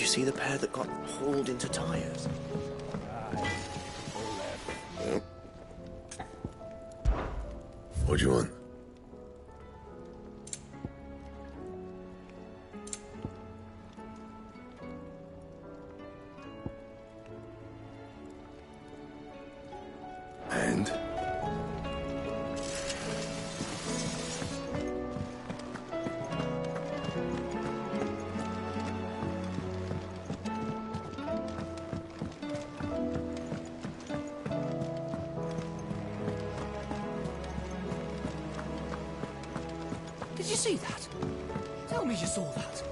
see the pair that got hauled into tyres? Yep. What do you want? And? Did you see that? Tell me you saw that.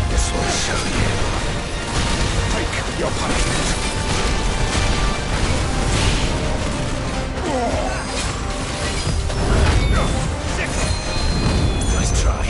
This will show you. Take your punishment. Nice try.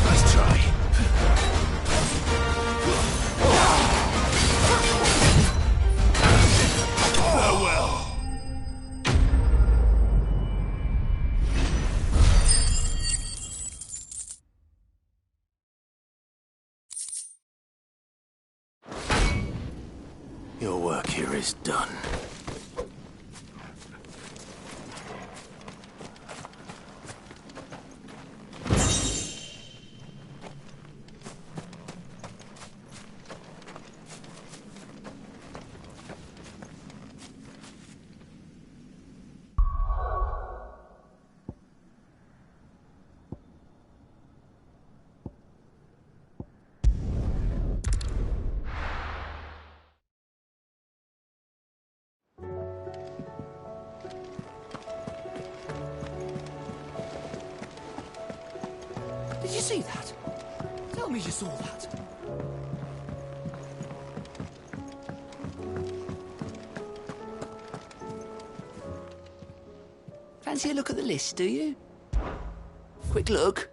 Nice try. Your work here is done. Did you see that? Tell me you saw that. Fancy a look at the list, do you? Quick look.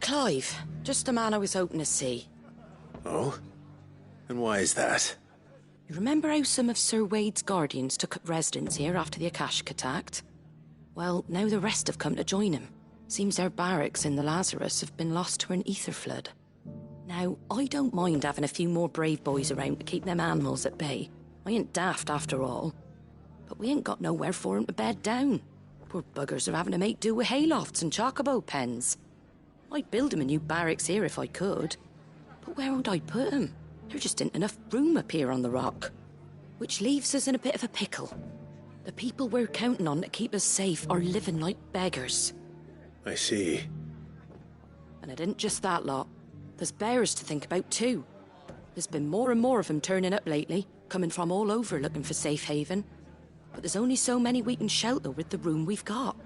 Clive, just the man I was hoping to see. Oh? And why is that? You remember how some of Sir Wade's guardians took up residence here after the Akashic attacked? Well, now the rest have come to join him. Seems their barracks in the Lazarus have been lost to an ether flood. Now, I don't mind having a few more brave boys around to keep them animals at bay. I ain't daft after all. But we ain't got nowhere for 'em to bed down. Poor buggers are having to make do with haylofts and chocobo pens. I'd build 'em a new barracks here if I could. But where would I put 'em? There just ain't enough room up here on the rock. Which leaves us in a bit of a pickle. The people we're counting on to keep us safe are living like beggars. I see. And it ain't just that lot. There's bears to think about too. There's been more and more of them turning up lately, coming from all over looking for safe haven. But there's only so many we can shelter with the room we've got.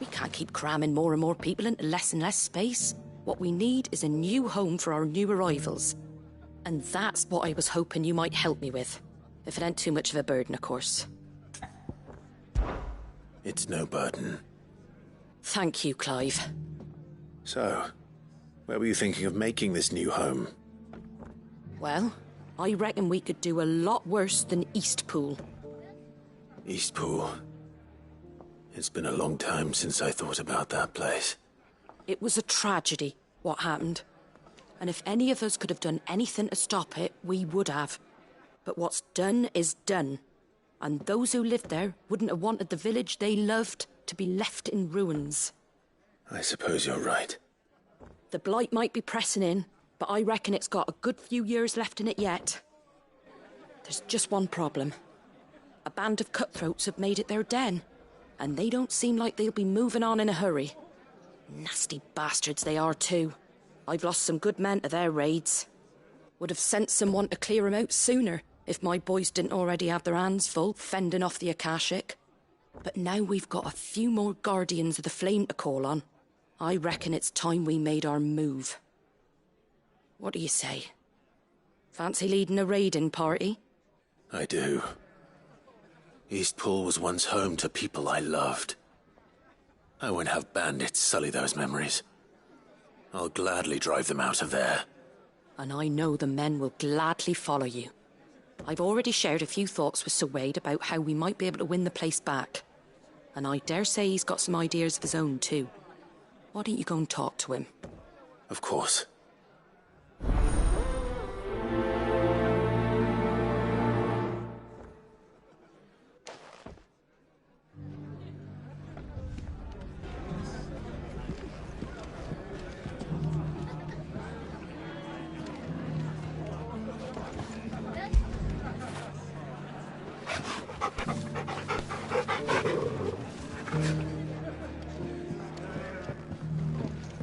We can't keep cramming more and more people into less and less space. What we need is a new home for our new arrivals. And that's what I was hoping you might help me with. If it ain't too much of a burden, of course. It's no burden. Thank you, Clive. So, where were you thinking of making this new home? Well, I reckon we could do a lot worse than Eastpool. Eastpool. It's been a long time since I thought about that place. It was a tragedy, what happened. And if any of us could have done anything to stop it, we would have. But what's done is done. And those who lived there wouldn't have wanted the village they loved to be left in ruins. I suppose you're right. The blight might be pressing in, but I reckon it's got a good few years left in it yet. There's just one problem. A band of cutthroats have made it their den, and they don't seem like they'll be moving on in a hurry. Nasty bastards they are too. I've lost some good men to their raids. Would have sent someone to clear 'em out sooner, if my boys didn't already have their hands full fending off the Akashic. But now we've got a few more Guardians of the Flame to call on. I reckon it's time we made our move. What do you say? Fancy leading a raiding party? I do. Eastpool was once home to people I loved. I won't have bandits sully those memories. I'll gladly drive them out of there. And I know the men will gladly follow you. I've already shared a few thoughts with Sir Wade about how we might be able to win the place back. And I dare say he's got some ideas of his own too. Why don't you go and talk to him? Of course.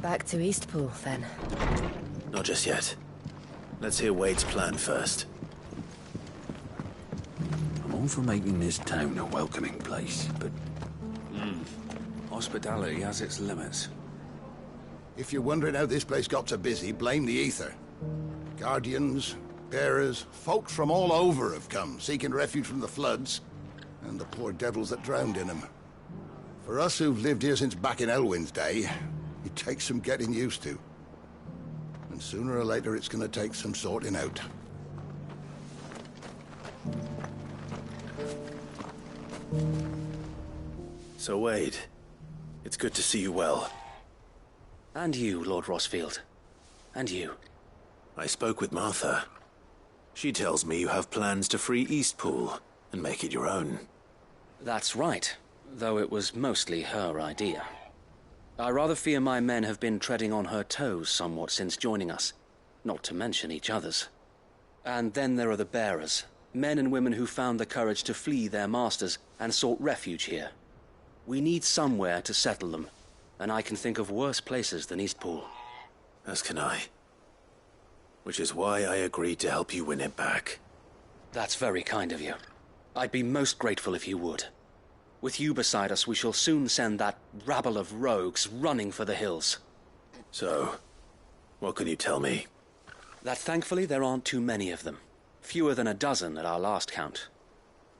Back to Eastpool, then. Not just yet. Let's hear Wade's plan first. I'm all for making this town a welcoming place, but... hospitality has its limits. If you're wondering how this place got so busy, blame the ether. Guardians, bearers, folks from all over have come, seeking refuge from the floods, and the poor devils that drowned in them. For us who've lived here since back in Elwyn's day, it takes some getting used to. And sooner or later it's gonna take some sorting out. So Wade, it's good to see you well. And you, Lord Rossfield. And you. I spoke with Martha. She tells me you have plans to free Eastpool and make it your own. That's right, though it was mostly her idea. I rather fear my men have been treading on her toes somewhat since joining us, not to mention each other's. And then there are the bearers, men and women who found the courage to flee their masters and sought refuge here. We need somewhere to settle them, and I can think of worse places than Eastpool. As can I. Which is why I agreed to help you win it back. That's very kind of you. I'd be most grateful if you would. With you beside us, we shall soon send that rabble of rogues running for the hills. So, what can you tell me? That thankfully there aren't too many of them. Fewer than a dozen at our last count.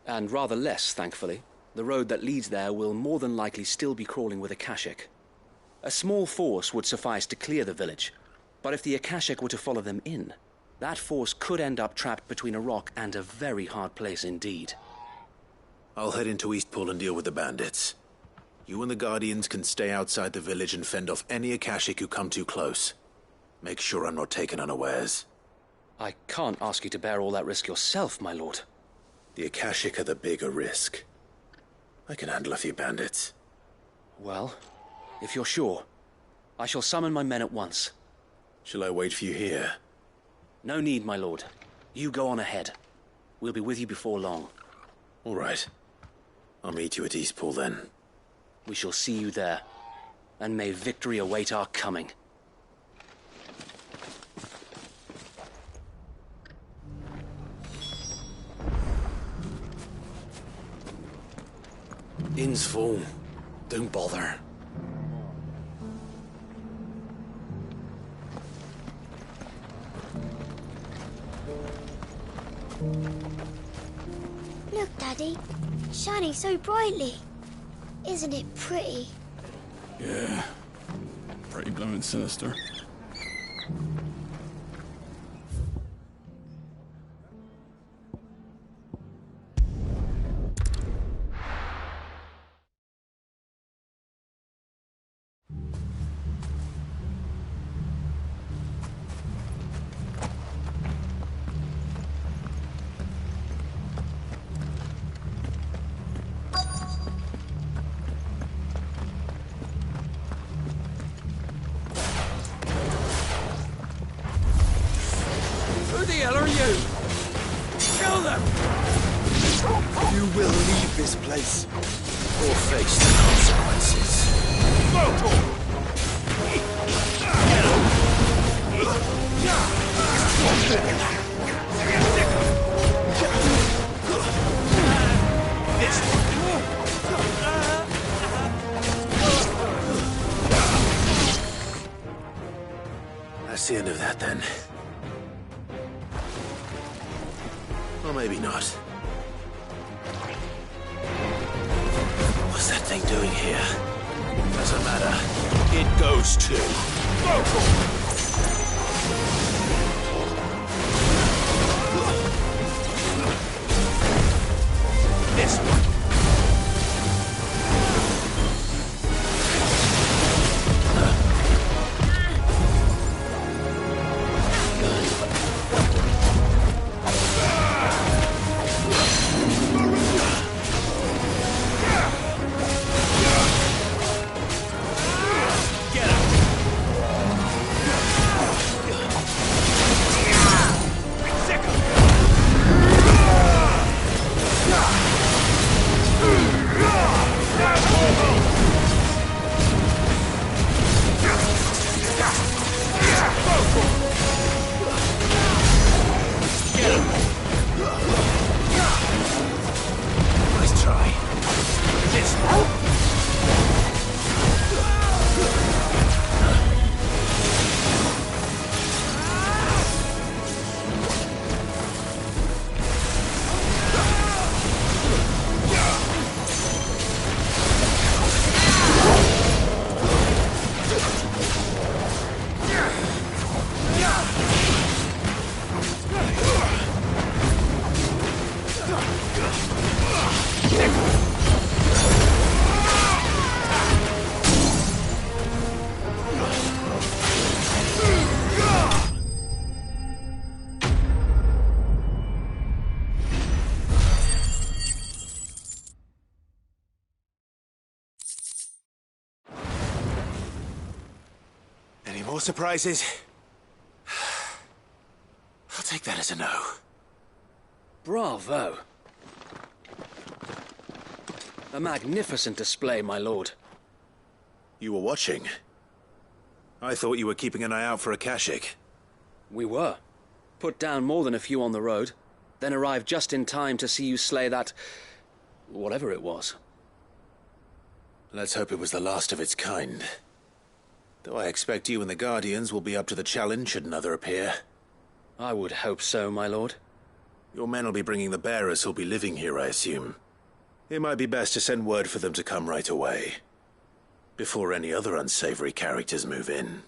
And rather less, thankfully, the road that leads there will more than likely still be crawling with Akashic. A small force would suffice to clear the village, but if the Akashic were to follow them in, that force could end up trapped between a rock and a very hard place indeed. I'll head into Eastpool and deal with the bandits. You and the Guardians can stay outside the village and fend off any Akashic who come too close. Make sure I'm not taken unawares. I can't ask you to bear all that risk yourself, my lord. The Akashic are the bigger risk. I can handle a few bandits. Well, if you're sure, I shall summon my men at once. Shall I wait for you here? No need, my lord. You go on ahead. We'll be with you before long. All right. I'll meet you at Eastpool then. We shall see you there, and may victory await our coming. Inn's full. Don't bother. Look, Daddy. Shining so brightly. Isn't it pretty? Yeah. Pretty blooming sinister. this place or face the consequences. That's the end of that, then. Or maybe not. What's that thing doing here? Doesn't matter. It goes too. This one. Any more surprises? I'll take that as a no. Bravo. A magnificent display, my lord. You were watching. I thought you were keeping an eye out for a Kashik. We were. Put down more than a few on the road, then arrived just in time to see you slay that... whatever it was. Let's hope it was the last of its kind. Though I expect you and the Guardians will be up to the challenge should another appear. I would hope so, my lord. Your men will be bringing the bearers who'll be living here, I assume. It might be best to send word for them to come right away, before any other unsavory characters move in.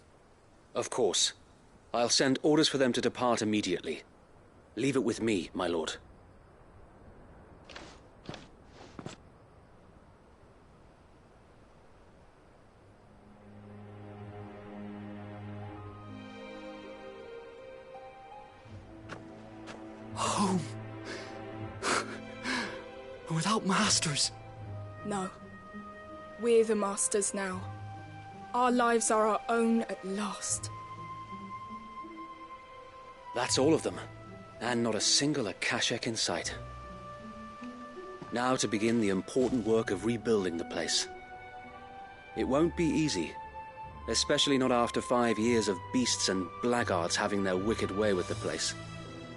Of course. I'll send orders for them to depart immediately. Leave it with me, my lord. Home. Without masters. No. We're the masters now. Our lives are our own at last. That's all of them. And not a single Akashek in sight. Now to begin the important work of rebuilding the place. It won't be easy. Especially not after 5 years of beasts and blackguards having their wicked way with the place.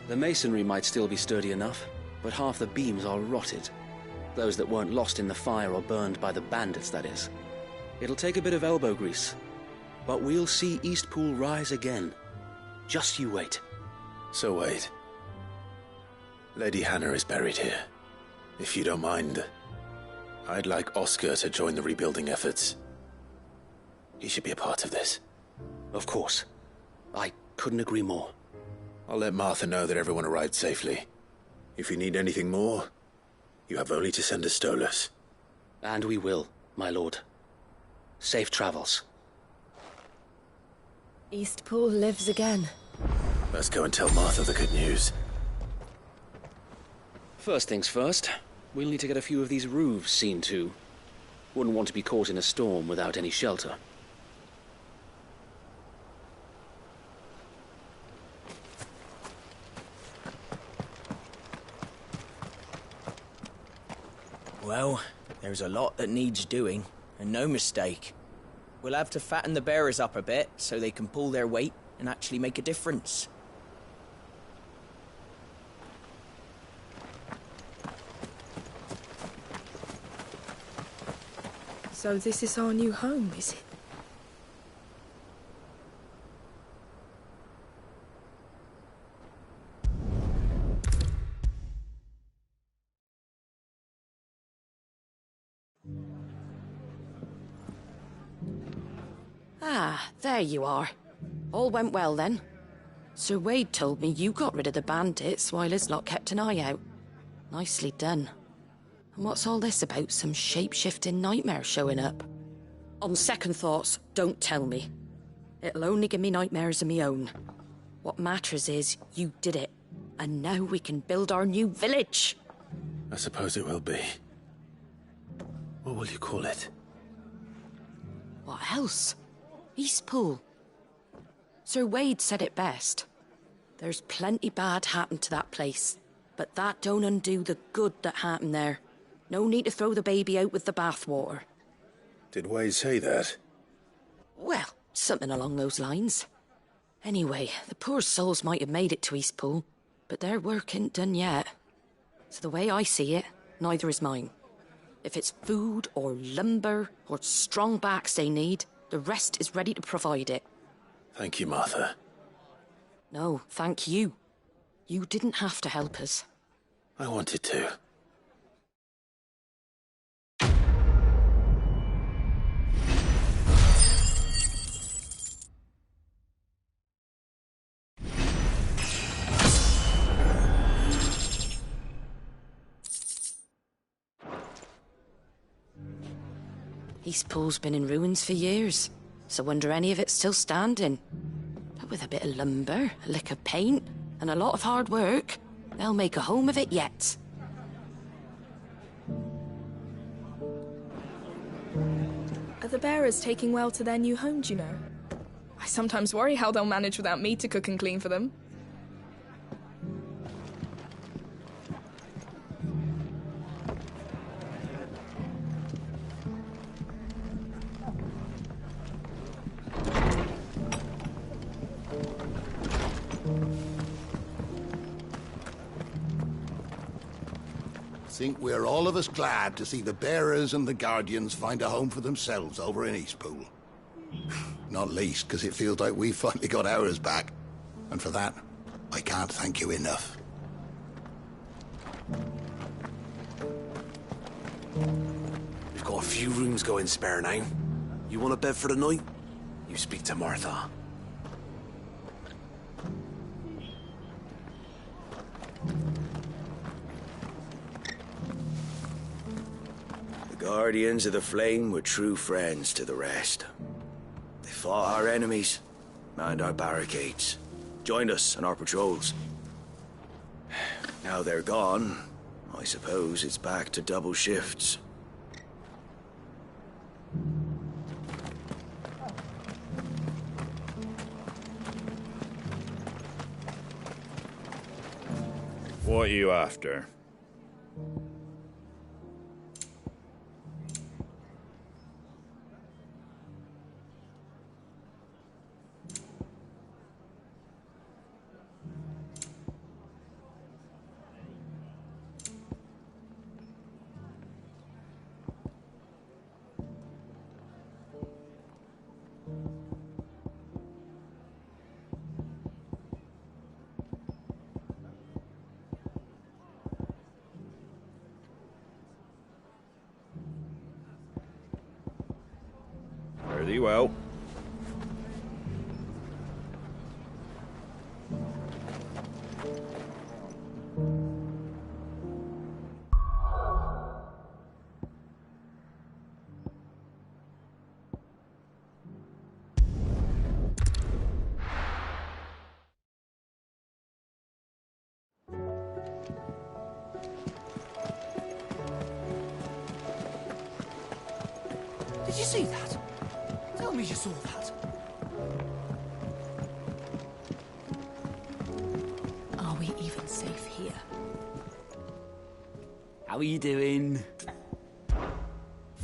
The masonry might still be sturdy enough, but half the beams are rotted. Those that weren't lost in the fire or burned by the bandits, that is. It'll take a bit of elbow grease, but we'll see Eastpool rise again. Just you wait. So wait. Lady Hannah is buried here. If you don't mind, I'd like Oscar to join the rebuilding efforts. He should be a part of this. Of course. I couldn't agree more. I'll let Martha know that everyone arrived safely. If you need anything more, you have only to send a Stolas. And we will, my lord. Safe travels. Eastpool lives again. Let's go and tell Martha the good news. First things first, we'll need to get a few of these roofs seen to. Wouldn't want to be caught in a storm without any shelter. Well, there's a lot that needs doing, and no mistake. We'll have to fatten the bearers up a bit so they can pull their weight and actually make a difference. So this is our new home, is it? Ah, there you are. All went well then. Sir Wade told me you got rid of the bandits while his lot kept an eye out. Nicely done. And what's all this about some shape-shifting nightmare showing up? On second thoughts, don't tell me. It'll only give me nightmares of me own. What matters is you did it. And now we can build our new village. I suppose it will be. What will you call it? What else? Eastpool. Sir Wade said it best. There's plenty bad happened to that place, but that don't undo the good that happened there. No need to throw the baby out with the bathwater. Did Wade say that? Well, something along those lines. Anyway, the poor souls might have made it to Eastpool, but their work ain't done yet. So the way I see it, neither is mine. If it's food or lumber or strong backs they need, the rest is ready to provide it. Thank you, Martha. No, thank you. You didn't have to help us. I wanted to. Eastpool's been in ruins for years, so wonder any of it's still standing. But with a bit of lumber, a lick of paint, and a lot of hard work, they'll make a home of it yet. Are the bearers taking well to their new home, do you know? I sometimes worry how they'll manage without me to cook and clean for them. I think we're all of us glad to see the bearers and the guardians find a home for themselves over in Eastpool. Not least because it feels like we finally got ours back. And for that, I can't thank you enough. We've got a few rooms going spare now. You want a bed for the night? You speak to Martha. The Guardians of the Flame were true friends to the rest. They fought our enemies, manned our barricades, joined us on our patrols. Now they're gone, I suppose it's back to double shifts. What are you after? Very well. Did you see that? Tell me you saw that. Are we even safe here? How are you doing?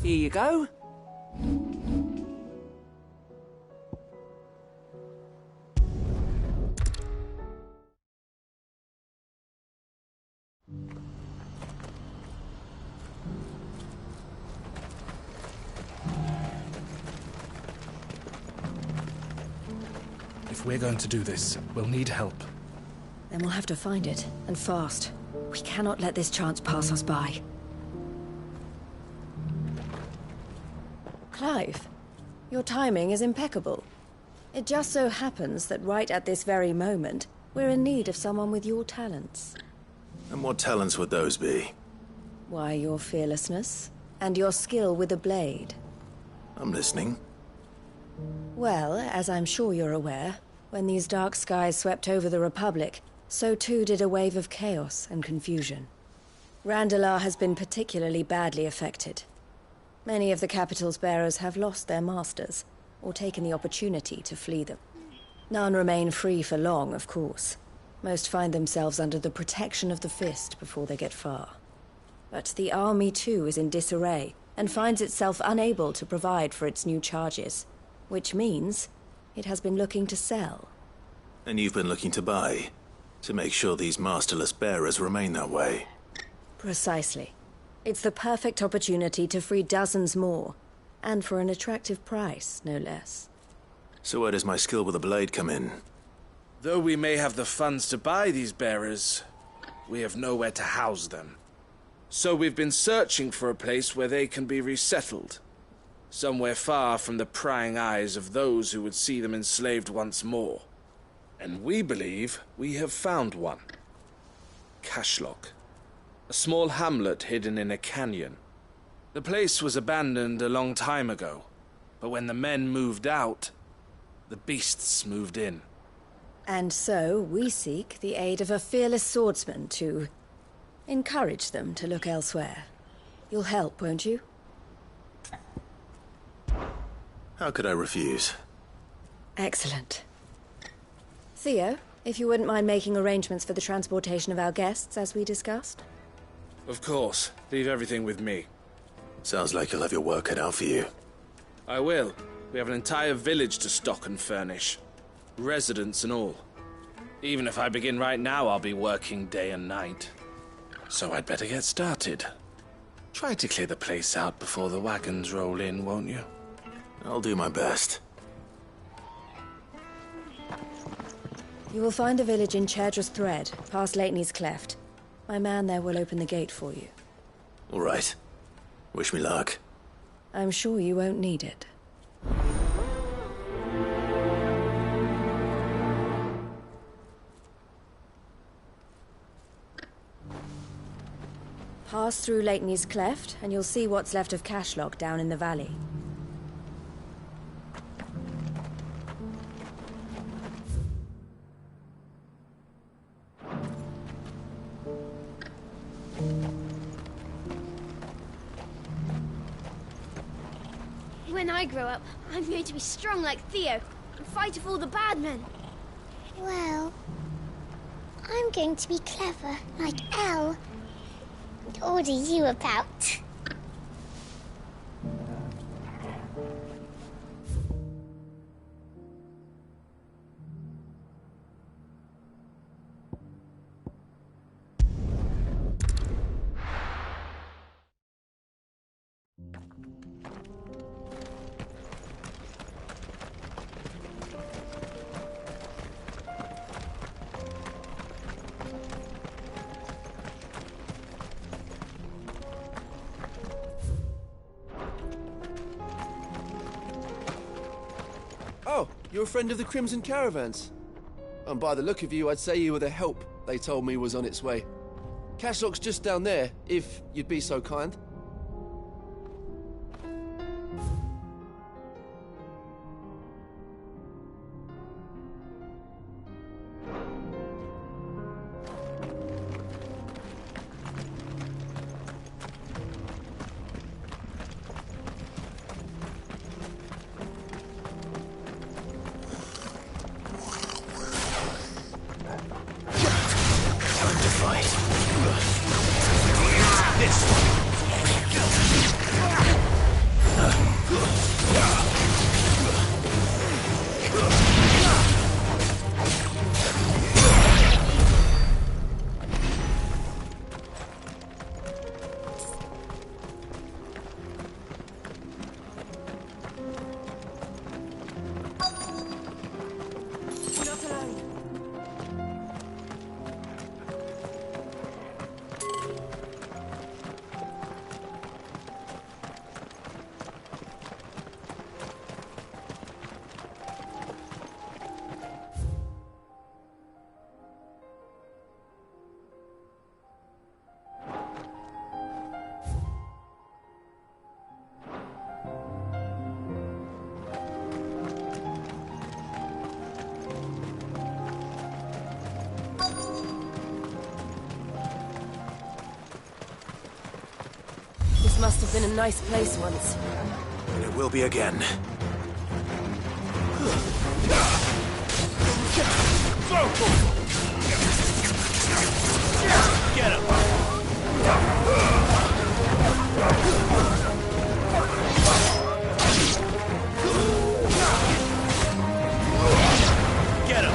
Here you go. If we're going to do this, we'll need help. Then we'll have to find it, and fast. We cannot let this chance pass us by. Clive, your timing is impeccable. It just so happens that right at this very moment, we're in need of someone with your talents. And what talents would those be? Why, your fearlessness, and your skill with a blade. I'm listening. Well, as I'm sure you're aware, when these dark skies swept over the Republic, so too did a wave of chaos and confusion. Randalar has been particularly badly affected. Many of the capital's bearers have lost their masters, or taken the opportunity to flee them. None remain free for long, of course. Most find themselves under the protection of the Fist before they get far. But the army too is in disarray, and finds itself unable to provide for its new charges. Which means it has been looking to sell. And you've been looking to buy, to make sure these masterless bearers remain that way. Precisely. It's the perfect opportunity to free dozens more, and for an attractive price, no less. So where does my skill with a blade come in? Though we may have the funds to buy these bearers, we have nowhere to house them. So we've been searching for a place where they can be resettled. Somewhere far from the prying eyes of those who would see them enslaved once more. And we believe we have found one. Cashlock. A small hamlet hidden in a canyon. The place was abandoned a long time ago, but when the men moved out, the beasts moved in. And so we seek the aid of a fearless swordsman to encourage them to look elsewhere. You'll help, won't you? How could I refuse? Excellent. Theo, if you wouldn't mind making arrangements for the transportation of our guests, as we discussed. Of course. Leave everything with me. Sounds like you'll have your work cut out for you. I will. We have an entire village to stock and furnish. Residents and all. Even if I begin right now, I'll be working day and night. So I'd better get started. Try to clear the place out before the wagons roll in, won't you? I'll do my best. You will find a village in Chairdra's Thread, past Leitney's Cleft. My man there will open the gate for you. All right. Wish me luck. I'm sure you won't need it. Pass through Leitney's Cleft, and you'll see what's left of Cashlock down in the valley. When I grow up, I'm going to be strong like Theo and fight off all the bad men. Well, I'm going to be clever like Elle and order you about. Oh, you're a friend of the Crimson Caravans. And by the look of you, I'd say you were the help they told me was on its way. Cashlock's just down there, if you'd be so kind. Time to fight. This one. been a nice place once. And it will be again. Get him! Get him! Get him!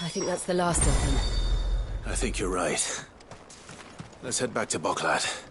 I think that's the last of them. I think you're right. Let's head back to Boklat.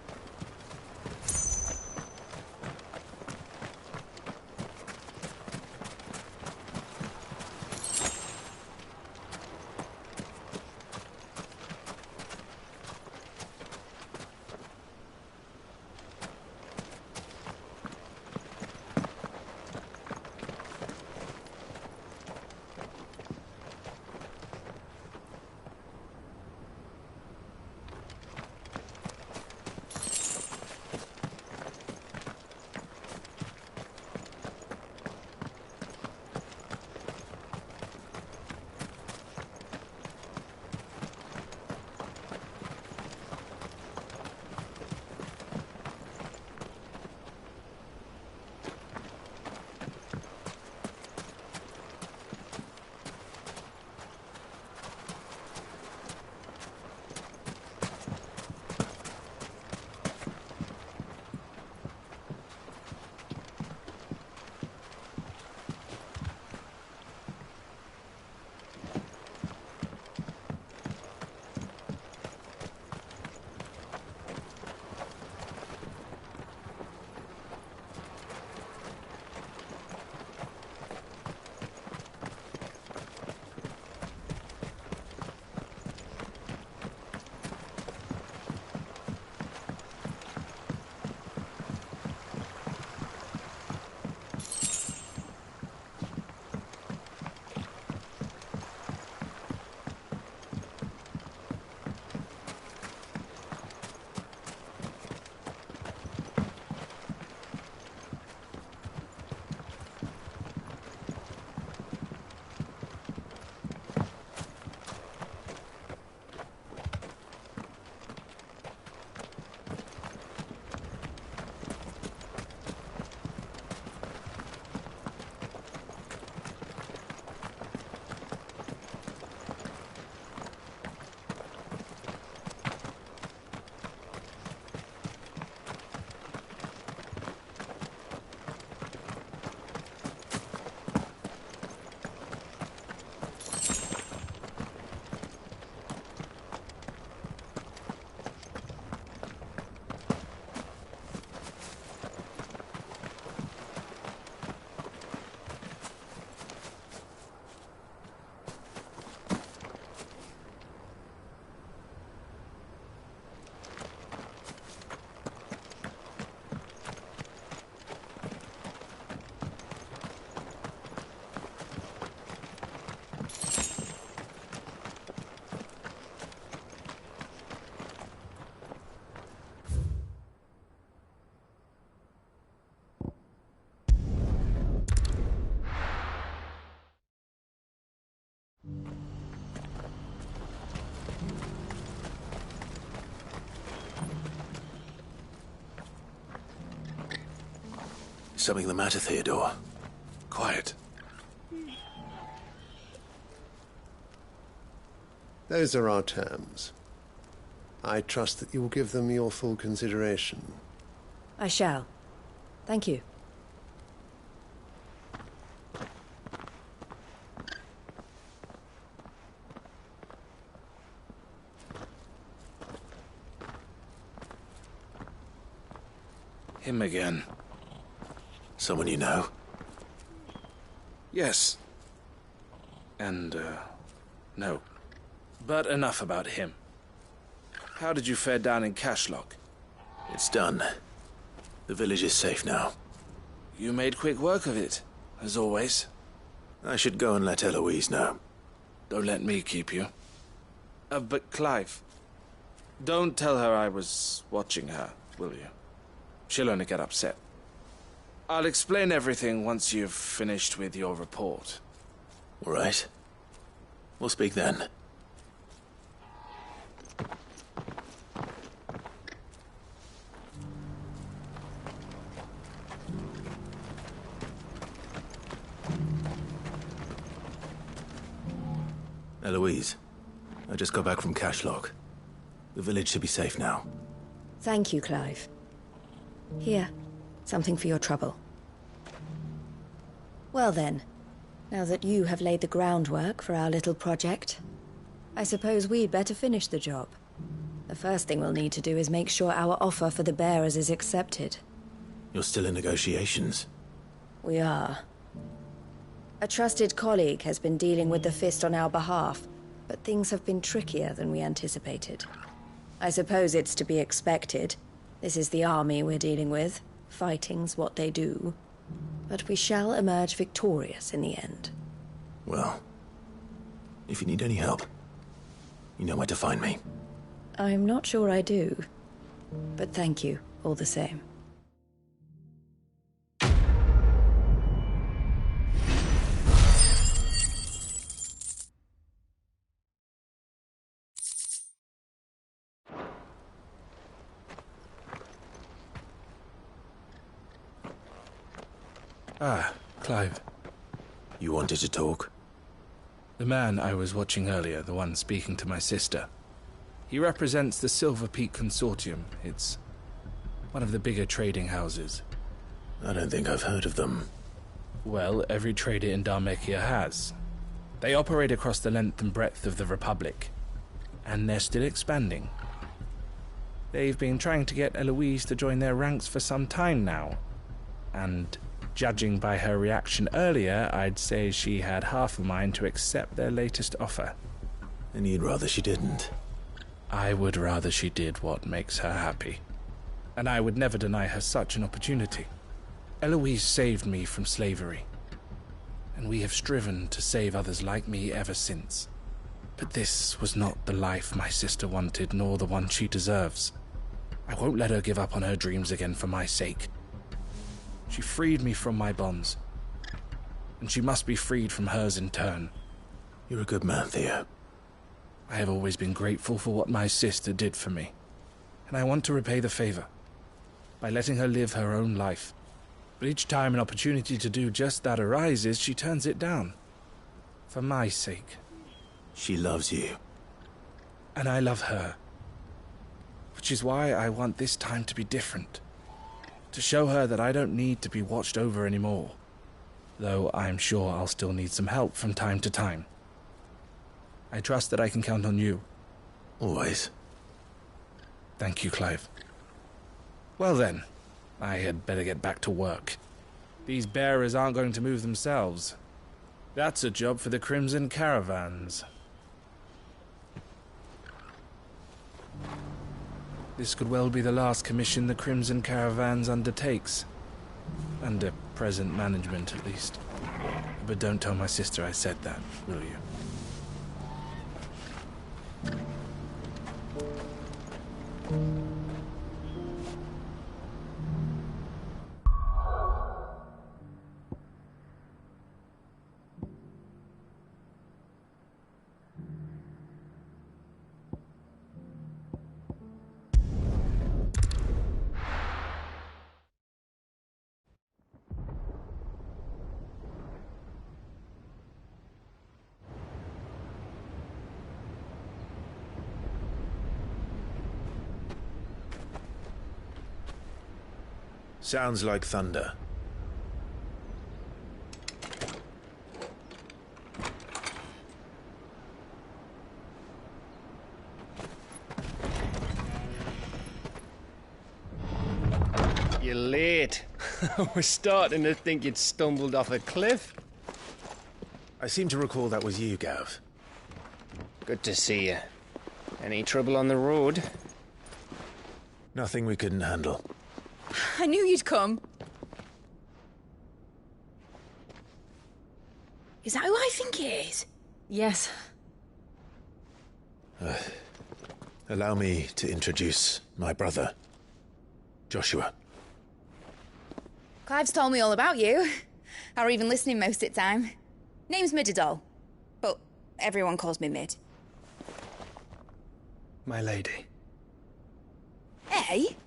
Something the matter, Theodore? Quiet. Those are our terms. I trust that you will give them your full consideration. I shall. Thank you. Him again. Someone you know? Yes. And, no. But enough about him. How did you fare down in Cashlock? It's done. The village is safe now. You made quick work of it, as always. I should go and let Eloise know. Don't let me keep you. But Clive, don't tell her I was watching her, will you? She'll only get upset. I'll explain everything once you've finished with your report. All right. We'll speak then. Eloise, I just got back from Cashlock. The village should be safe now. Thank you, Clive. Here, something for your trouble. Well then, now that you have laid the groundwork for our little project, I suppose we'd better finish the job. The first thing we'll need to do is make sure our offer for the bearers is accepted. You're still in negotiations? We are. A trusted colleague has been dealing with the Fist on our behalf, but things have been trickier than we anticipated. I suppose it's to be expected. This is the army we're dealing with. Fighting's what they do. But we shall emerge victorious in the end. Well, if you need any help, you know where to find me. I'm not sure I do. But thank you, all the same. Ah, Clive. You wanted to talk? The man I was watching earlier, the one speaking to my sister. He represents the Silver Peak Consortium. It's one of the bigger trading houses. I don't think I've heard of them. Well, every trader in Dharmekia has. They operate across the length and breadth of the Republic. And they're still expanding. They've been trying to get Eloise to join their ranks for some time now. And judging by her reaction earlier, I'd say she had half a mind to accept their latest offer. And you'd rather she didn't? I would rather she did what makes her happy. And I would never deny her such an opportunity. Eloise saved me from slavery. And we have striven to save others like me ever since. But this was not the life my sister wanted, nor the one she deserves. I won't let her give up on her dreams again for my sake. She freed me from my bonds, and she must be freed from hers in turn. You're a good man, Theo. I have always been grateful for what my sister did for me, and I want to repay the favor by letting her live her own life. But each time an opportunity to do just that arises, she turns it down. For my sake. She loves you. And I love her. Which is why I want this time to be different. To show her that I don't need to be watched over anymore. Though I'm sure I'll still need some help from time to time. I trust that I can count on you. Always. Thank you, Clive. Well then, I had better get back to work. These bearers aren't going to move themselves. That's a job for the Crimson Caravans. This could well be the last commission the Crimson Caravans undertakes. Under present management, at least. But don't tell my sister I said that, will you? Sounds like thunder. You're late. I was starting to think you'd stumbled off a cliff. I seem to recall that was you, Gav. Good to see you. Any trouble on the road? Nothing we couldn't handle. I knew you'd come. Is that who I think it is? Yes. Allow me to introduce my brother, Joshua. Clive's told me all about you. Or even listening most of the time. Name's Midadol, but everyone calls me Mid. My lady. Hey?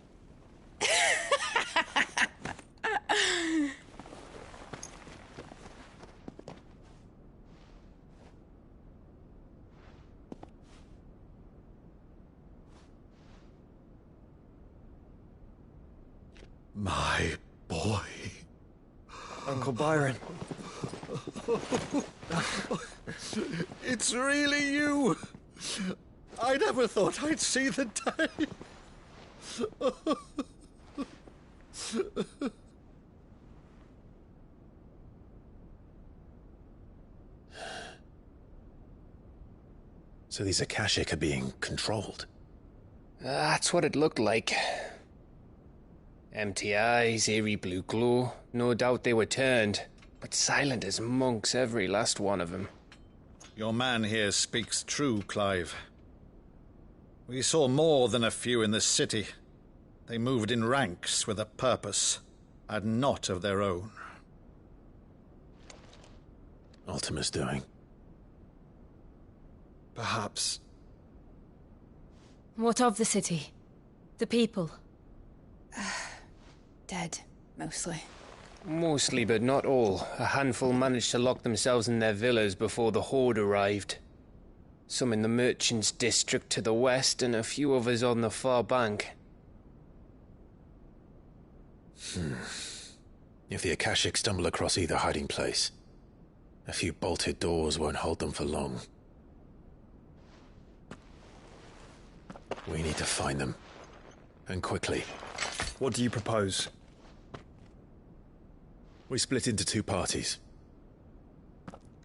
My boy. Uncle Byron. It's really you. I never thought I'd see the day. So these Akashic are being controlled? That's what it looked like. Empty eyes, eerie blue glow. No doubt they were turned, but silent as monks, every last one of them. Your man here speaks true, Clive. We saw more than a few in this city. They moved in ranks with a purpose, and not of their own. Ultima's doing. Perhaps. What of the city? The people? Dead, mostly. Mostly, but not all. A handful managed to lock themselves in their villas before the Horde arrived. Some in the Merchants' District to the west, and a few others on the far bank. If the Akashic stumble across either hiding place, a few bolted doors won't hold them for long. We need to find them. And quickly. What do you propose? We split into two parties.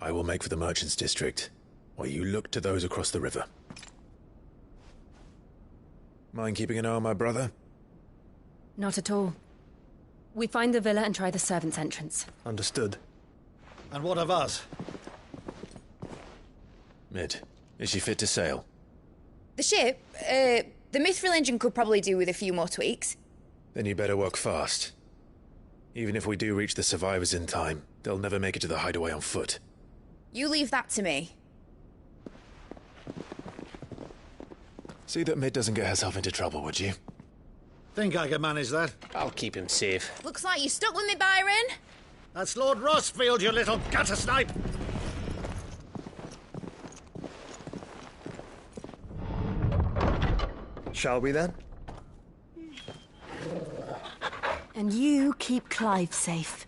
I will make for the Merchants' District, while you look to those across the river. Mind keeping an eye on my brother? Not at all. We find the villa and try the servants' entrance. Understood. And what of us? Mid, is she fit to sail? The ship, the Mithril engine could probably do with a few more tweaks. Then you better work fast. Even if we do reach the survivors in time, they'll never make it to the hideaway on foot. You leave that to me. See that Mid doesn't get herself into trouble, would you? Think I can manage that? I'll keep him safe. Looks like you stuck with me, Byron. That's Lord Rossfield, you little gutter snipe! Shall we then? And you keep Clive safe.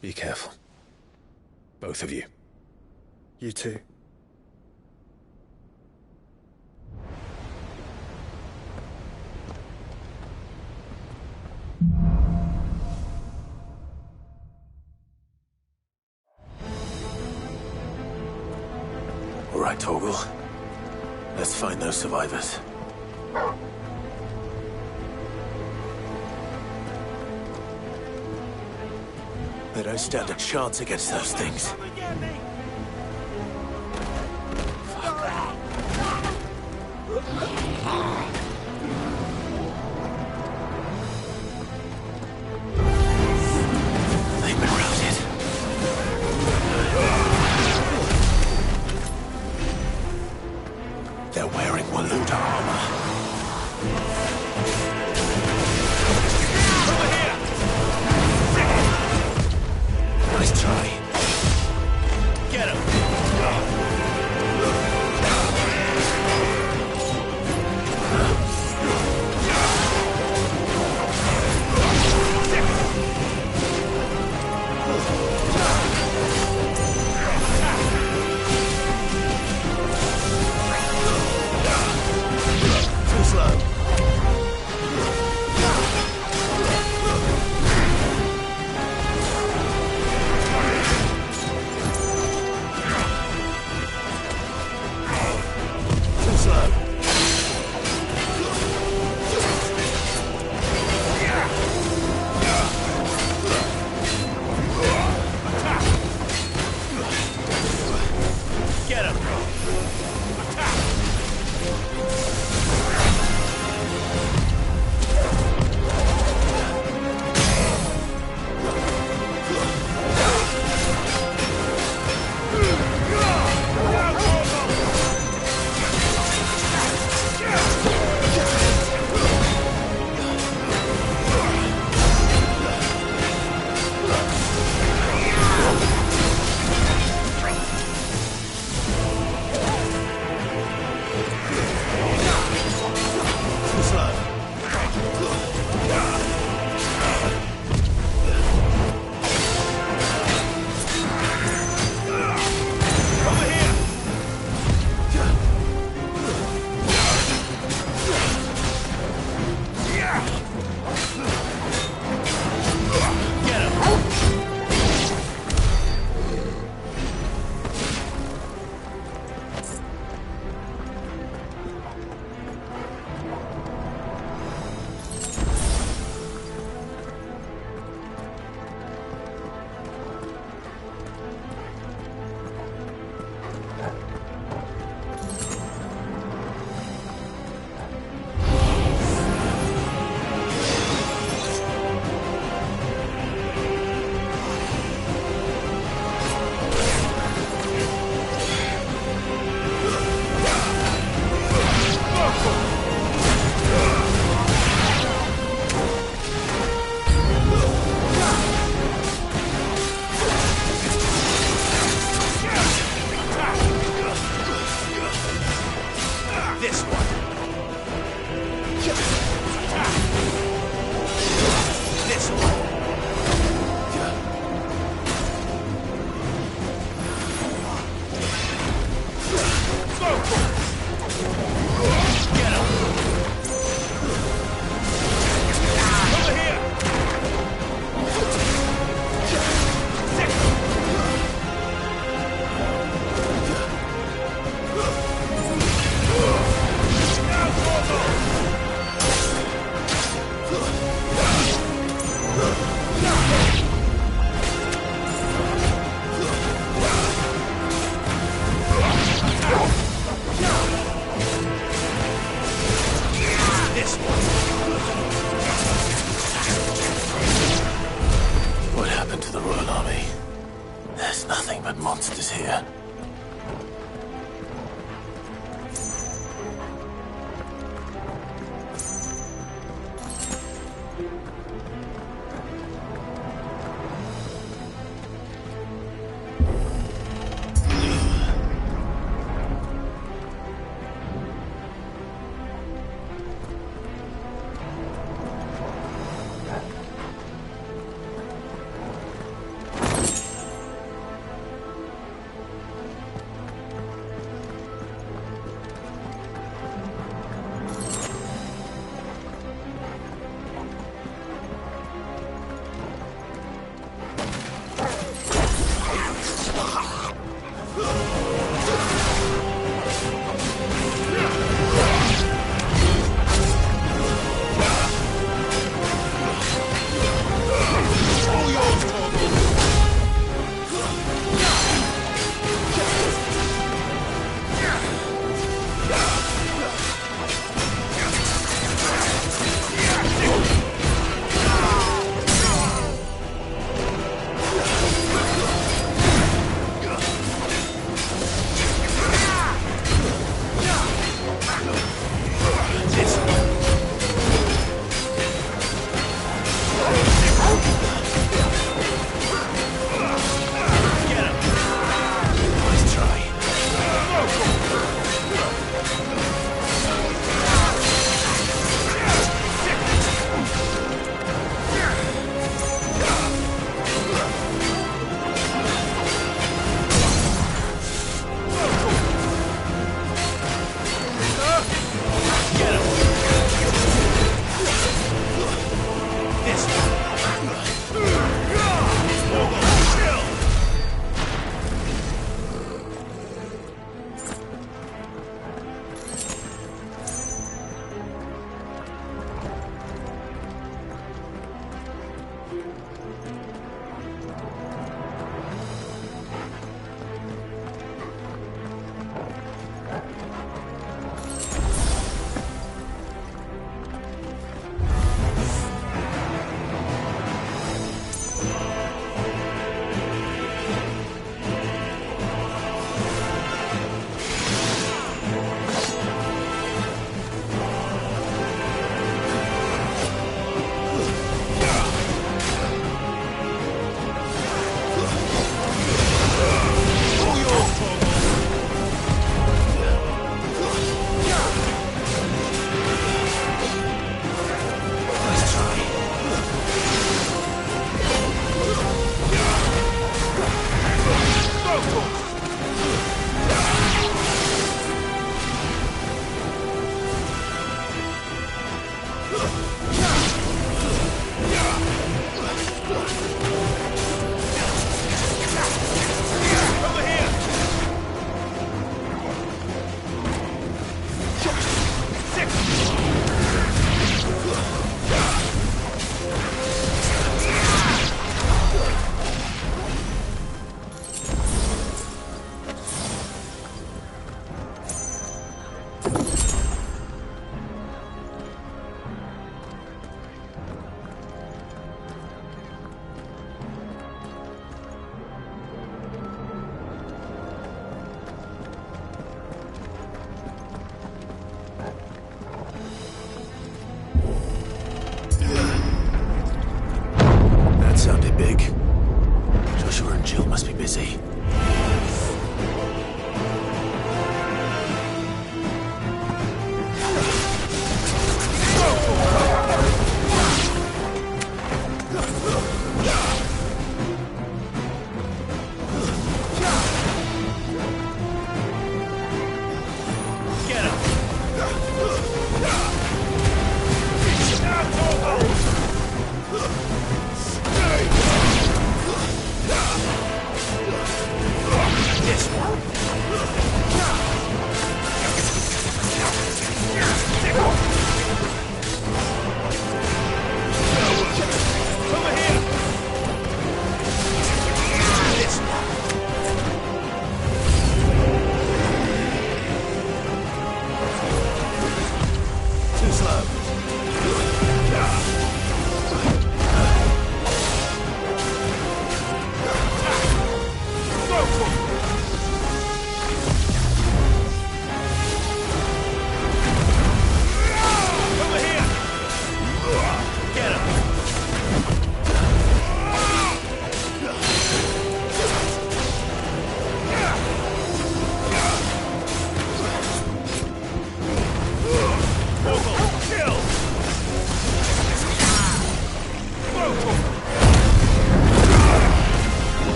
Be careful. Both of you. You too. All right, Torgal. Let's find those survivors. They don't stand a chance against those things. They've been routed. They're wearing Waluda armor. Nice try. slow. Get him!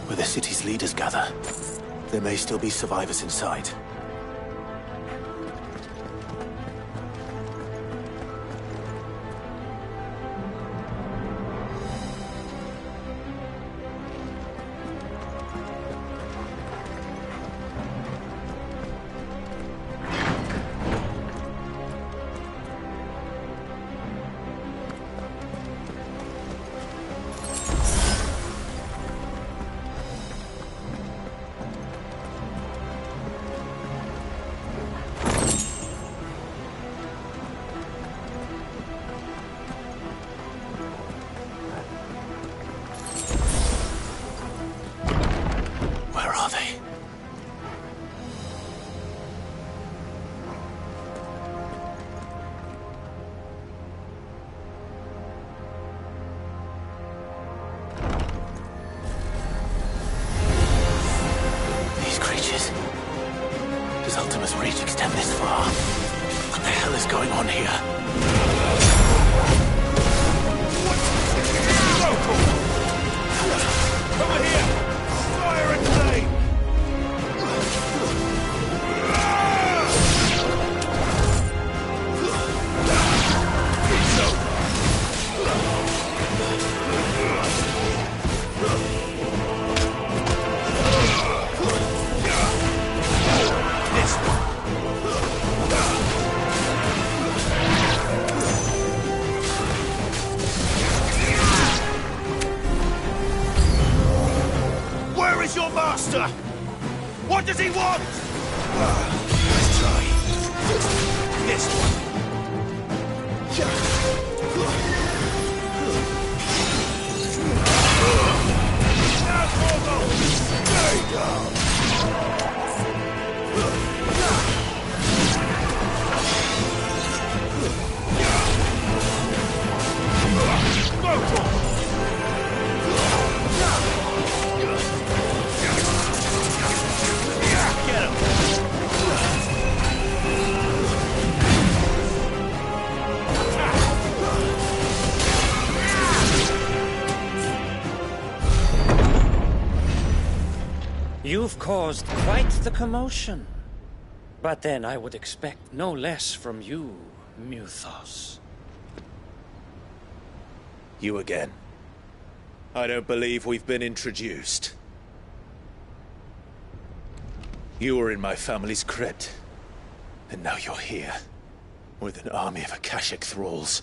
Where the city's leaders gather. There may still be survivors inside. Does Ultima's reach extend this far? What the hell is going on here? Over here! Fire and flame! Where is your master? What does he want? Let's try this one. Now, Corvo! Stay down! You've caused quite the commotion. But then I would expect no less from you, Muthos. You again. I don't believe we've been introduced. You were in my family's crypt, and now you're here, with an army of Akashic thralls.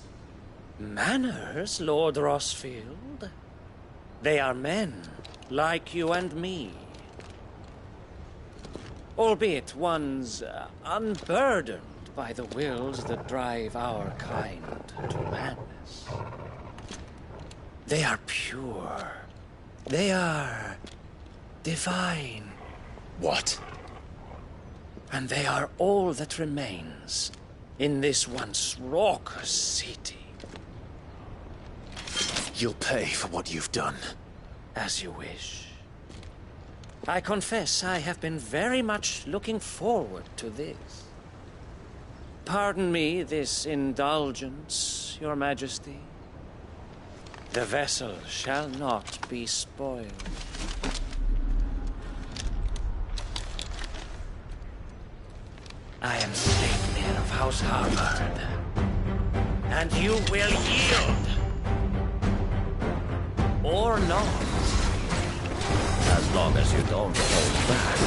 Manners, Lord Rossfield? They are men, like you and me. Albeit ones unburdened by the wills that drive our kind to madness. They are pure. They are divine. What? And they are all that remains in this once raucous city. You'll pay for what you've done. As you wish. I confess I have been very much looking forward to this. Pardon me this indulgence, Your Majesty. The vessel shall not be spoiled. I am Sleipnir of House Harvard, and you will yield. Or not. As long as you don't hold back.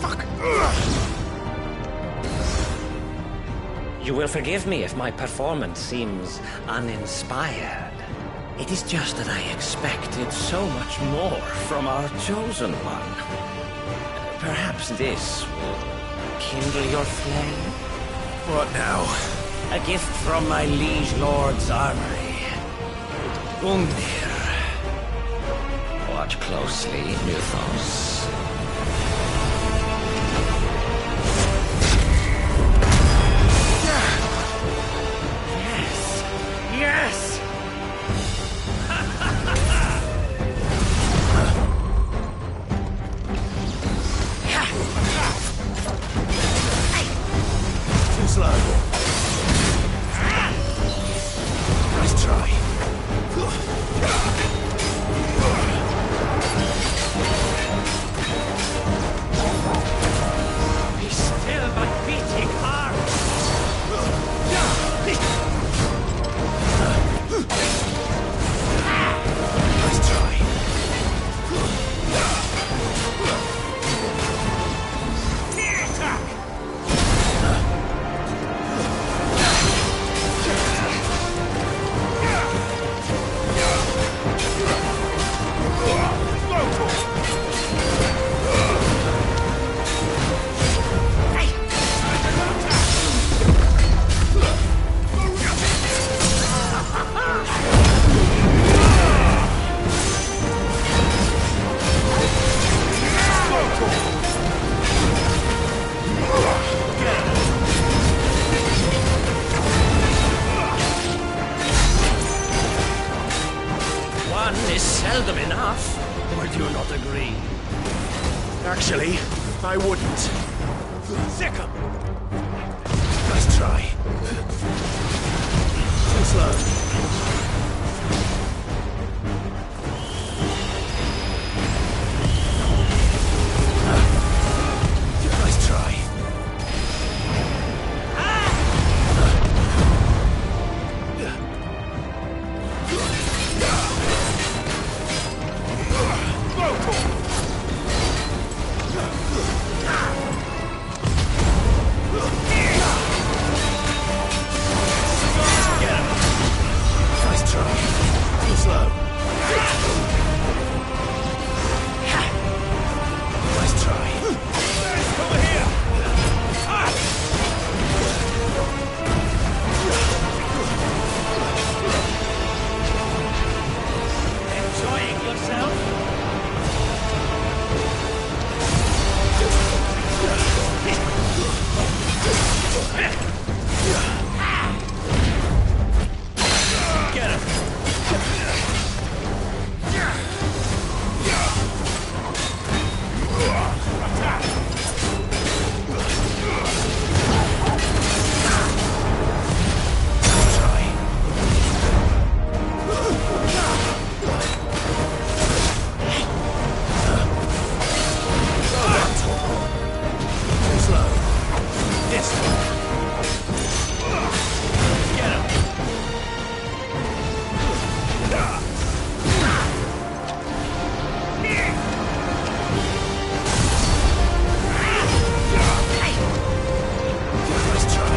Fuck. You will forgive me if my performance seems uninspired. It is just that I expected so much more from our chosen one. Perhaps this will kindle your flame? What now? A gift from my liege lord's armory. Gungnir. Watch closely, Mythos. Yes! Too slow. Nice try. Be still, my beating heart! Nice try. One is seldom enough. Or do you not agree? Actually, I wouldn't. Sick 'em! Nice try. Too slow. Nice try. Nice try. Too slow. Nice try. Over here. Enjoying yourself? Get him! Too slow. This way. Get him! Nice try.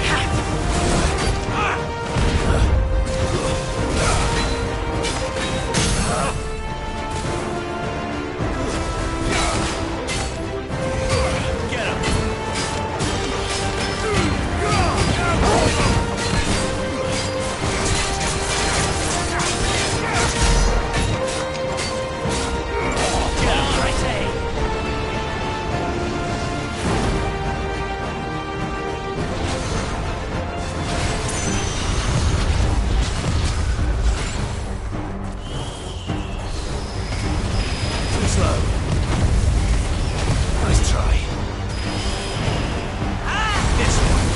Get him! Get him, I say! Too slow. Nice try. This one.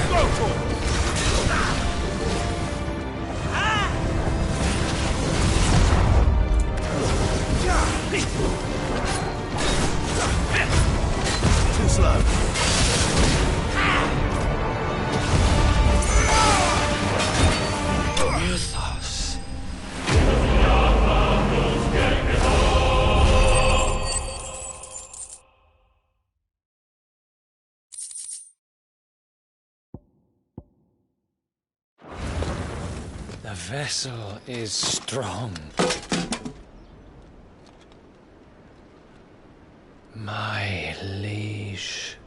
Go for it. Too slow. vessel is strong. My liege.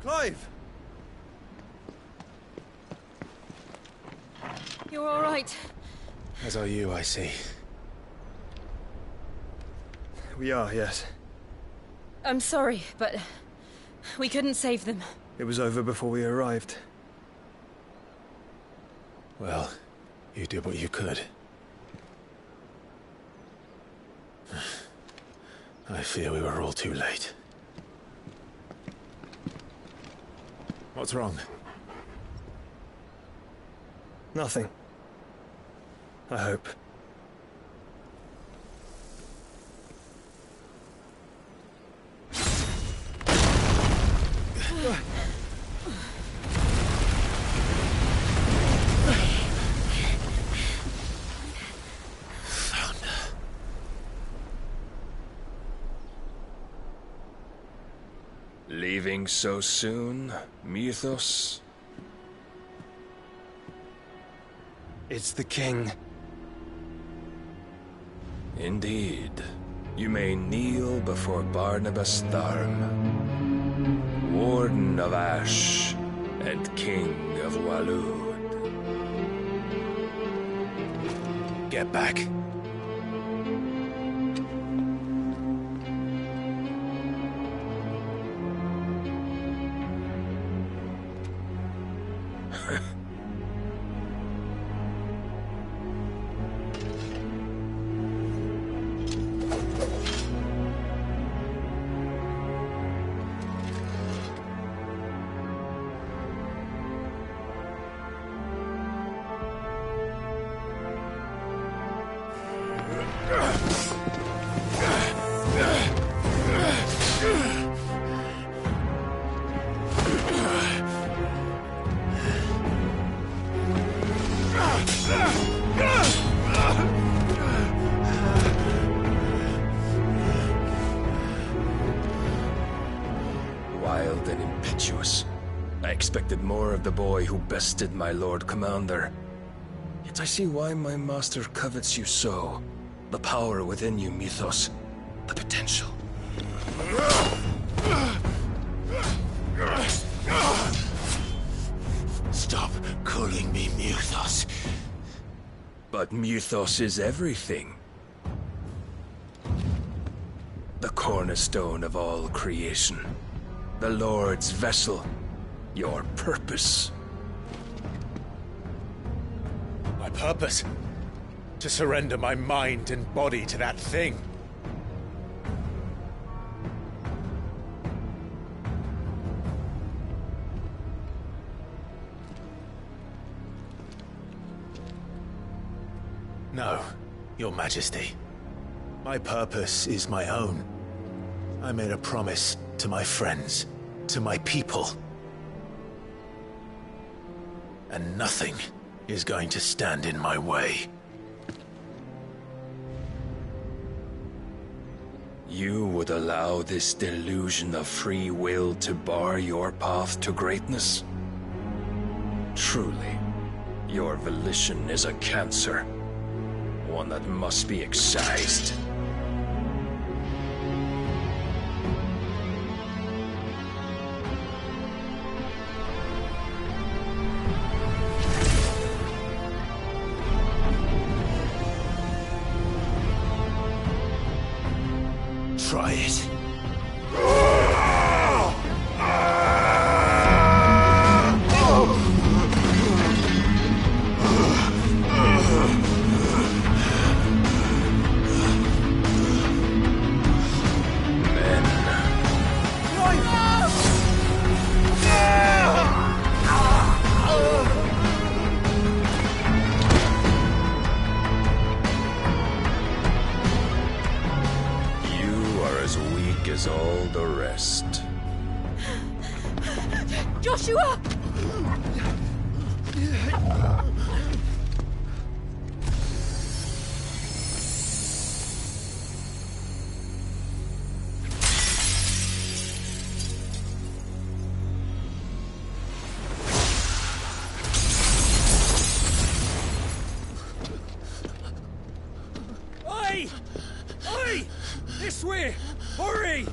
Clive! You're all right. As are you, I see. We are, yes. I'm sorry, but we couldn't save them. It was over before we arrived. Well, you did what you could. I fear we were all too late. What's wrong? Nothing. I hope. Leaving so soon, Mythos? It's the king. Indeed. You may kneel before Barnabas Tharm, Warden of Ash and King of Waloed. Get back. Wild and impetuous. I expected more of the boy who bested my Lord Commander. Yet I see why my master covets you so. The power within you, Mythos. The potential. Stop calling me Mythos. But Mythos is everything. The cornerstone of all creation. The Lord's vessel. Your purpose. My purpose? To surrender my mind and body to that thing. No, Your Majesty. My purpose is my own. I made a promise to my friends, to my people. And nothing is going to stand in my way. You would allow this delusion of free will to bar your path to greatness? Truly, your volition is a cancer. One that must be excised. Try it. As all the rest. Joshua! This way! Hurry!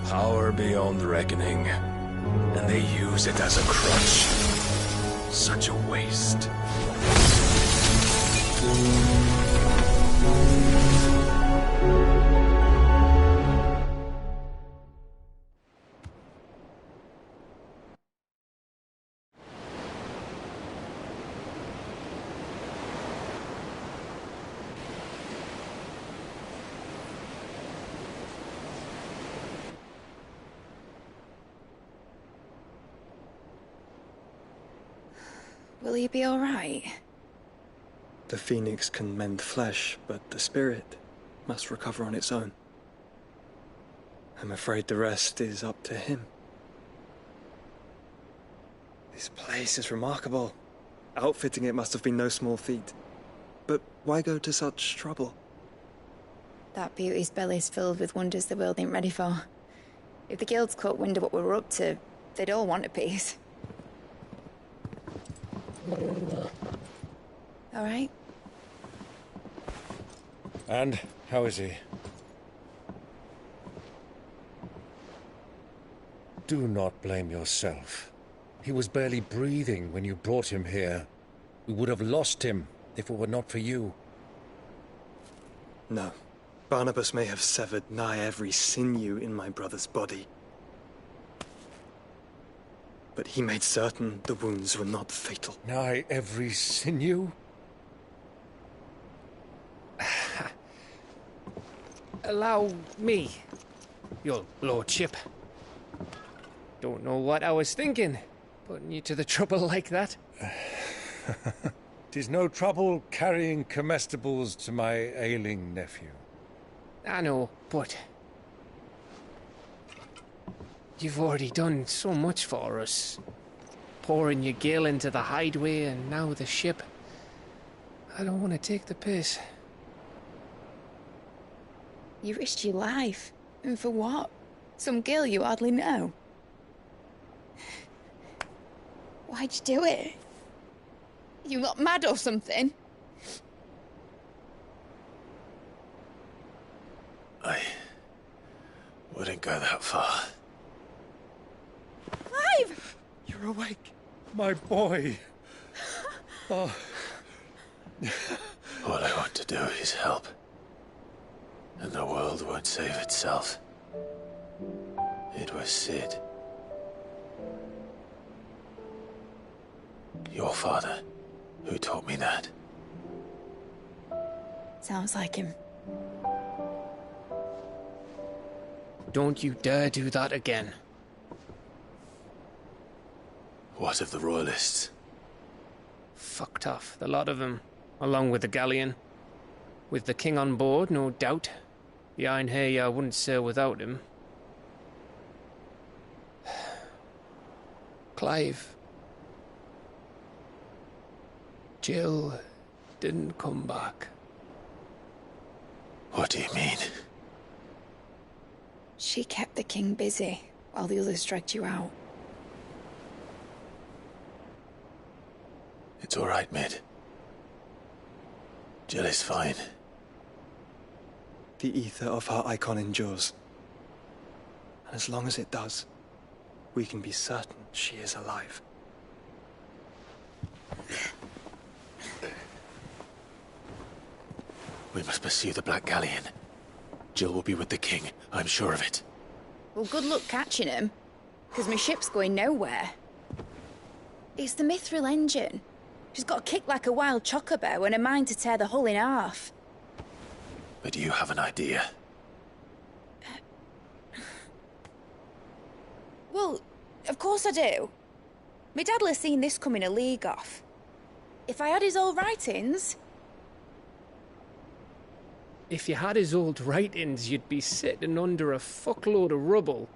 Power beyond reckoning, and they use it as a crutch. Such a waste. Will you be all right? The phoenix can mend flesh, but the spirit must recover on its own. I'm afraid the rest is up to him. This place is remarkable. Outfitting it must have been no small feat. But why go to such trouble? That beauty's belly's filled with wonders the world ain't ready for. If the guilds caught wind of what we were up to, they'd all want a piece. All right? And how is he? Do not blame yourself. He was barely breathing when you brought him here. We would have lost him if it were not for you. No. Barnabas may have severed nigh every sinew in my brother's body. But he made certain the wounds were not fatal. Nigh every sinew? Allow me, your lordship. Don't know what I was thinking, putting you to the trouble like that. 'Tis no trouble carrying comestibles to my ailing nephew. I know, but you've already done so much for us. Pouring your gil into the hideaway and now the ship. I don't want to take the piss. You risked your life. And for what? Some girl you hardly know. Why'd you do it? You got mad or something? I wouldn't go that far. Clive! You're awake, my boy. Oh. All I want to do is help. And the world won't save itself. It was Sid. Your father, who taught me that. Sounds like him. Don't you dare do that again. What of the Royalists? Fucked off, the lot of them, along with the galleon. With the king on board, no doubt. The Iron Hair wouldn't sail without him. Clive. Jill didn't come back. What do you mean? She kept the king busy while the others dragged you out. It's all right, Mid. Jill is fine. The ether of her icon endures. And as long as it does, we can be certain she is alive. We must pursue the Black Galleon. Jill will be with the king, I'm sure of it. Well, good luck catching him, because my ship's going nowhere. It's the Mithril engine. She's got a kick like a wild chocobo and a mind to tear the hull in half. But you have an idea. Well, of course I do. My dad'll have seen this coming a league off. If I had his old writings... If you had his old writings, you'd be sitting under a fuckload of rubble.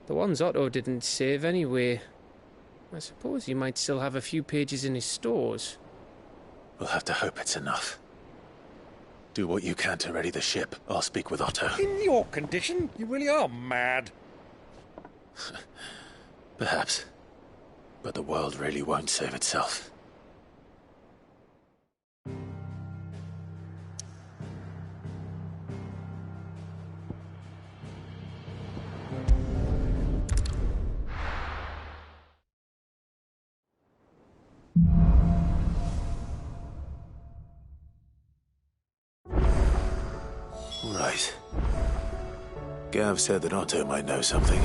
The ones Otto didn't save anyway. I suppose he might still have a few pages in his stores. We'll have to hope it's enough. Do what you can to ready the ship. I'll speak with Otto. In your condition, you really are mad. Perhaps. But the world really won't save itself. Right. Gav said that Otto might know something.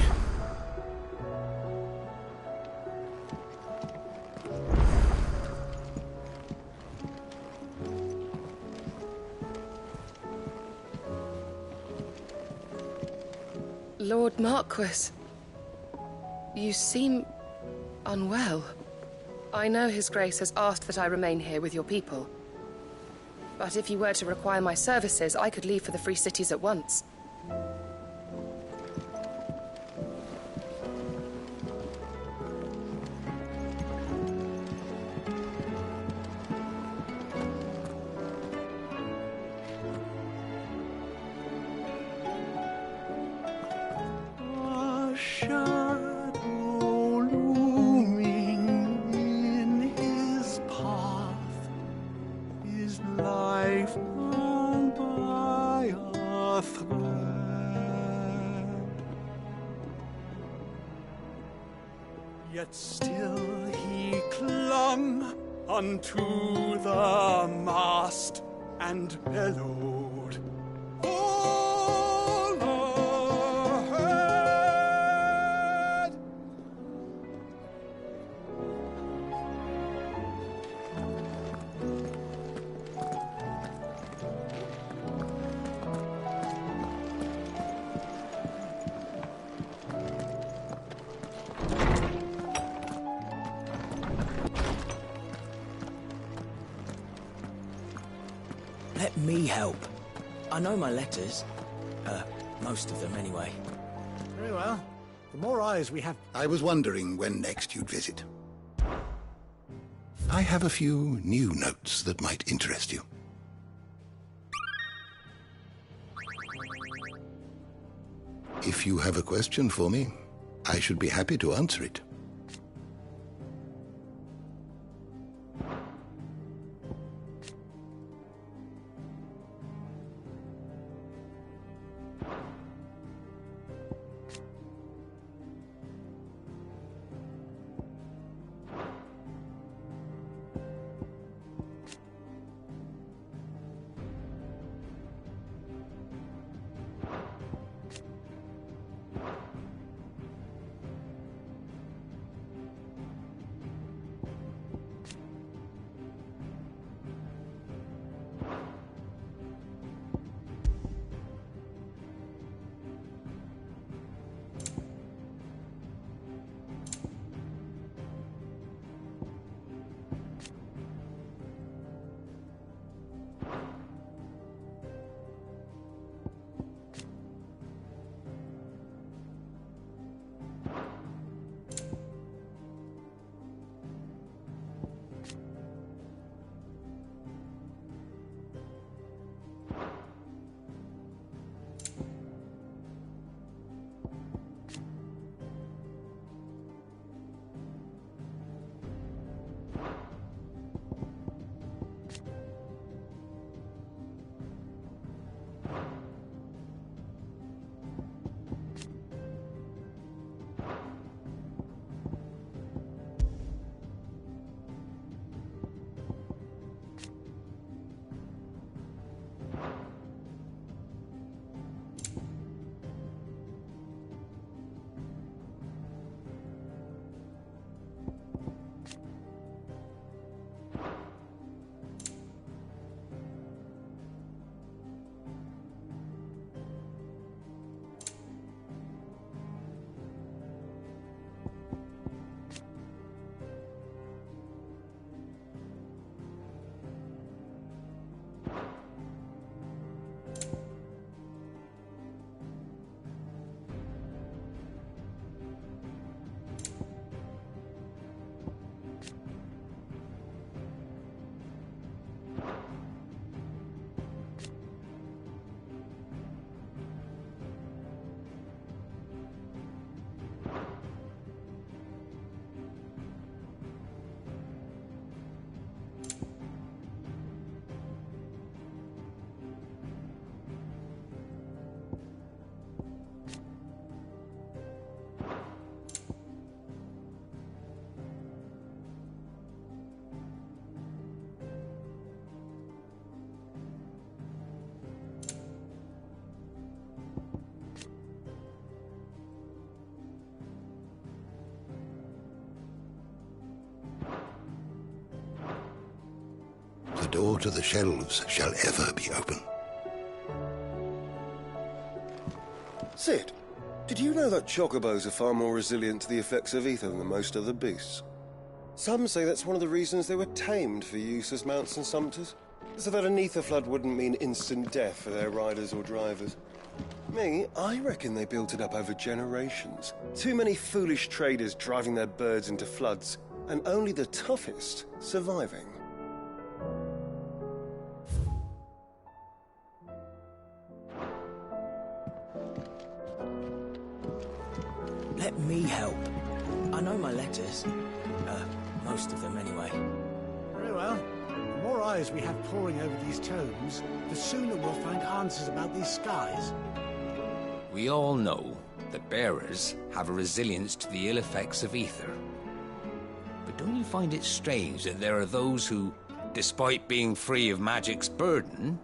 Lord Marquis, you seem unwell. I know His Grace has asked that I remain here with your people. But if you were to require my services, I could leave for the Free Cities at once. Yet still he clung unto the mast and bellowed, "All ahead!" Let me help. I know my letters. Most of them, anyway. Very well. The more eyes we have... I was wondering when next you'd visit. I have a few new notes that might interest you. If you have a question for me, I should be happy to answer it. door to the shelves shall ever be open. Sid, did you know that chocobos are far more resilient to the effects of ether than most other beasts? Some say that's one of the reasons they were tamed for use as mounts and sumpters, so that an ether flood wouldn't mean instant death for their riders or drivers. I reckon they built it up over generations. Too many foolish traders driving their birds into floods, and only the toughest surviving. Let me help. I know my letters. Most of them anyway. Very well. The more eyes we have poring over these tomes, the sooner we'll find answers about these skies. We all know that bearers have a resilience to the ill effects of ether. But don't you find it strange that there are those who, despite being free of magic's burden,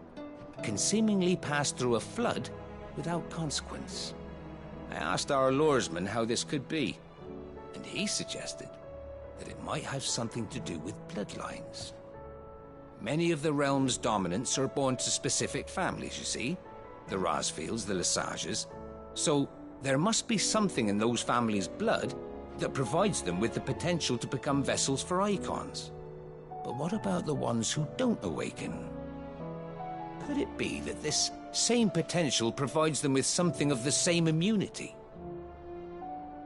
can seemingly pass through a flood without consequence? I asked our luresman how this could be, and he suggested that it might have something to do with bloodlines. Many of the realm's dominants are born to specific families, you see. The Rasfields, the Lesages. So there must be something in those families' blood that provides them with the potential to become vessels for icons. But what about the ones who don't awaken? Could it be that this same potential provides them with something of the same immunity?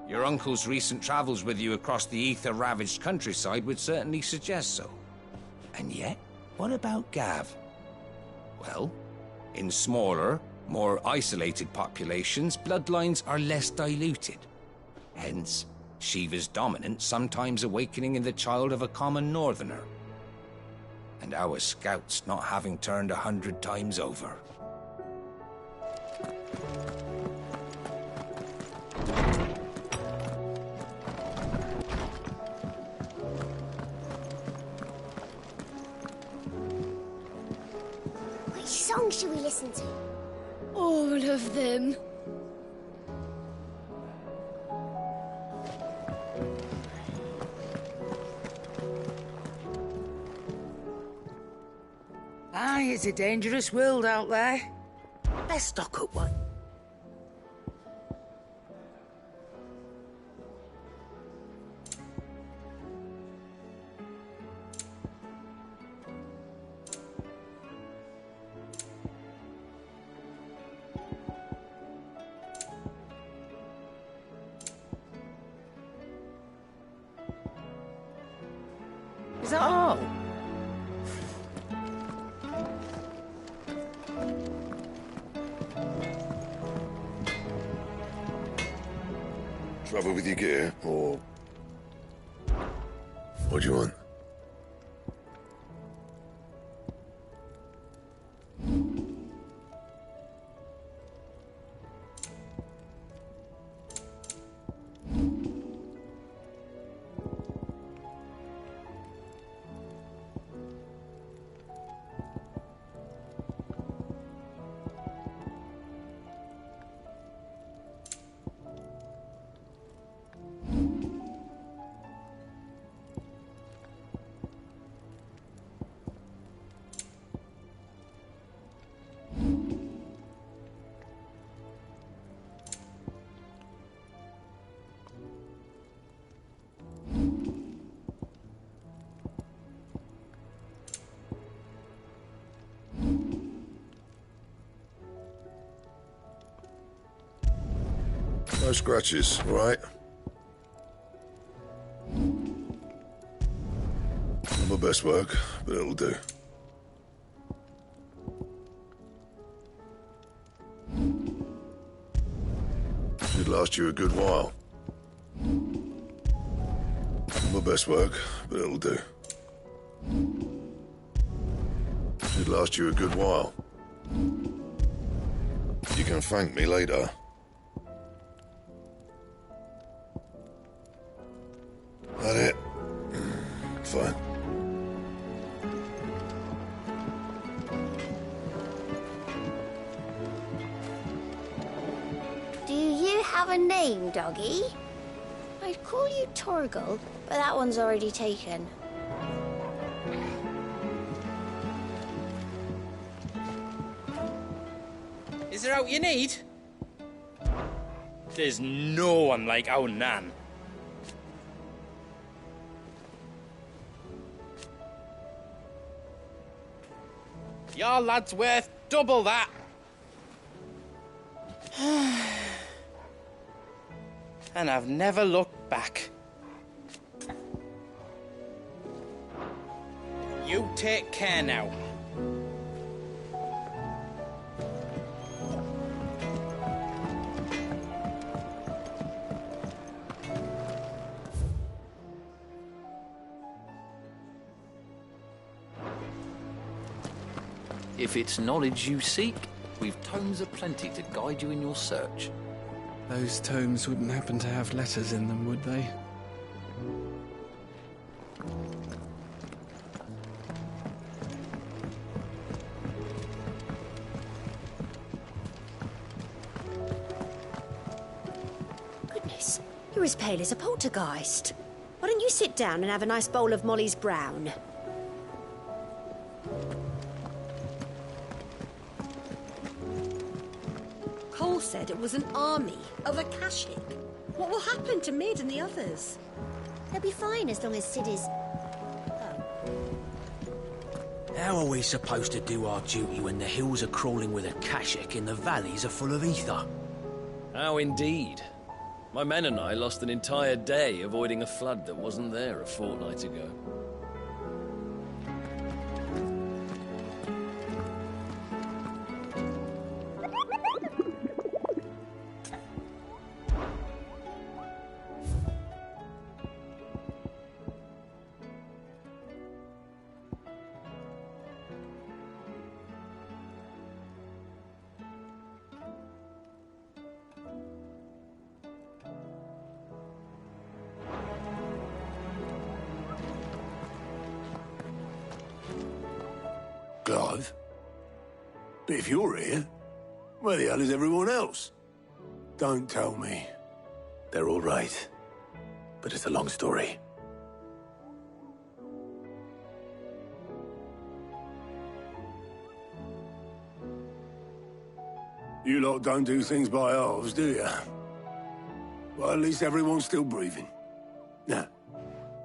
Your uncle's recent travels with you across the ether-ravaged countryside would certainly suggest so. And yet, what about Gav? Well, in smaller, more isolated populations, bloodlines are less diluted. Hence, Shiva's dominant sometimes awakening in the child of a common northerner. And our scouts not having turned 100 times over. Which song should we listen to? All of them. Aye, it's a dangerous world out there. Let's stock up one. Is that all? Trouble with your gear, or... What do you want? No scratches, all right? Not my best work, but it'll do. Should last you a good while. Not my best work, but it'll do. Should last you a good while. You can thank me later. That it? Fine. Do you have a name, doggy? I'd call you Torgal, but that one's already taken. Is there out you need? There's no one like our Nan. Your lad's worth double that. And I've never looked back. You take care now. If it's knowledge you seek, we've tomes aplenty to guide you in your search. Those tomes wouldn't happen to have letters in them, would they? Goodness, you're as pale as a poltergeist. Why don't you sit down and have a nice bowl of Molly's Brown? Cole said it was an army of Akashic. What will happen to Mid and the others? They'll be fine as long as Sid is... How are we supposed to do our duty when the hills are crawling with Akashic and the valleys are full of ether? How indeed. My men and I lost an entire day avoiding a flood that wasn't there a fortnight ago. Clive? But if you're here, where the hell is everyone else? Don't tell me. They're all right. But it's a long story. You lot don't do things by halves, do you? Well, at least everyone's still breathing. Now,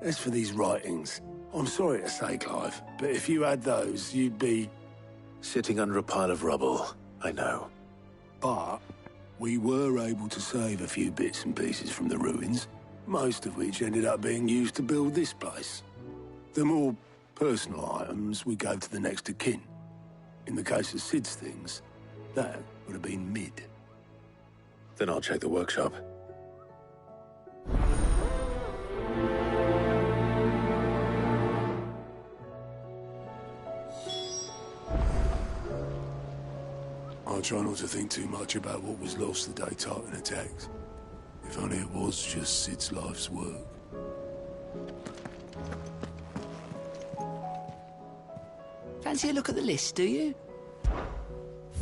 as for these writings, I'm sorry to say, Clive, but if you had those, you'd be... Sitting under a pile of rubble, I know. But we were able to save a few bits and pieces from the ruins, most of which ended up being used to build this place. The more personal items we gave to the next of kin. In the case of Sid's things, that would have been Mid. Then I'll check the workshop. I try not to think too much about what was lost the day Titan attacked. If only it was just Sid's life's work. Fancy a look at the list, do you?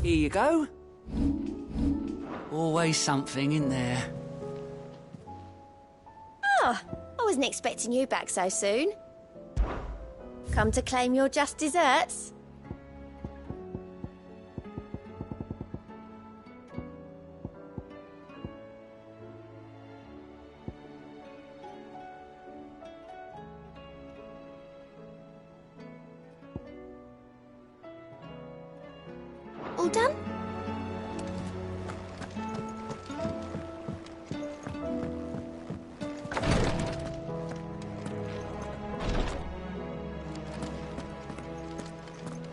Here you go. Always something in there. Ah, I wasn't expecting you back so soon. Come to claim your just desserts? All done?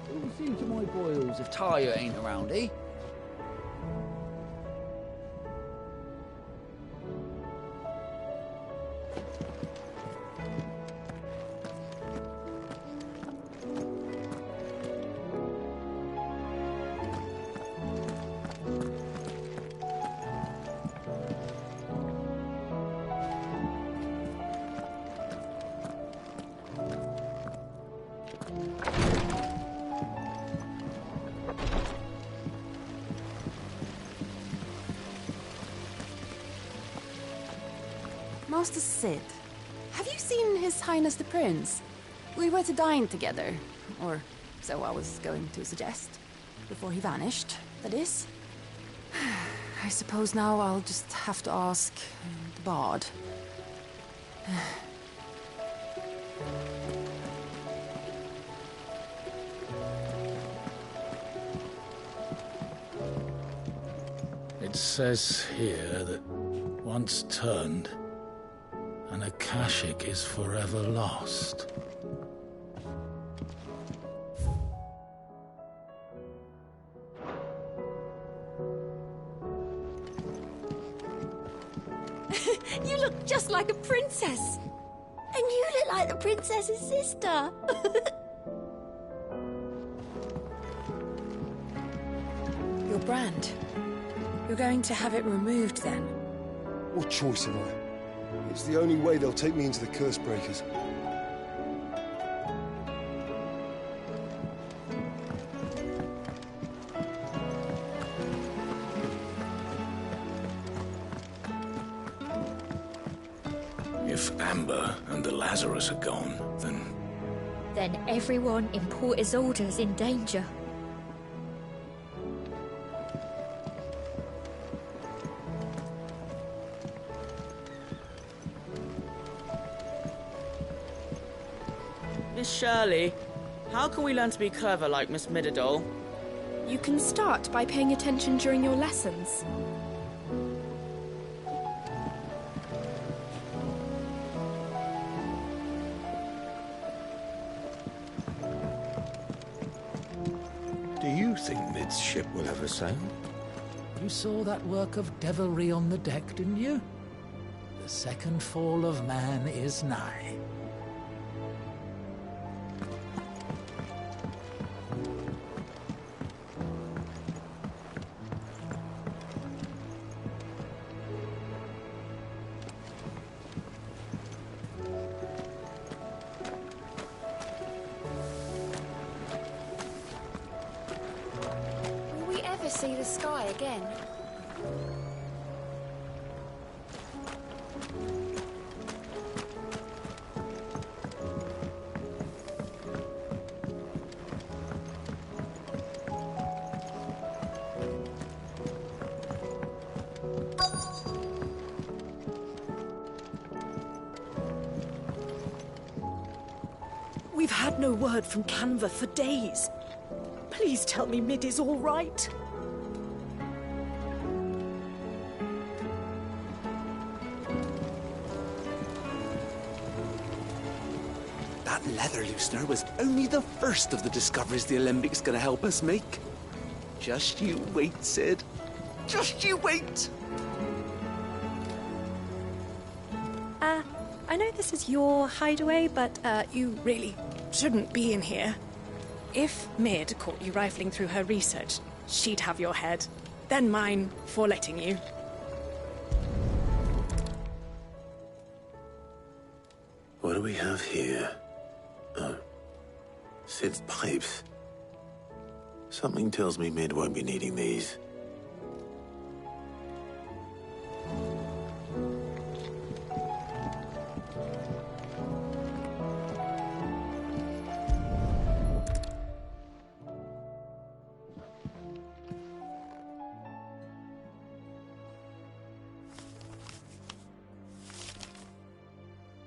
Who's into my boils if Tyre ain't around, eh? Master Sid, have you seen His Highness the Prince? We were to dine together, or so I was going to suggest. Before he vanished, that is. I suppose now I'll just have to ask the Bard. It says here that once turned, an Akashic is forever lost. You look just like a princess. And you look like the princess's sister. Your brand. You're going to have it removed then? What choice have I? It's the only way they'll take me into the Curse Breakers. If Amber and the Lazarus are gone, then... Then everyone in Port Isolde's in danger. Miss Shirley, how can we learn to be clever like Miss Midadol? You can start by paying attention during your lessons. Do you think Mid's ship will ever sail? You saw that work of devilry on the deck, didn't you? The second fall of man is nigh. Will we ever see the sky again? We've had no word from Canva for days. Please tell me Mid is all right. That leather loosener was only the first of the discoveries the Alembics gonna help us make. Just you wait, Sid. Just you wait! I know this is your hideaway, but you really shouldn't be in here. If Mid caught you rifling through her research, she'd have your head. Then mine for letting you. What do we have here? Oh. Sid's pipes. Something tells me Mid won't be needing these.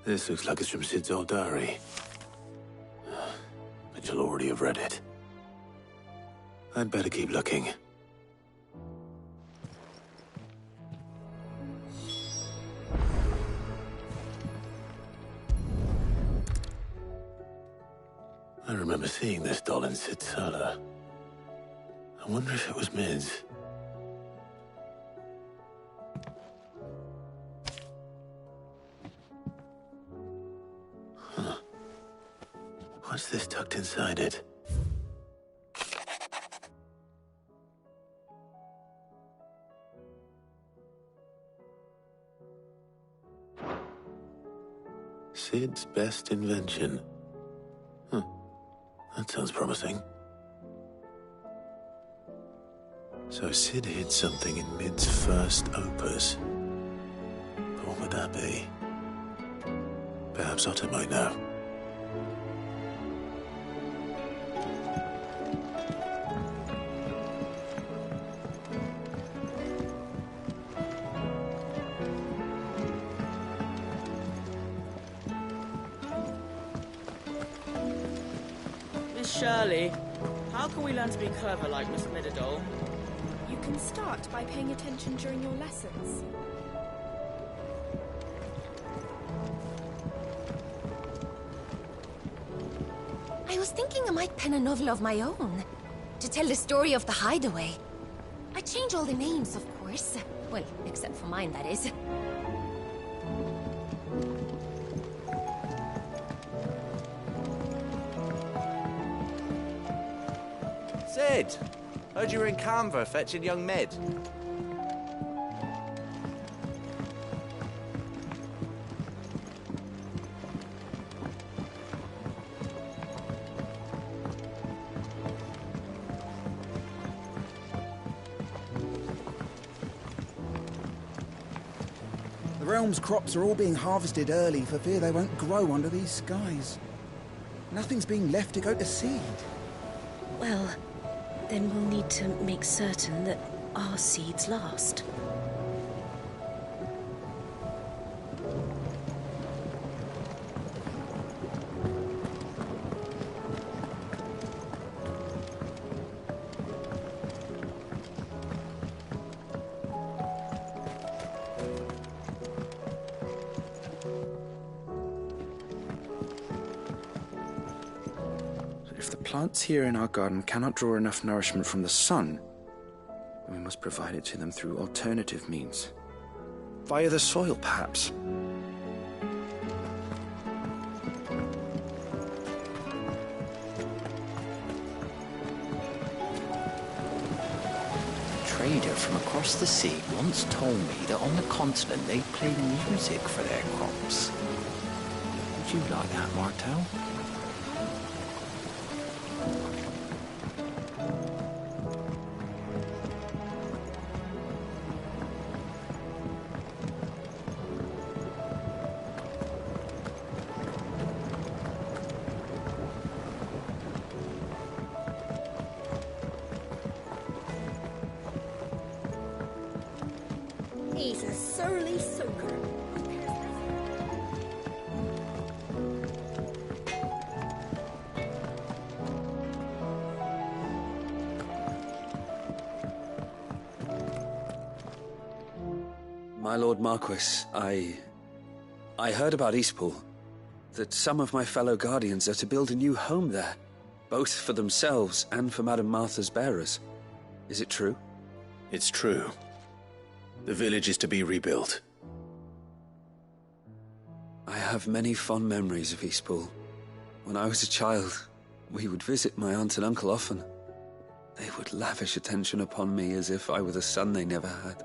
This looks like it's from Sid's old diary. But you'll already have read it. I'd better keep looking. I remember seeing this doll in Sid's cellar. I wonder if it was Mid's. What's this tucked inside it? Sid's best invention. Huh. That sounds promising. So Sid hid something in Mid's first opus. But what would that be? Perhaps Otto might know. Shirley, how can we learn to be clever like Miss Midadole? You can start by paying attention during your lessons. I was thinking I might pen a novel of my own, to tell the story of the hideaway. I change all the names, of course. Well, except for mine, that is. Sid! Heard you were in Canva fetching young Med. The realm's crops are all being harvested early for fear they won't grow under these skies. Nothing's being left to go to seed. Well, then we'll need to make certain that our seeds last. If the plants here in our garden cannot draw enough nourishment from the sun, then we must provide it to them through alternative means. Via the soil, perhaps. A trader from across the sea once told me that on the continent they play music for their crops. Would you like that, Martel? He's a surly soaker. My Lord Marquis, I heard about Eastpool. That some of my fellow guardians are to build a new home there, both for themselves and for Madame Martha's bearers. Is it true? It's true. The village is to be rebuilt. I have many fond memories of Eastpool. When I was a child, we would visit my aunt and uncle often. They would lavish attention upon me as if I were the son they never had.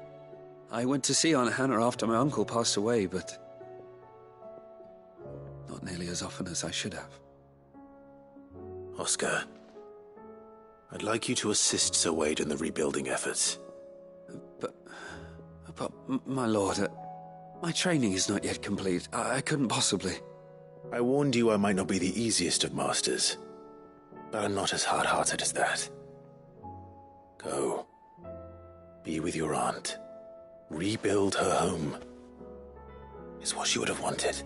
I went to see Aunt Hannah after my uncle passed away, but not nearly as often as I should have. Oscar, I'd like you to assist Sir Wade in the rebuilding efforts. But, my lord, my training is not yet complete. I couldn't possibly. I warned you I might not be the easiest of masters, but I'm not as hard-hearted as that. Go. Be with your aunt. Rebuild her home. Is what she would have wanted.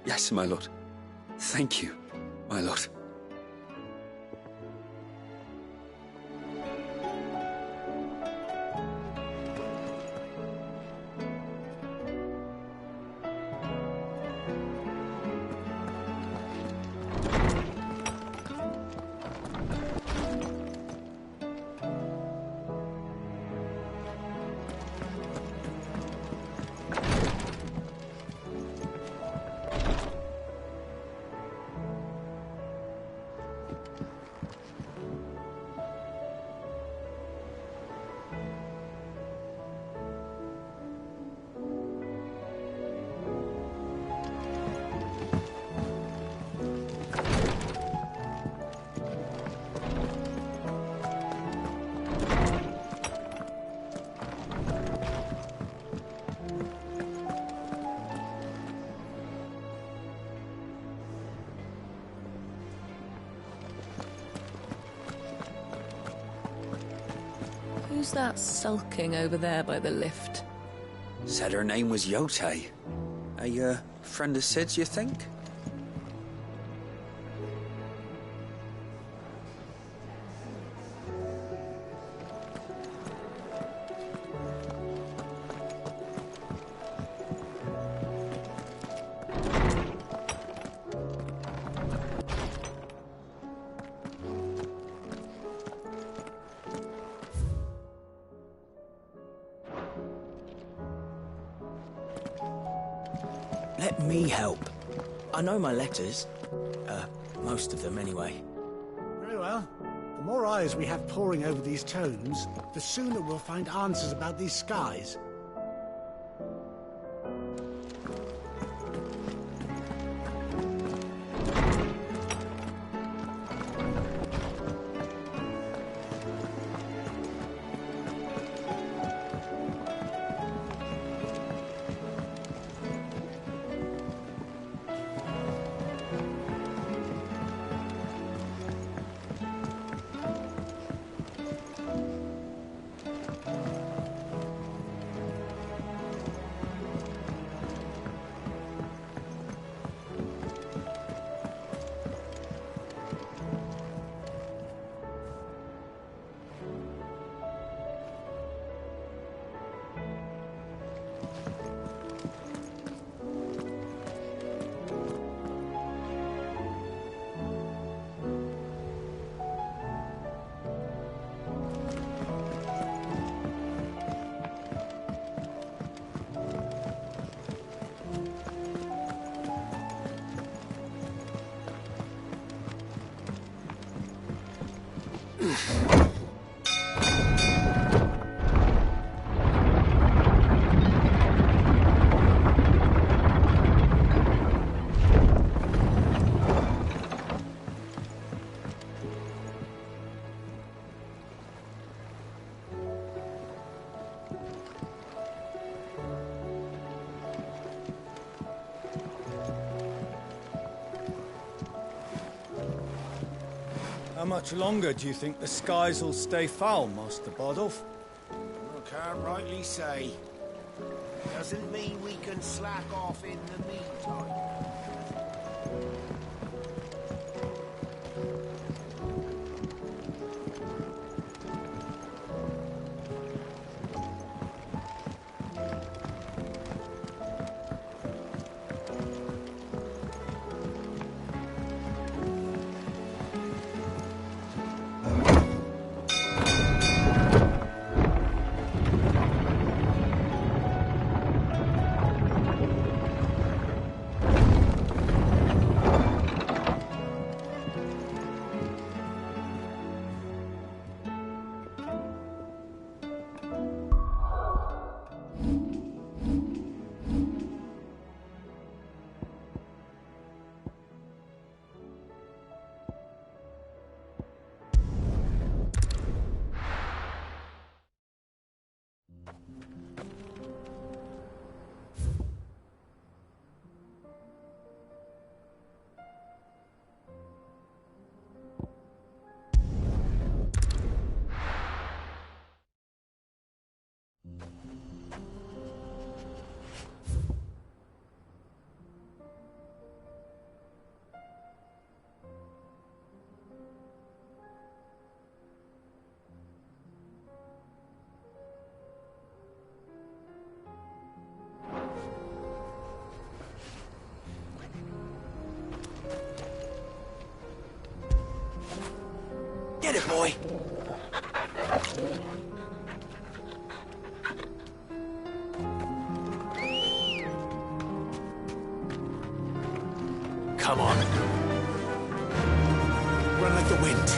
Yes, my lord. Thank you, my lord. Who's that sulking over there by the lift? Said her name was Yote. A, friend of Sid's, you think? Let me help. I know my letters. Most of them anyway. Very well. The more eyes we have poring over these tomes, the sooner we'll find answers about these skies. How much longer do you think the skies will stay foul, Master Bardolph? I can't rightly say. Doesn't mean we can slack off in the meantime. Get it, boy! Come on. Run like the wind.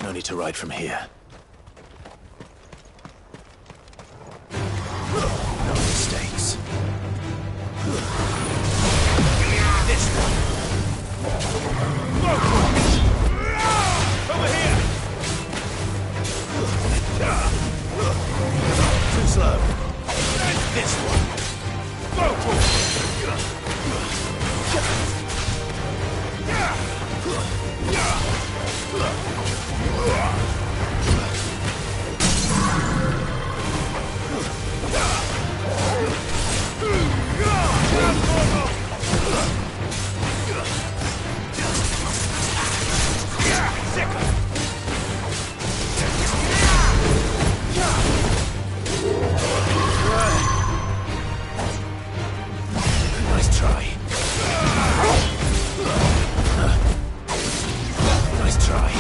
no need to ride from here. No mistakes. This one. Over here! Too slow. This one. Nice try. Nice try.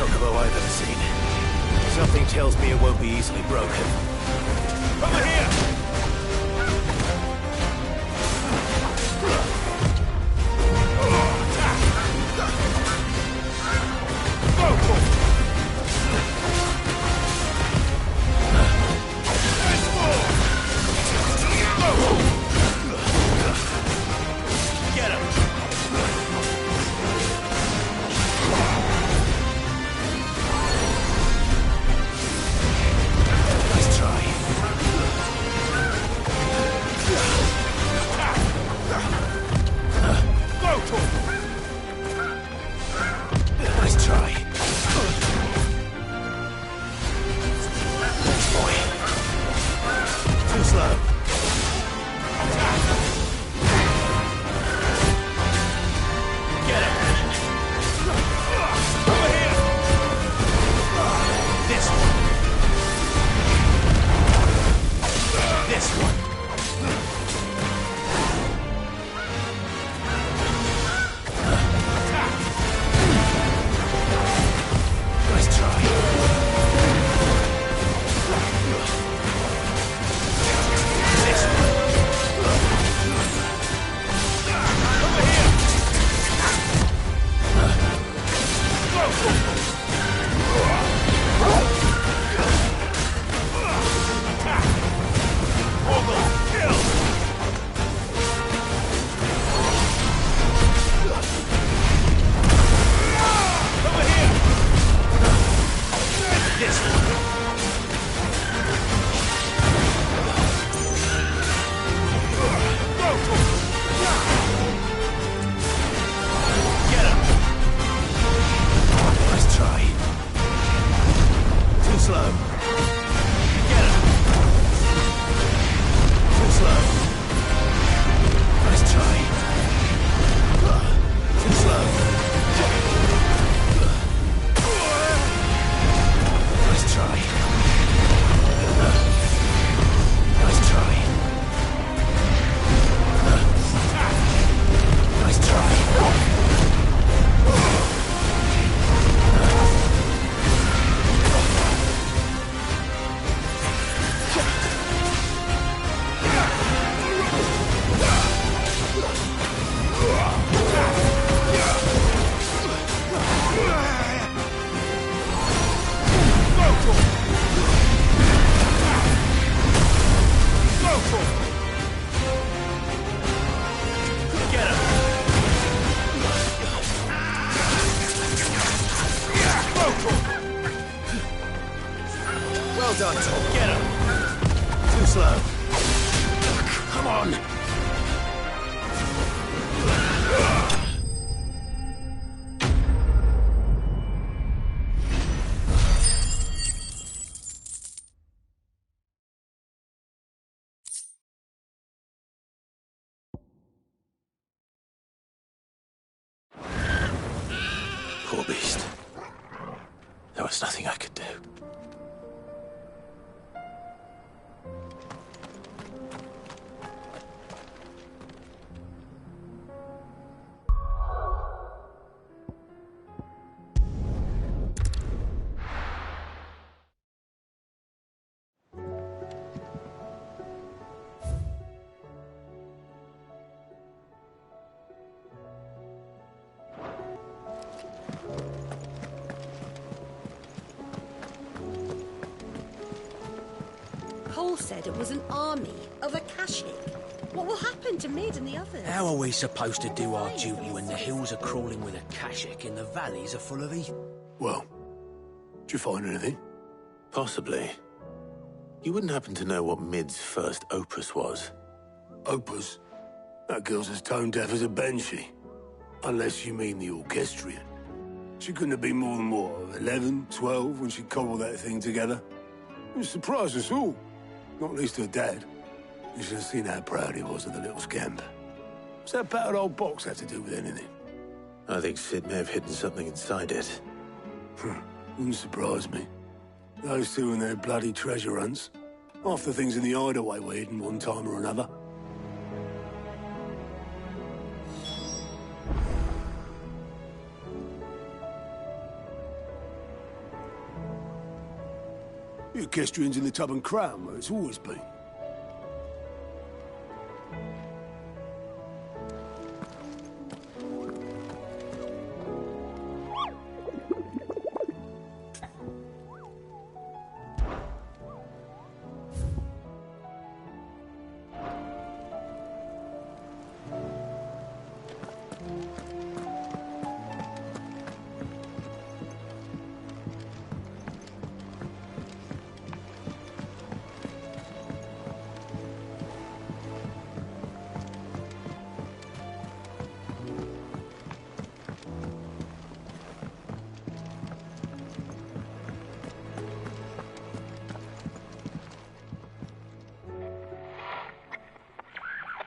chocobo I've ever seen. Something tells me it won't be easily broken. Over here! Well done, Tom. Get him! Too slow. Come on! Poor beast. There was nothing I could do. Cole said it was an army of Akashic. What will happen to Mid and the others? How are we supposed to do our duty when the hills are crawling with Akashic and the valleys are full of evil? Well, did you find anything? Possibly. You wouldn't happen to know what Mid's first opus was? Opus? That girl's as tone deaf as a banshee. Unless you mean the orchestrion. She couldn't have been more than, what, 11, 12 when she cobbled that thing together? It surprised us all. Not least her dad. You should have seen how proud he was of the little scamp. What's that battered old box have to do with anything? I think Sid may have hidden something inside it. Wouldn't surprise me. Those two and their bloody treasure hunts. Half the things in the hideaway were hidden one time or another. The orchestrion's in the Tub and Crown, where it's always been.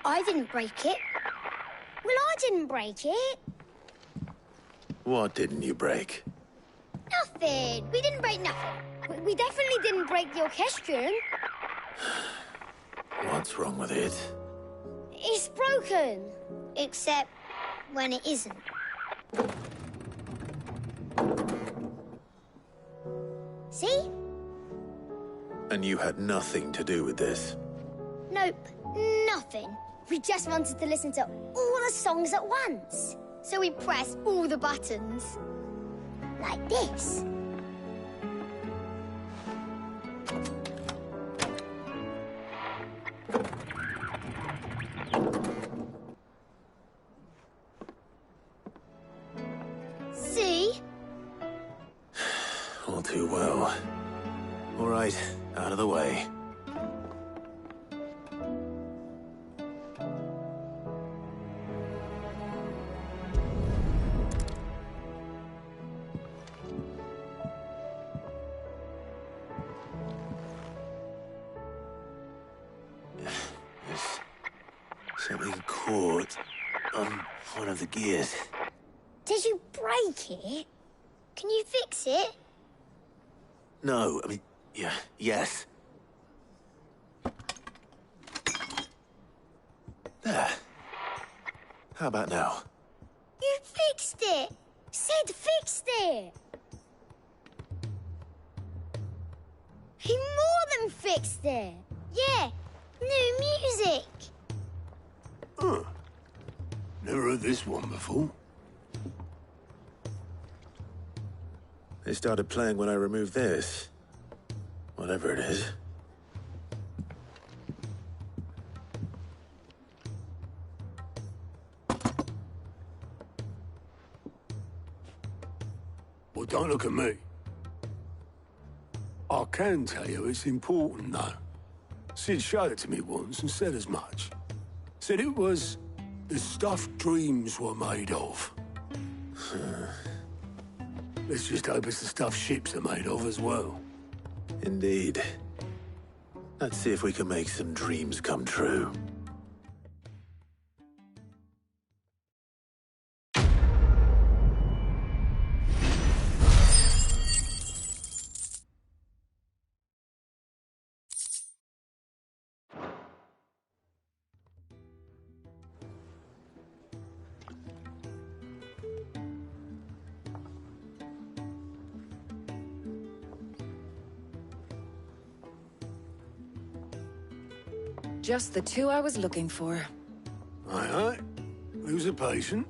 I didn't break it. Well, I didn't break it. What didn't you break? Nothing. We didn't break nothing. We definitely didn't break the orchestrion. What's wrong with it? It's broken. Except when it isn't. See? And you had nothing to do with this? Nope. Nothing. We just wanted to listen to all the songs at once. So we pressed all the buttons. Like this. See? All too well. All right, out of the way. Something caught on one of the gears. Did you break it? Can you fix it? No, I mean, yeah, yes. There. How about now? You fixed it! Sid fixed it! He more than fixed it! Yeah, new music! Huh. Never heard this one before. They started playing when I removed this. Whatever it is. Well, don't look at me. I can tell you it's important, though. Sid showed it to me once and said as much. Said it was the stuff dreams were made of. Let's just hope it's the stuff ships are made of as well. Indeed. Let's see if we can make some dreams come true. Just the two I was looking for. Aye. Who's a patient?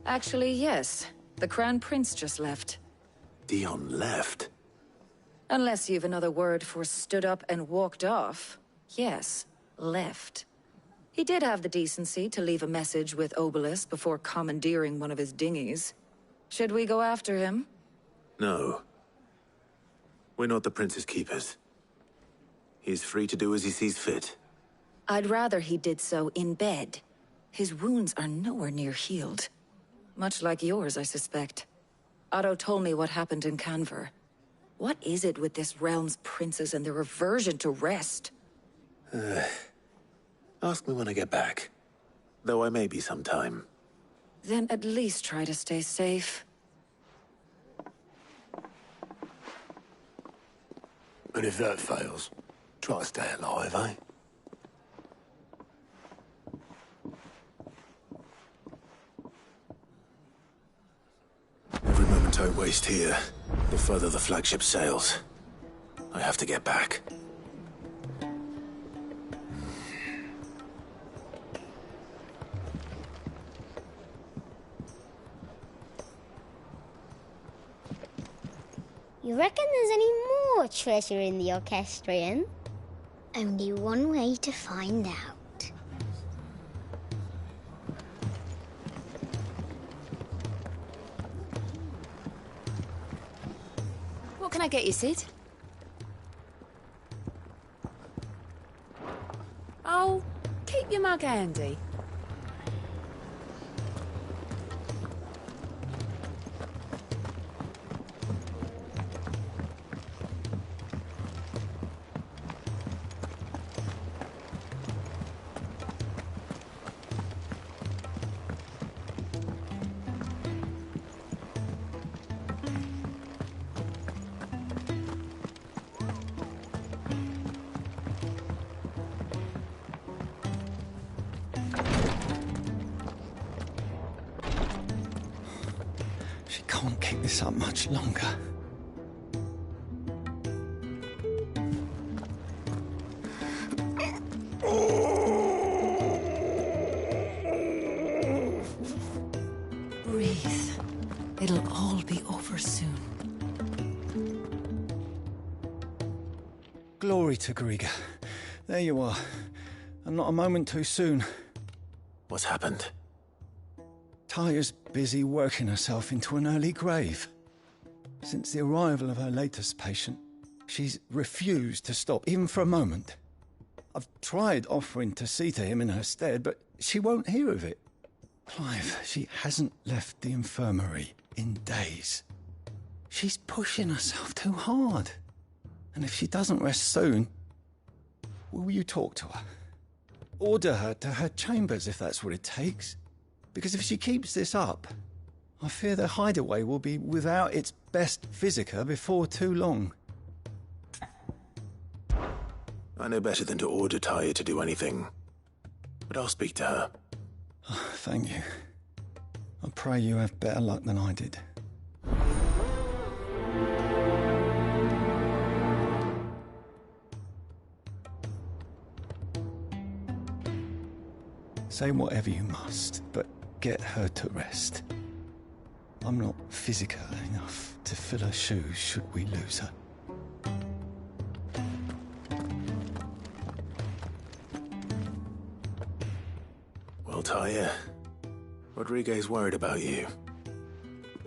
Actually, yes. The Crown Prince just left. Dion left? Unless you've another word for stood up and walked off. Yes, left. He did have the decency to leave a message with Obelisk before commandeering one of his dinghies. Should we go after him? No. We're not the Prince's keepers. He's free to do as he sees fit. I'd rather he did so in bed. His wounds are nowhere near healed. Much like yours, I suspect. Otto told me what happened in Canver. What is it with this realm's princes and their aversion to rest? Ask me when I get back. Though I may be sometime. Then at least try to stay safe. And if that fails, try to stay alive, eh? Every moment I waste here, the further the flagship sails. I have to get back. You reckon there's any more treasure in the Orchestrion? Only one way to find out. What can I get you, Sid? Oh, keep your mug handy. She can't keep this up much longer. Breathe. It'll all be over soon. Glory to Griga. There you are. And not a moment too soon. What's happened? Taya's busy working herself into an early grave. Since the arrival of her latest patient, she's refused to stop, even for a moment. I've tried offering to see to him in her stead, but she won't hear of it. Clive, she hasn't left the infirmary in days. She's pushing herself too hard. And if she doesn't rest soon, will you talk to her? Order her to her chambers if that's what it takes. Because if she keeps this up, I fear the hideaway will be without its best physica before too long. I know better than to order Taya to do anything. But I'll speak to her. Oh, thank you. I pray you have better luck than I did. Say whatever you must, but get her to rest. I'm not physical enough to fill her shoes should we lose her. Well, Taya, Rodriguez worried about you.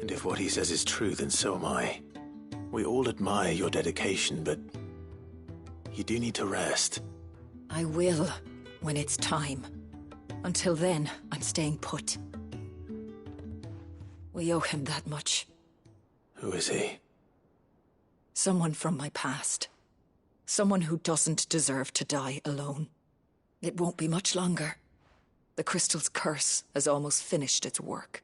And if what he says is true, then so am I. We all admire your dedication, but you do need to rest. I will, when it's time. Until then, I'm staying put. We owe him that much. Who is he? Someone from my past. Someone who doesn't deserve to die alone. It won't be much longer. The crystal's curse has almost finished its work.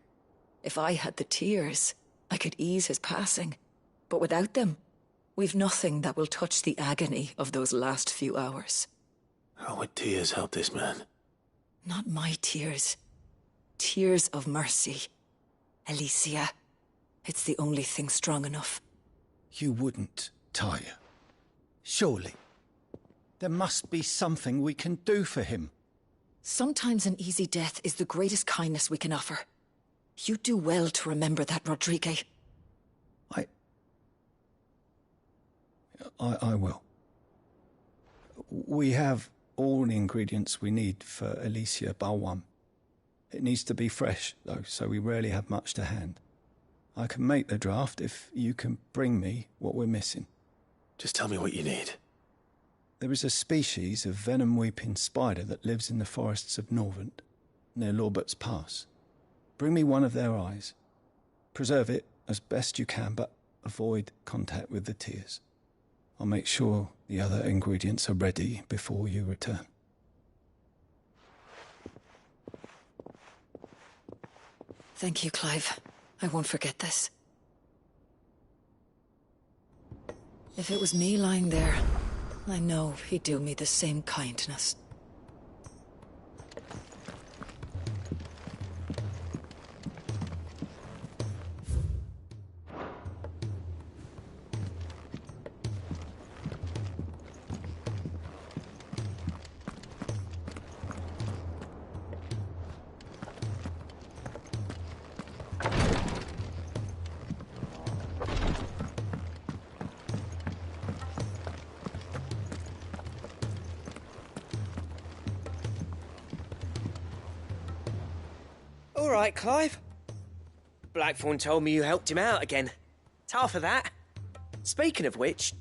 If I had the tears, I could ease his passing. But without them, we've nothing that will touch the agony of those last few hours. How would tears help this man? Not my tears. Tears of mercy. Alicia. It's the only thing strong enough. You wouldn't, Talia. Surely. There must be something we can do for him. Sometimes an easy death is the greatest kindness we can offer. You do well to remember that, Rodrigue. I will. We have all the ingredients we need for Alicia Balwam. It needs to be fresh, though, so we rarely have much to hand. I can make the draft if you can bring me what we're missing. Just tell me what you need. There is a species of venom-weeping spider that lives in the forests of Norvent, near Lorbert's Pass. Bring me one of their eyes. Preserve it as best you can, but avoid contact with the tears. I'll make sure the other ingredients are ready before you return. Thank you, Clive. I won't forget this. If it was me lying there, I know he'd do me the same kindness. All right, Clive. Blackthorn told me you helped him out again. It's half of that. Speaking of which,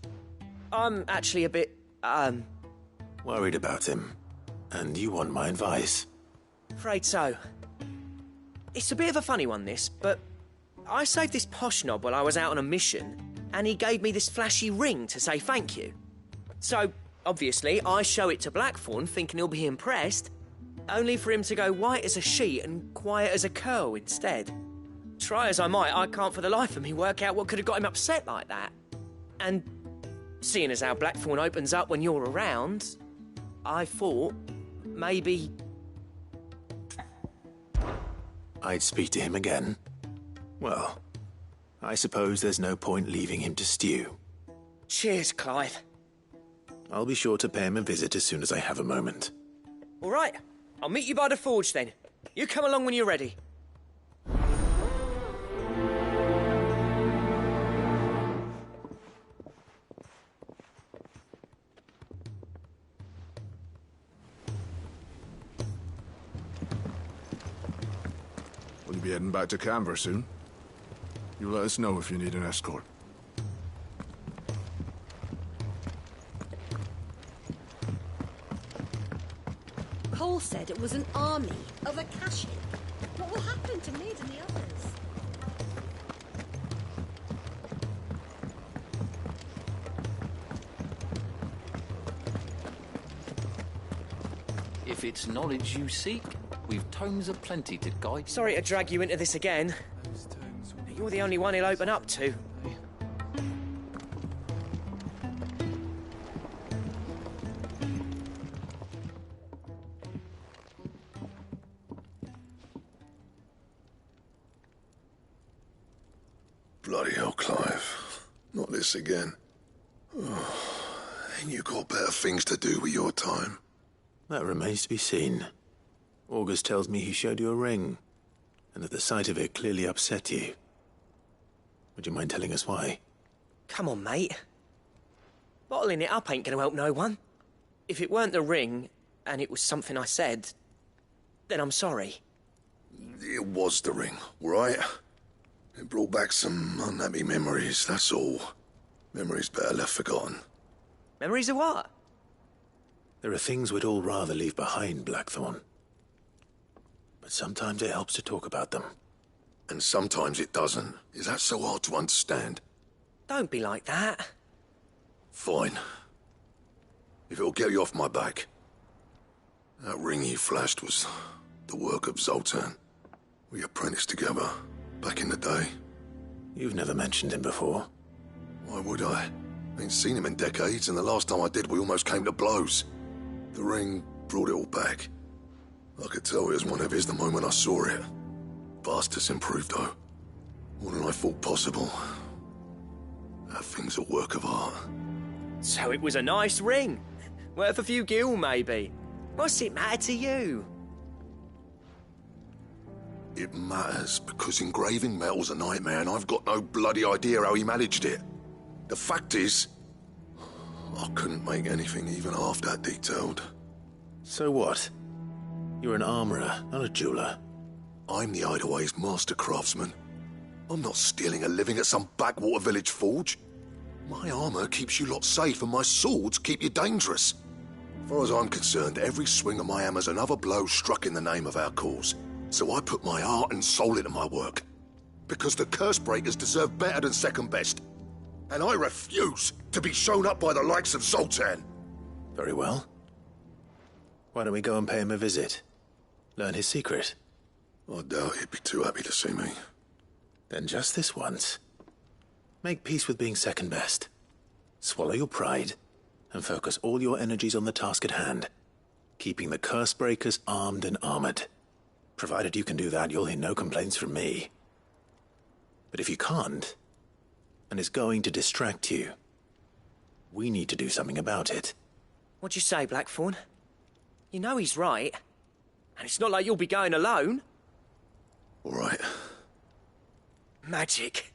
I'm actually a bit, worried about him. And you want my advice? Afraid so. It's a bit of a funny one, this, but I saved this posh knob while I was out on a mission, and he gave me this flashy ring to say thank you. So, obviously, I show it to Blackthorn, thinking he'll be impressed, only for him to go white as a sheet and quiet as a curl instead. Try as I might, I can't for the life of me work out what could have got him upset like that. And seeing as how Blackthorn opens up when you're around, I thought maybe I'd speak to him again. Well, I suppose there's no point leaving him to stew. Cheers, Clive. I'll be sure to pay him a visit as soon as I have a moment. All right, I'll meet you by the forge then. You come along when you're ready. Will you be heading back to Canver soon? You let us know if you need an escort. Cole said it was an army of Akashic. What will happen to Mid and the others? If it's knowledge you seek, we've tomes aplenty to guide. Sorry to drag you into this again. You're the only one he'll open up to. Bloody hell, Clive. Not this again. Oh, ain't you got better things to do with your time? That remains to be seen. August tells me he showed you a ring, and that the sight of it clearly upset you. Would you mind telling us why? Come on, mate. Bottling it up ain't gonna help no one. If it weren't the ring, and it was something I said, then I'm sorry. It was the ring, right? It brought back some unhappy memories, that's all. Memories better left forgotten. Memories of what? There are things we'd all rather leave behind, Blackthorn. But sometimes it helps to talk about them. And sometimes it doesn't. Is that so hard to understand? Don't be like that. Fine. If it'll get you off my back. That ring you flashed was the work of Zoltan. We apprenticed together, back in the day. You've never mentioned him before. Why would I? Ain't seen him in decades, and the last time I did, we almost came to blows. The ring brought it all back. I could tell it was one of his the moment I saw it. Vast has improved, though. More than I thought possible. That thing's a work of art. So it was a nice ring. Worth a few gil, maybe. What's it matter to you? It matters because engraving metal's a nightmare, and I've got no bloody idea how he managed it. The fact is, I couldn't make anything even half that detailed. So what? You're an armorer, not a jeweler. I'm the Hideaway's master craftsman. I'm not stealing a living at some backwater village forge. My armor keeps you lot safe, and my swords keep you dangerous. As far as I'm concerned, every swing of my hammer's another blow struck in the name of our cause. So I put my heart and soul into my work. Because the curse breakers deserve better than second best. And I refuse to be shown up by the likes of Zoltan. Very well. Why don't we go and pay him a visit? Learn his secret. I doubt he'd be too happy to see me. Then just this once. Make peace with being second best. Swallow your pride, and focus all your energies on the task at hand. Keeping the curse breakers armed and armored. Provided you can do that, you'll hear no complaints from me. But if you can't, and it's going to distract you, we need to do something about it. What'd you say, Blackthorn? You know he's right. And it's not like you'll be going alone. All right. Magic.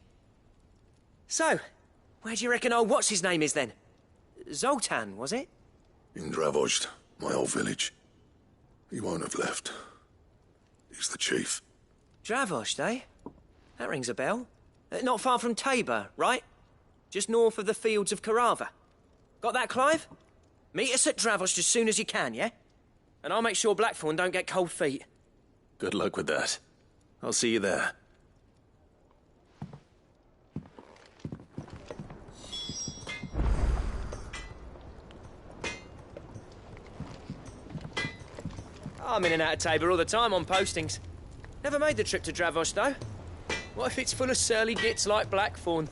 So, where do you reckon old what's-his-name is then? Zoltan, was it? In Dravozd, my old village. He won't have left. He's the chief. Dravozd, eh? That rings a bell. Not far from Tabor, right? Just north of the fields of Carava. Got that, Clive? Meet us at Dravozd as soon as you can, yeah? And I'll make sure Blackthorn don't get cold feet. Good luck with that. I'll see you there. I'm in and out of Tabor all the time on postings. Never made the trip to Dravozd, though. What if it's full of surly gits like Blackthorn?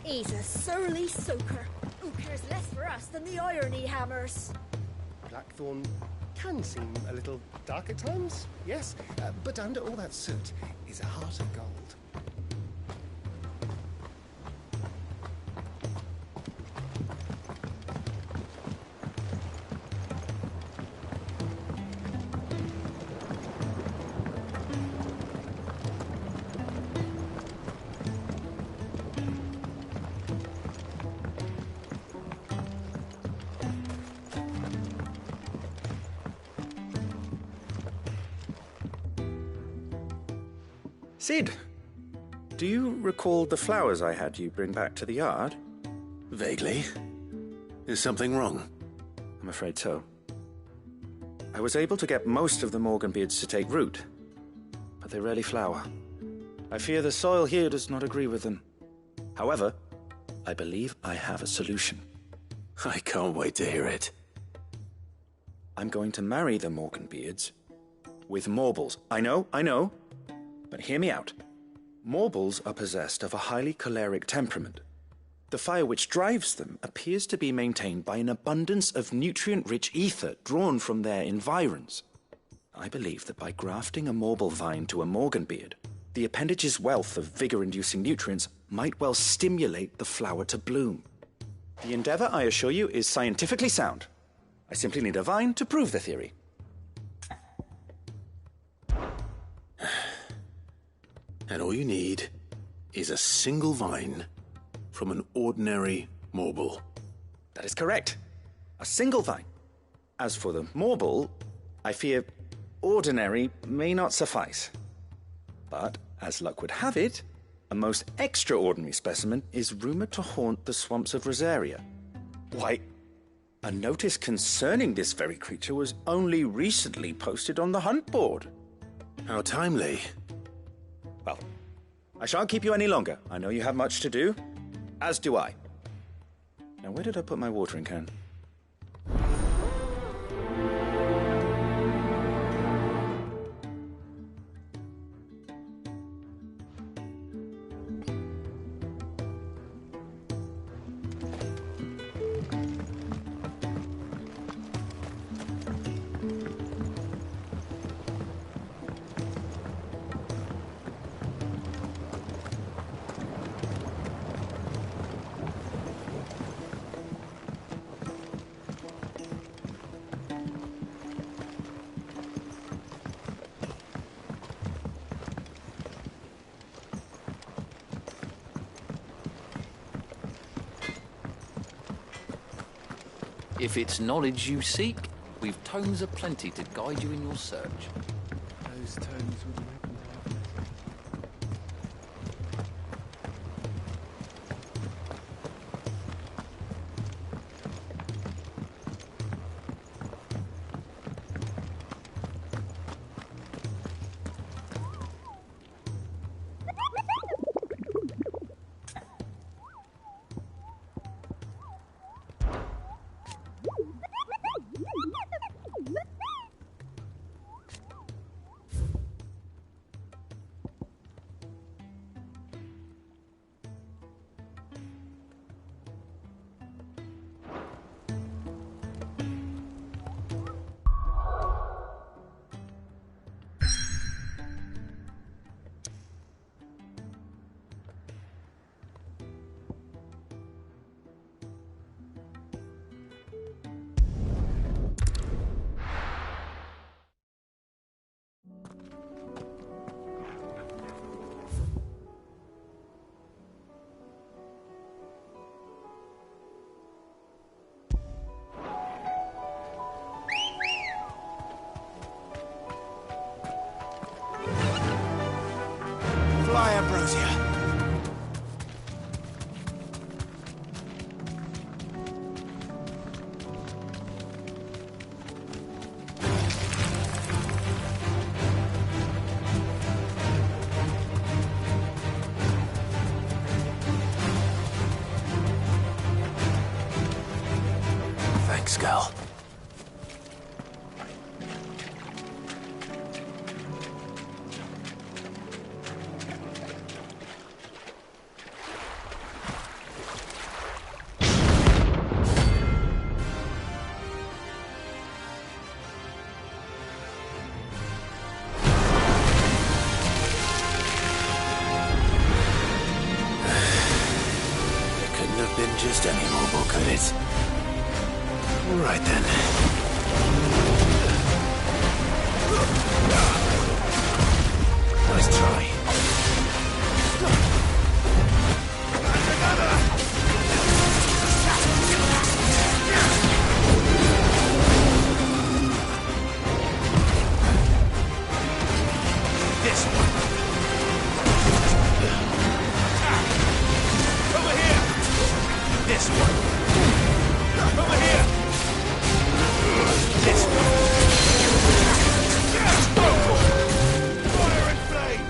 He's a surly soaker. Who cares less for us than the iron he hammers? Blackthorn can seem a little dark at times, yes, but under all that soot is a heart of gold. Sid, do you recall the flowers I had you bring back to the yard? Vaguely. Is something wrong? I'm afraid so. I was able to get most of the Morganbeards to take root, but they rarely flower. I fear the soil here does not agree with them. However, I believe I have a solution. I can't wait to hear it. I'm going to marry the Morganbeards with Morbles. I know. But hear me out. Morbles are possessed of a highly choleric temperament. The fire which drives them appears to be maintained by an abundance of nutrient-rich ether drawn from their environs. I believe that by grafting a Morble vine to a Morganbeard, the appendage's wealth of vigor-inducing nutrients might well stimulate the flower to bloom. The endeavor, I assure you, is scientifically sound. I simply need a vine to prove the theory. And all you need is a single vine from an ordinary Morble. That is correct. A single vine. As for the Morble, I fear ordinary may not suffice. But, as luck would have it, a most extraordinary specimen is rumoured to haunt the swamps of Rosaria. Why, a notice concerning this very creature was only recently posted on the hunt board. How timely. Well, I shan't keep you any longer. I know you have much to do, as do I. Now, where did I put my watering can? If it's knowledge you seek, we've tomes aplenty to guide you in your search. Those tomes would open darkness. Fly, Ambrosia. Thanks, Gal. Just any mobile, could it? All right then. Nice try. This one. Over here. This one. Over here. This one. Fire and flame.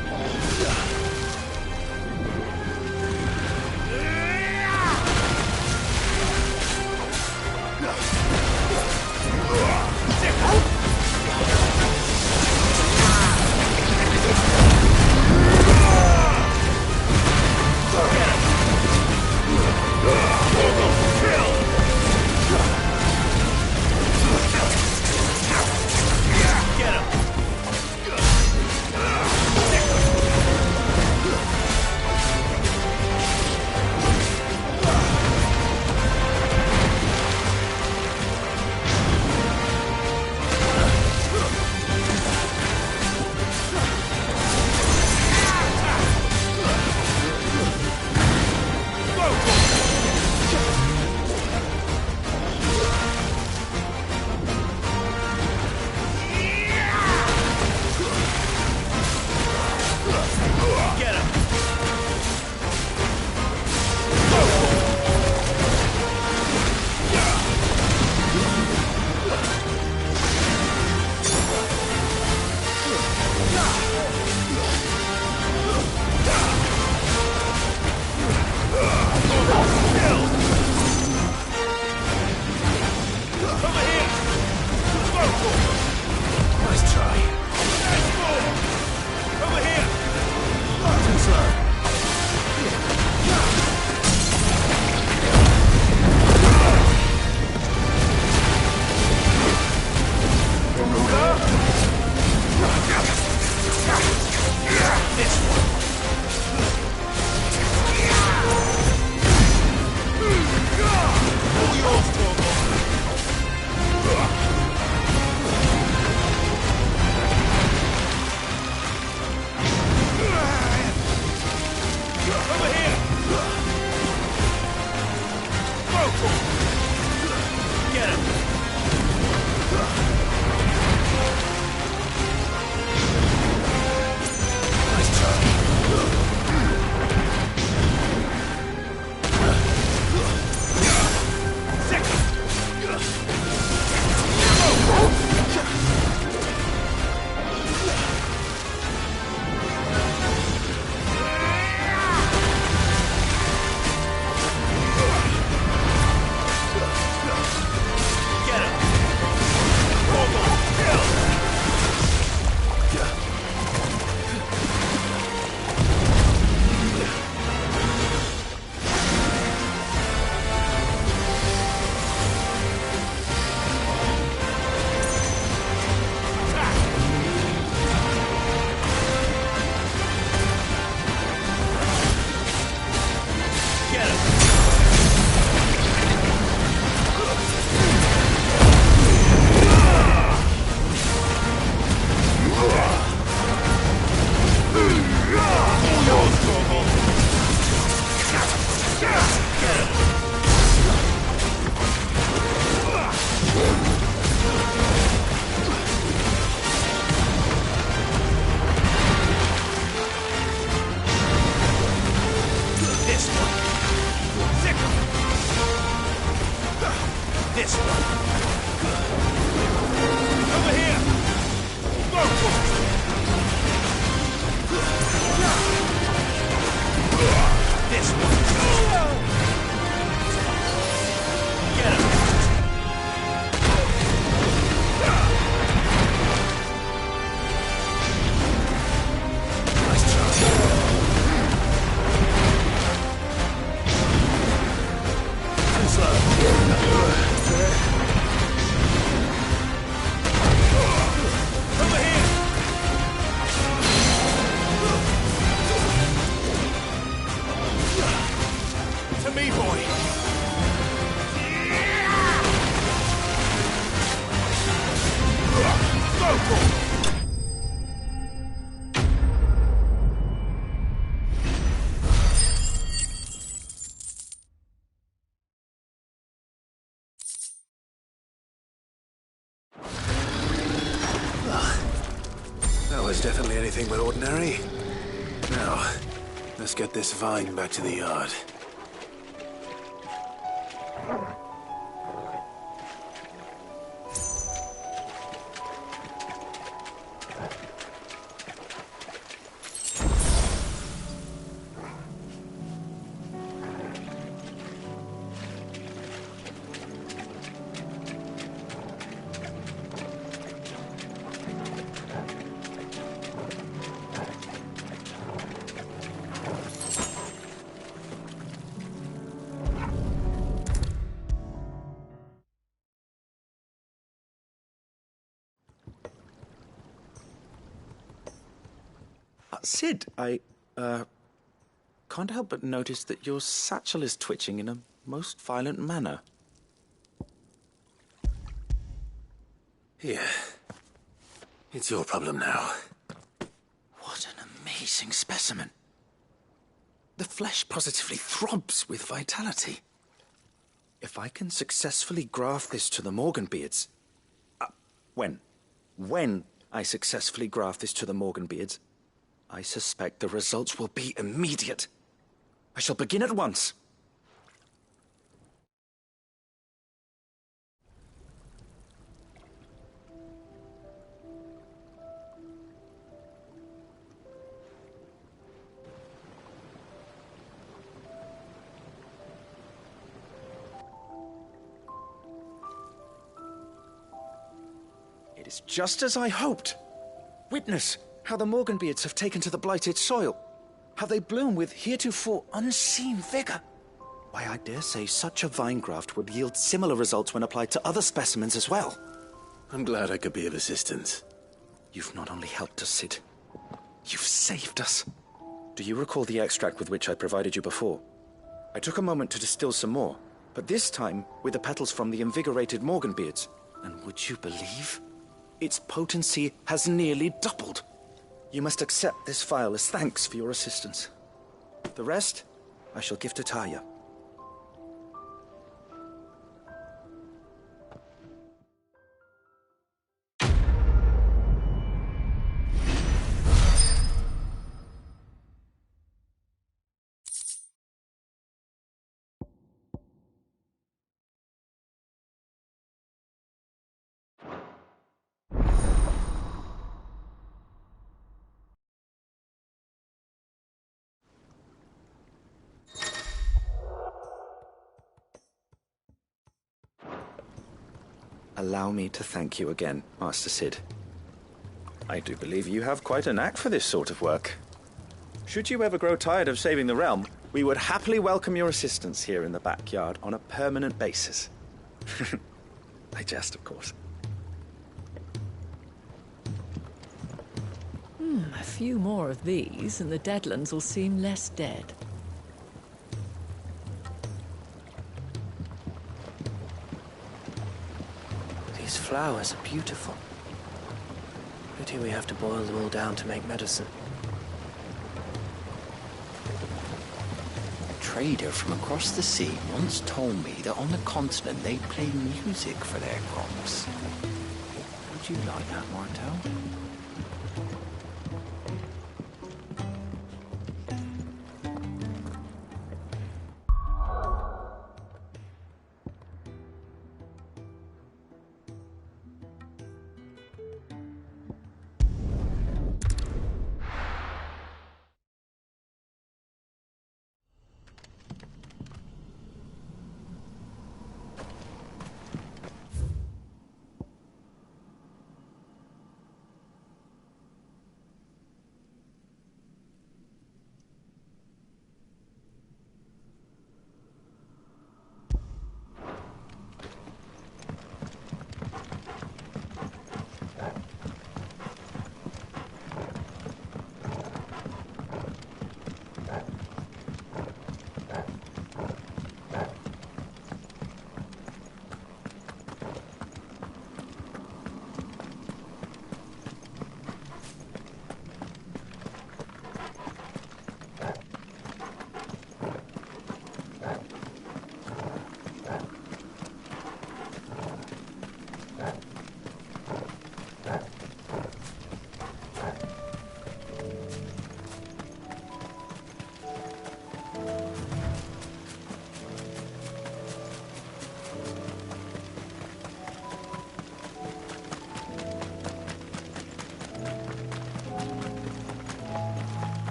is definitely anything but ordinary. Now, let's get this vine back to the yard. Sid, I can't help but notice that your satchel is twitching in a most violent manner. Here. It's your problem now. What an amazing specimen. The flesh positively throbs with vitality. If I can successfully graft this to the Morganbeards... When I successfully graft this to the Morganbeards, I suspect the results will be immediate. I shall begin at once. It is just as I hoped. Witness how the Morganbeards have taken to the blighted soil. How they bloom with heretofore unseen vigor. Why, I dare say such a vine graft would yield similar results when applied to other specimens as well. I'm glad I could be of assistance. You've not only helped us, Sid, you've saved us. Do you recall the extract with which I provided you before? I took a moment to distill some more, but this time with the petals from the invigorated Morganbeards. And would you believe? Its potency has nearly doubled. You must accept this phial as thanks for your assistance. The rest, I shall give to Taya. Allow me to thank you again, Master Sid. I do believe you have quite a knack for this sort of work. Should you ever grow tired of saving the realm, we would happily welcome your assistance here in the backyard on a permanent basis. I jest, of course. A few more of these, and the Deadlands will seem less dead. These flowers are beautiful. Pity we have to boil them all down to make medicine. A trader from across the sea once told me that on the continent they play music for their crops. Would you like that, Martel?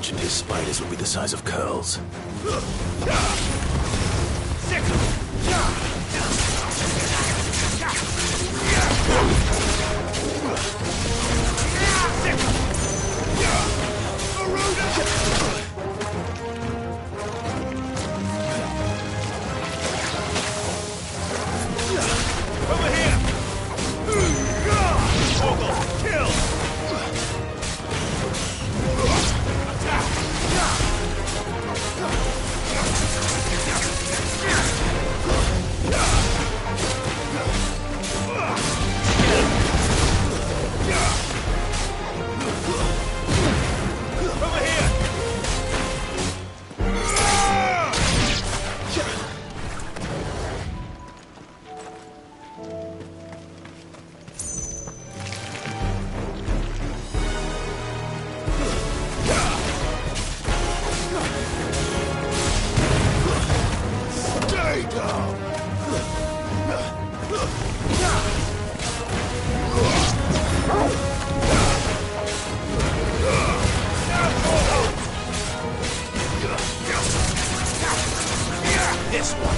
mentioned his spiders would be the size of curls. Over here! Kill! This one.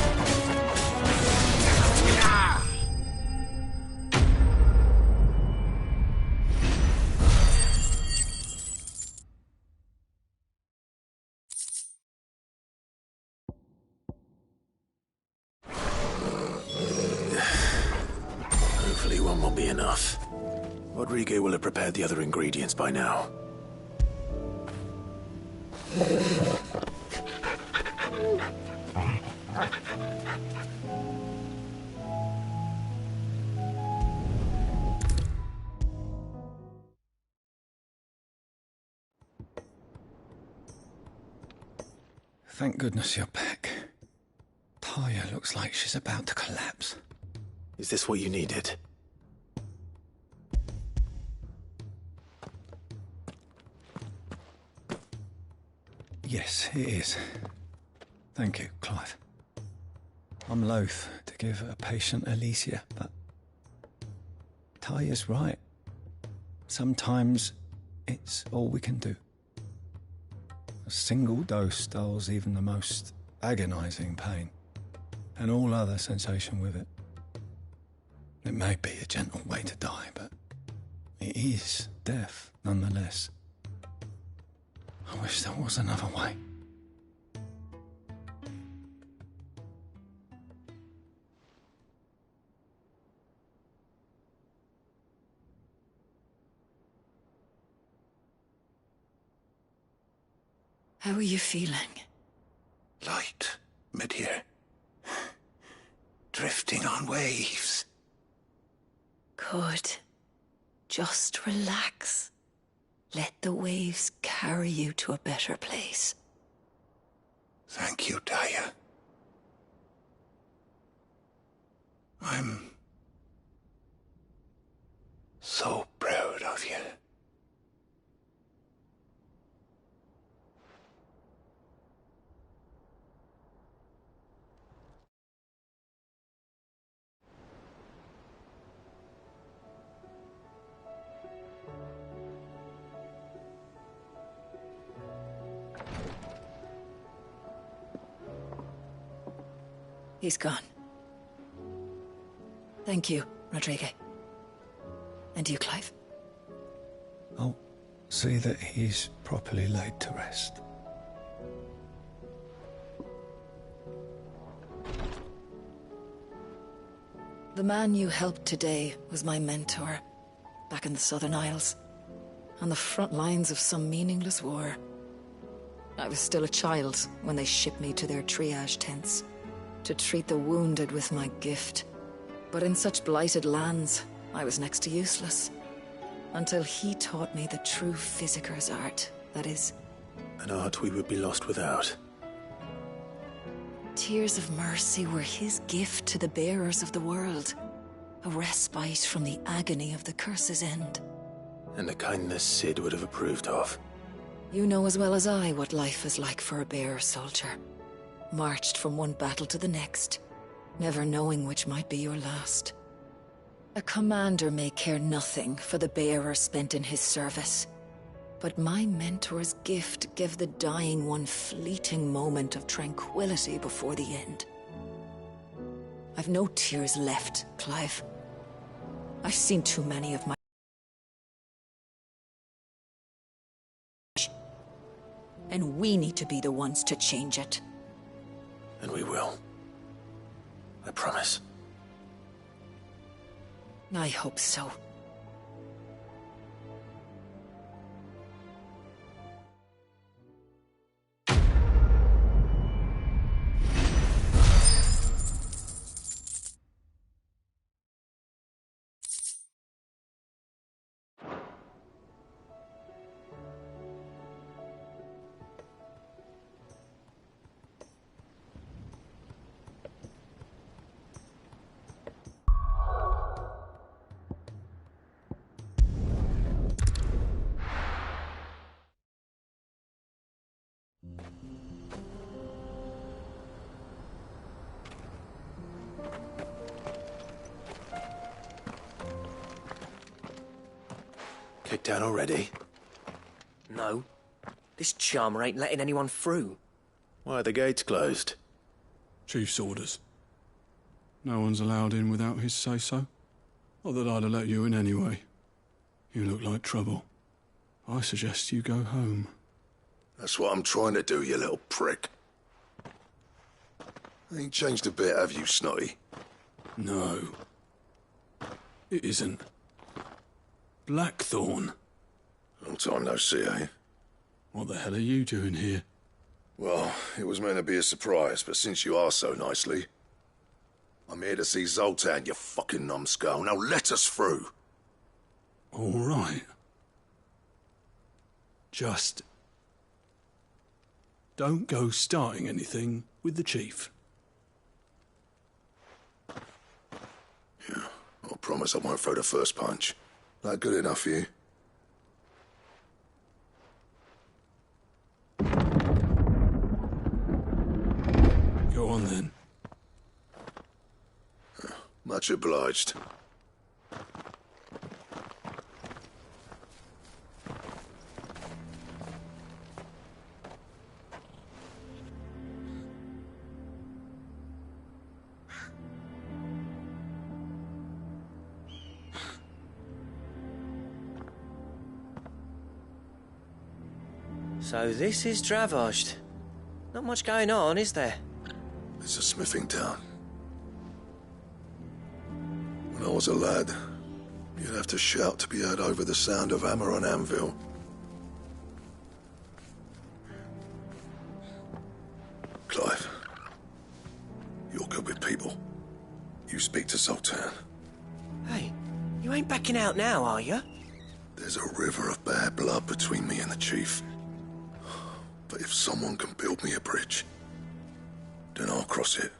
Hopefully one will be enough. Rodrigo will have prepared the other ingredients by now. Thank goodness you're back. Taya looks like she's about to collapse. Is this what you needed? Yes, it is. Thank you, Clive. I'm loath to give a patient Alicia, but Taya's right. Sometimes it's all we can do. A single dose dulls even the most agonizing pain, and all other sensation with it. It may be a gentle way to die, but it is death nonetheless. I wish there was another way. How are you feeling? Light, mid-here. Drifting on waves. Good. Just relax. Let the waves carry you to a better place. Thank you, Taya. I'm so proud of you. He's gone. Thank you, Rodrigo. And you, Clive? I'll see that he's properly laid to rest. The man you helped today was my mentor, back in the Southern Isles, on the front lines of some meaningless war. I was still a child when they shipped me to their triage tents, to treat the wounded with my gift. But in such blighted lands, I was next to useless. Until he taught me the true physicker's art, that is. An art we would be lost without. Tears of mercy were his gift to the bearers of the world. A respite from the agony of the curse's end. And a kindness Sid would have approved of. You know as well as I what life is like for a bearer soldier. Marched from one battle to the next, never knowing which might be your last. A commander may care nothing for the bearer spent in his service. But my mentor's gift gave the dying one fleeting moment of tranquility before the end. I've no tears left, Clive. I've seen too many of my... And we need to be the ones to change it. And we will. I promise. I hope so. Kicked down already? No. This charmer ain't letting anyone through. Why are the gates closed? Chief's orders. No one's allowed in without his say-so. Not that I'd have let you in anyway. You look like trouble. I suggest you go home. That's what I'm trying to do, you little prick. Ain't changed a bit, have you, Snotty? No. It isn't. Blackthorn. Long time no see, eh? What the hell are you doing here? Well, it was meant to be a surprise, but since you are so nicely... I'm here to see Zoltan, you fucking numbskull. Now let us through. All right. Just... don't go starting anything with the chief. Yeah, I promise I won't throw the first punch. That good enough for you? Go on then. Much obliged. So this is Dravosht. Not much going on, is there? It's a smithing town. When I was a lad, you'd have to shout to be heard over the sound of hammer on anvil. Clive, you're good with people. You speak to Zoltan. Hey, you ain't backing out now, are you? There's a river of bad blood between me and the chief. But if someone can build me a bridge, then I'll cross it.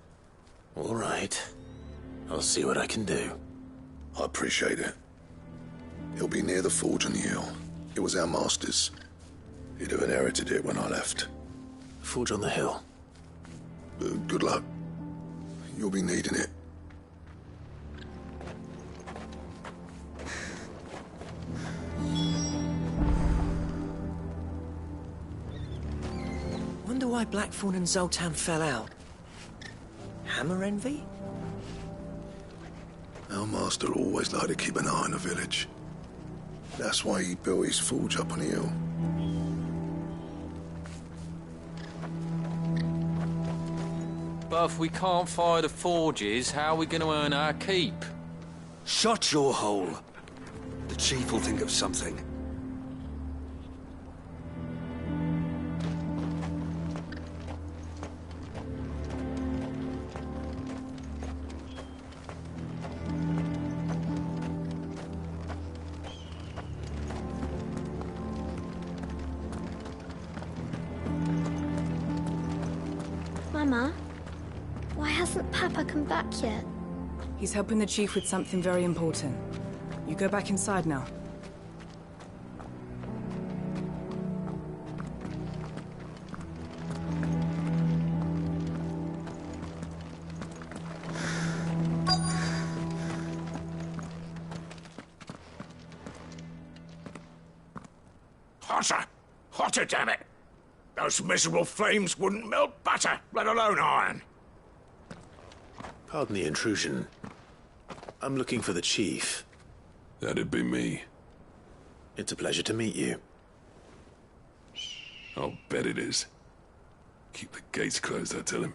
All right. I'll see what I can do. I appreciate it. He'll be near the forge on the hill. It was our master's. He'd have inherited it when I left. Forge on the hill. Good luck. You'll be needing it. Wonder why Blackthorn and Zoltan fell out. Hammer envy? Our master always liked to keep an eye on the village. That's why he built his forge up on the hill. But if we can't fire the forges, how are we going to earn our keep? Shut your hole. The chief will think of something. Mama, why hasn't Papa come back yet? He's helping the chief with something very important. You go back inside now. Hotter! Hotter, damn it! Those miserable flames wouldn't melt butter, let alone iron. Pardon the intrusion. I'm looking for the chief. That'd be me. It's a pleasure to meet you. I'll bet it is. Keep the gates closed, I tell him.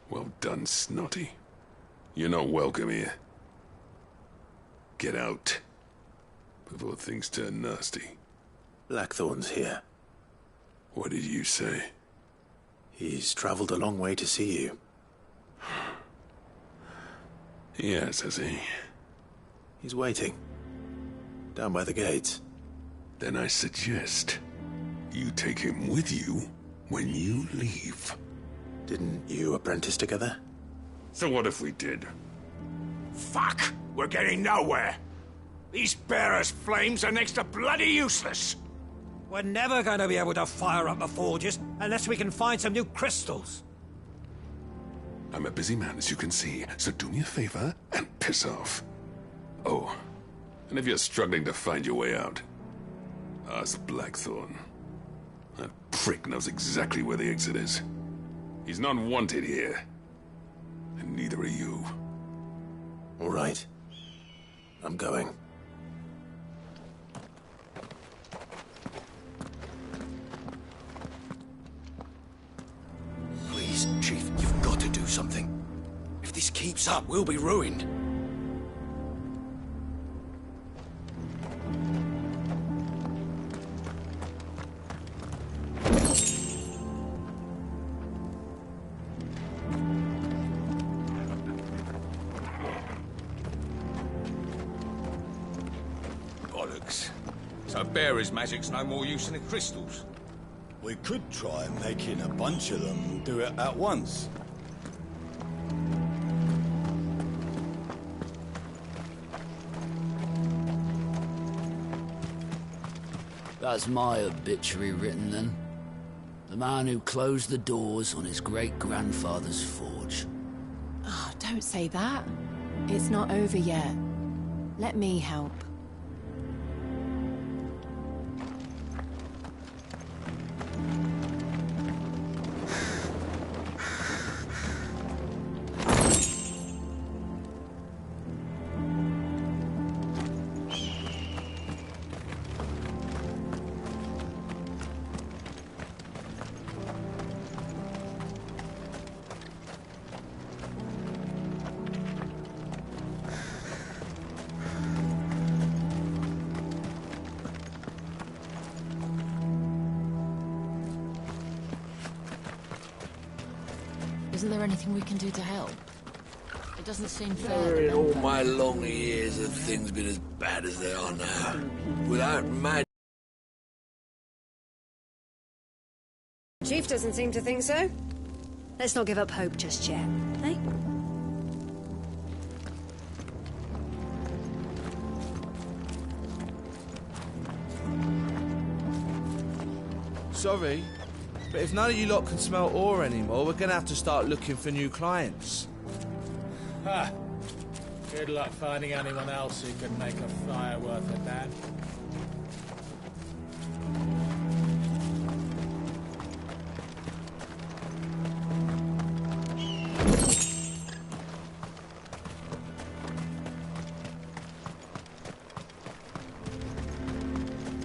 Well done, Snotty. You're not welcome here. Get out. Before things turn nasty. Blackthorn's here. What did you say? He's traveled a long way to see you. Yes, has he? He's waiting. Down by the gates. Then I suggest you take him with you when you leave. Didn't you apprentice together? So what if we did? Fuck! We're getting nowhere. These bearers' flames are next to bloody useless. We're never going to be able to fire up the forges unless we can find some new crystals. I'm a busy man, as you can see, so do me a favor and piss off. Oh, and if you're struggling to find your way out, ask Blackthorn. That prick knows exactly where the exit is. He's not wanted here. And neither are you. All right. I'm going. Please, Chief, you've got to do something. If this keeps up, we'll be ruined. Bollocks. So bearer's magic's no more use than the crystals. We could try making a bunch of them and do it at once. That's my obituary written then. The man who closed the doors on his great-grandfather's forge. Oh, don't say that. It's not over yet. Let me help. Isn't there anything we can do to help? It doesn't seem fair. In all my long years have things been as bad as they are now. Without magic. Chief doesn't seem to think so. Let's not give up hope just yet, eh? Sorry, but if none of you lot can smell ore anymore, we're gonna have to start looking for new clients. Ha! Good luck finding anyone else who can make a fire worth a damn.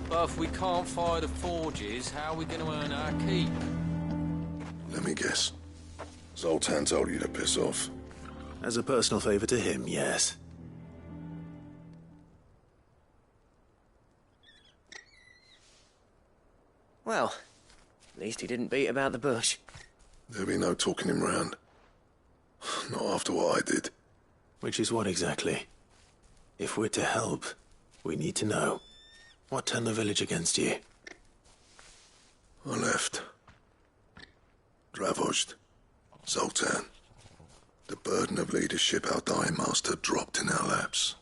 But if we can't fire the forges, how are we going to earn our keep? Let me guess. Zoltan told you to piss off. As a personal favor to him, yes. Well, at least he didn't beat about the bush. There'll be no talking him round. Not after what I did. Which is what exactly? If we're to help, we need to know. What turned the village against you? I left. Dravozd. Zoltan. The burden of leadership our dying master dropped in our laps.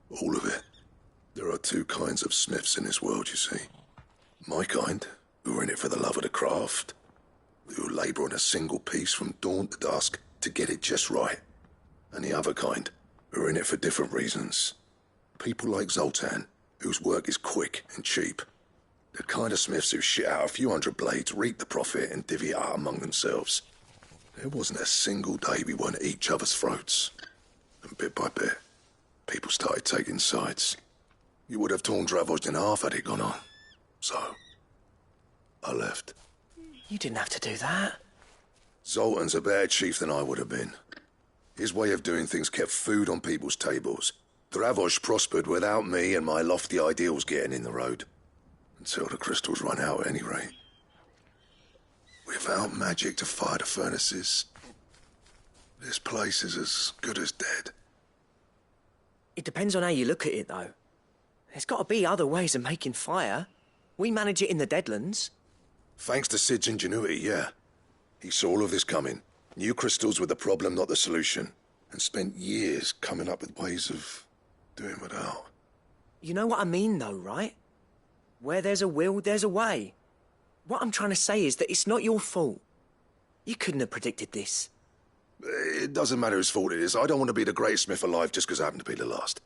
All of it. There are two kinds of smiths in this world, you see. My kind, who are in it for the love of the craft, who labour on a single piece from dawn to dusk to get it just right. And the other kind, who are in it for different reasons. People like Zoltan, whose work is quick and cheap, The kind of smiths who shit out a few hundred blades, reap the profit, and divvy it out among themselves. There wasn't a single day we weren't at each other's throats. And bit by bit, people started taking sides. You would have torn Dravost in half had it gone on. So, I left. You didn't have to do that. Zoltan's a better chief than I would have been. His way of doing things kept food on people's tables. Dravost prospered without me and my lofty ideals getting in the road. Until the crystals run out, at any rate. Without magic to fire the furnaces, this place is as good as dead. It depends on how you look at it, though. There's got to be other ways of making fire. We manage it in the Deadlands. Thanks to Sid's ingenuity, yeah. He saw all of this coming. Knew crystals were the problem, not the solution. And spent years coming up with ways of doing without. You know what I mean, though, right? Where there's a will, there's a way. What I'm trying to say is that it's not your fault. You couldn't have predicted this. It doesn't matter whose fault it is. I don't want to be the greatest smith alive just because I happen to be the last.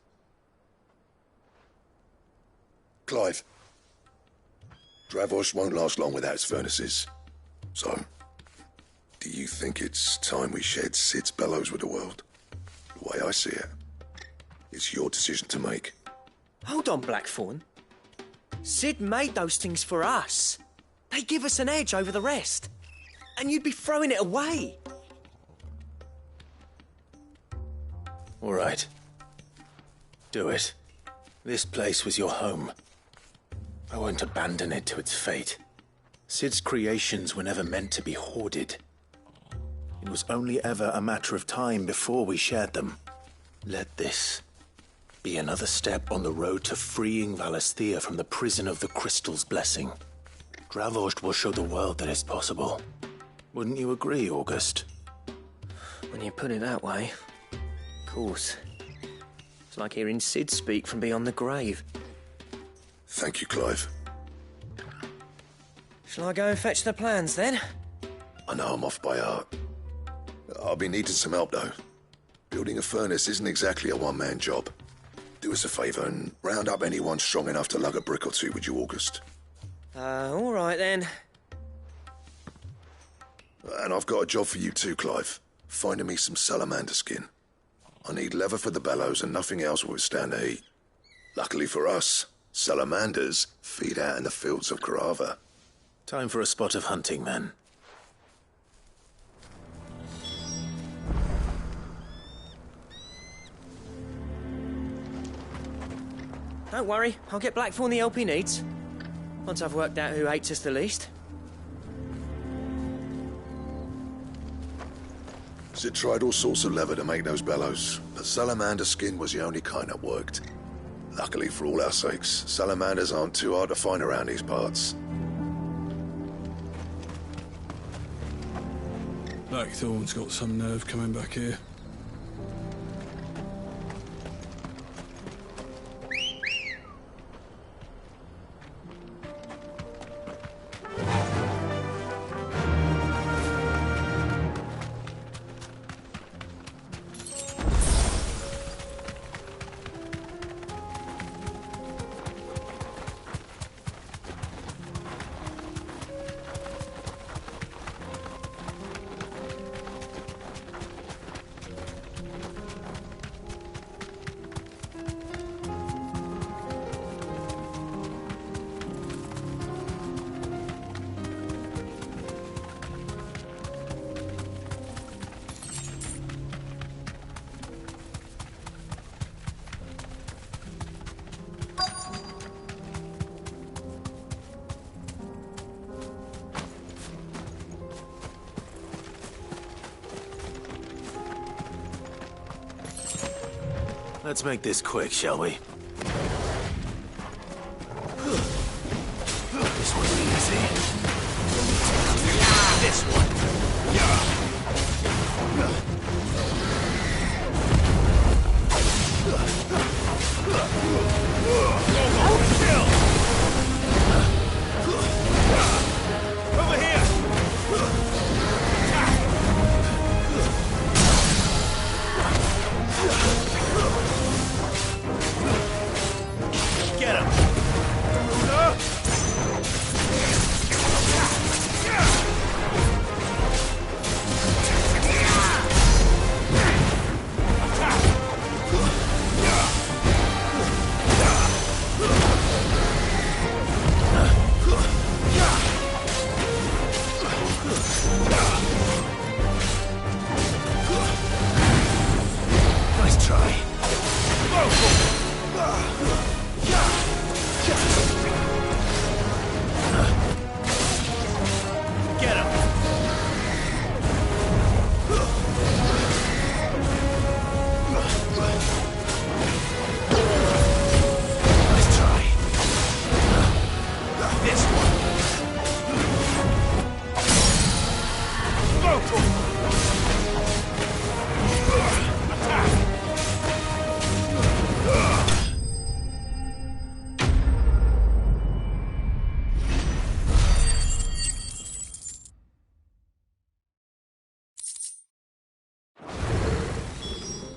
Clive. Dravost won't last long without its furnaces. So, do you think it's time we shared Sid's bellows with the world? The way I see it, it's your decision to make. Hold on, Blackthorn. Sid made those things for us. They give us an edge over the rest. And you'd be throwing it away. All right. Do it. This place was your home. I won't abandon it to its fate. Sid's creations were never meant to be hoarded. It was only ever a matter of time before we shared them. Let this be another step on the road to freeing Valisthea from the prison of the Crystal's blessing. Dravost will show the world that it's possible. Wouldn't you agree, August? When you put it that way, of course. It's like hearing Sid speak from beyond the grave. Thank you, Clive. Shall I go and fetch the plans, then? I know I'm off by heart. I'll be needing some help, though. Building a furnace isn't exactly a one-man job. Do us a favour and round up anyone strong enough to lug a brick or two, would you, August? All right, then. And I've got a job for you too, Clive. Finding me some salamander skin. I need leather for the bellows and nothing else will withstand the heat. Luckily for us, salamanders feed out in the fields of Carava. Time for a spot of hunting, then. Don't worry, I'll get Blackthorn the help he needs. Once I've worked out who hates us the least. Sid tried all sorts of leather to make those bellows, but salamander skin was the only kind that worked. Luckily for all our sakes, salamanders aren't too hard to find around these parts. Blackthorn's got some nerve coming back here. Let's make this quick, shall we? This one's easy. This one. Over here!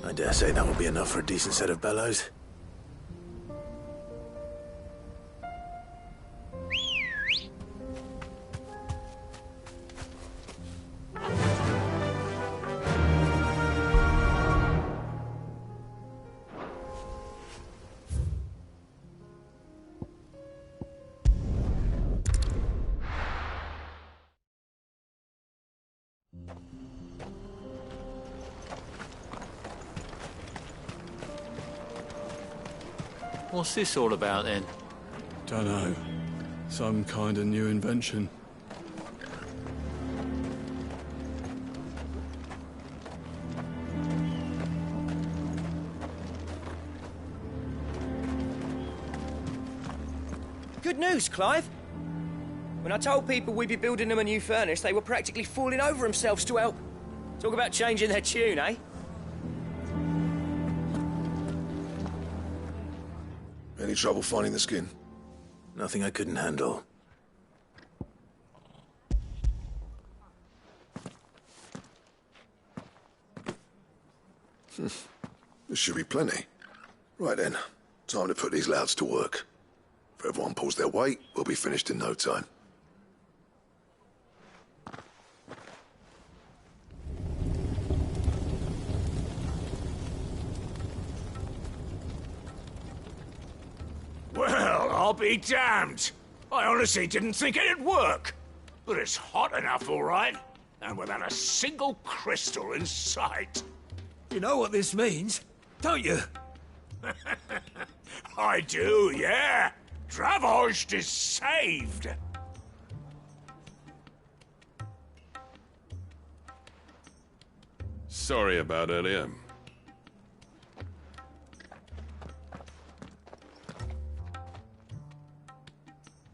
I dare say that will be enough for a decent set of bellows. What's this all about then? Dunno. Some kind of new invention. Good news, Clive. When I told people we'd be building them a new furnace, they were practically falling over themselves to help. Talk about changing their tune, eh? Any trouble finding the skin? Nothing I couldn't handle. There should be plenty. Right then, time to put these louds to work. If everyone pulls their weight, we'll be finished in no time. Well, I'll be damned. I honestly didn't think it'd work. But it's hot enough, all right. And without a single crystal in sight. You know what this means, don't you? I do, yeah. Dravost is saved. Sorry about earlier.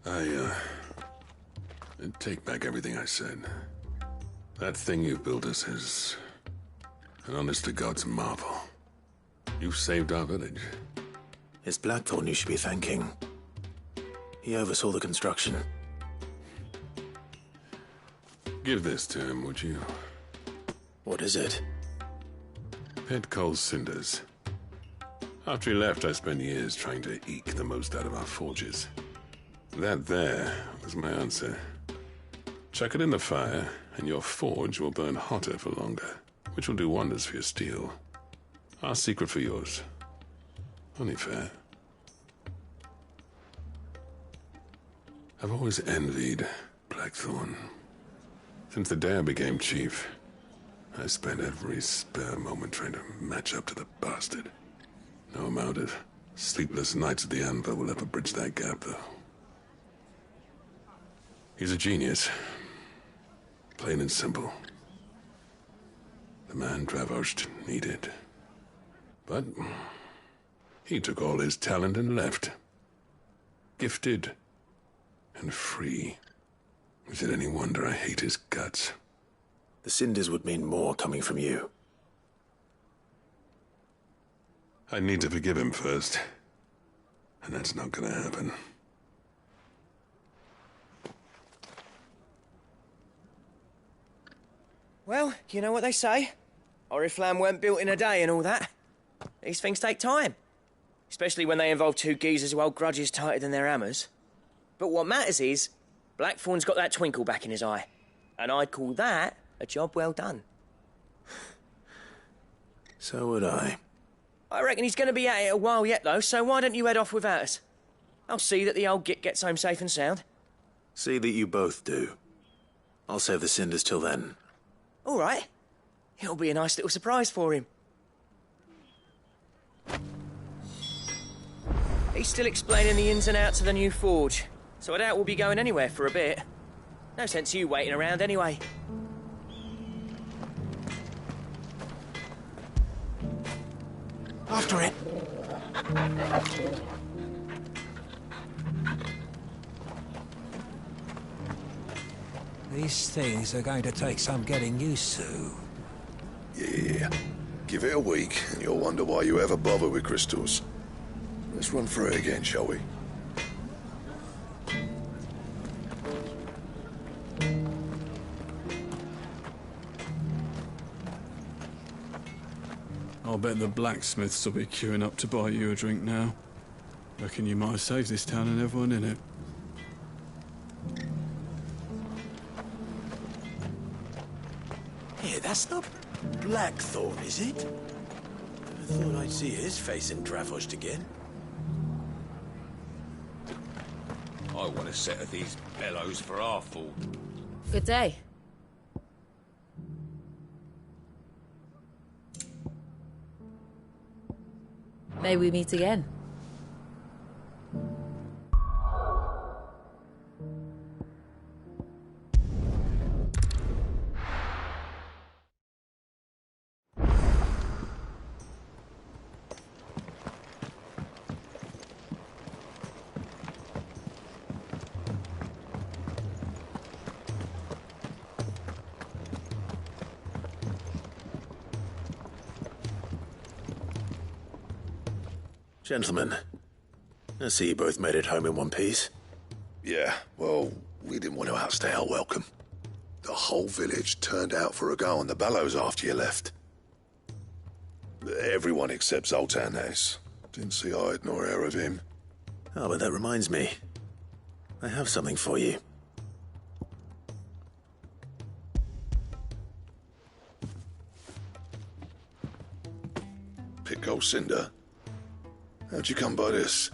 I take back everything I said. That thing you built us is an honest-to-God's marvel. You've saved our village. It's Blackthorn you should be thanking. He oversaw the construction. Give this to him, would you? What is it? Pet Cole's cinders. After he left, I spent years trying to eke the most out of our forges. That there was my answer. Chuck it in the fire, and your forge will burn hotter for longer, which will do wonders for your steel. Our secret for yours. Only fair. I've always envied Blackthorn. Since the day I became chief, I spent every spare moment trying to match up to the bastard. No amount of sleepless nights at the anvil will ever bridge that gap, though. He's a genius. Plain and simple. The man Dravost needed. But he took all his talent and left. Gifted and free. Is it any wonder I hate his guts? The cinders would mean more coming from you. I need to forgive him first. And that's not gonna happen. Well, you know what they say. Oriflamme weren't built in a day and all that. These things take time. Especially when they involve two geezers who hold grudges tighter than their hammers. But what matters is, Blackthorn's got that twinkle back in his eye. And I'd call that a job well done. So would I. I reckon he's going to be at it a while yet, though, so why don't you head off without us? I'll see that the old git gets home safe and sound. See that you both do. I'll save the cinders till then. All right. It'll be a nice little surprise for him. He's still explaining the ins and outs of the new forge, so I doubt we'll be going anywhere for a bit. No sense you waiting around anyway. After it. These things are going to take some getting used to. Yeah. Give it a week, and you'll wonder why you ever bother with crystals. Let's run through it again, shall we? I'll bet the blacksmiths will be queuing up to buy you a drink now. Reckon you might have saved this town and everyone in it. Here, that's not Blackthorn, is it? Never thought I'd see his face in Dravosht again. I want a set of these bellows for our fort. Good day. May we meet again. Gentlemen, I see you both made it home in one piece. Yeah, well, we didn't want to outstay our welcome. The whole village turned out for a go on the bellows after you left. Everyone except Zoltan, that is. Didn't see hide nor hair of him. Oh, but that reminds me. I have something for you. Pico Cinder? How'd you come by this?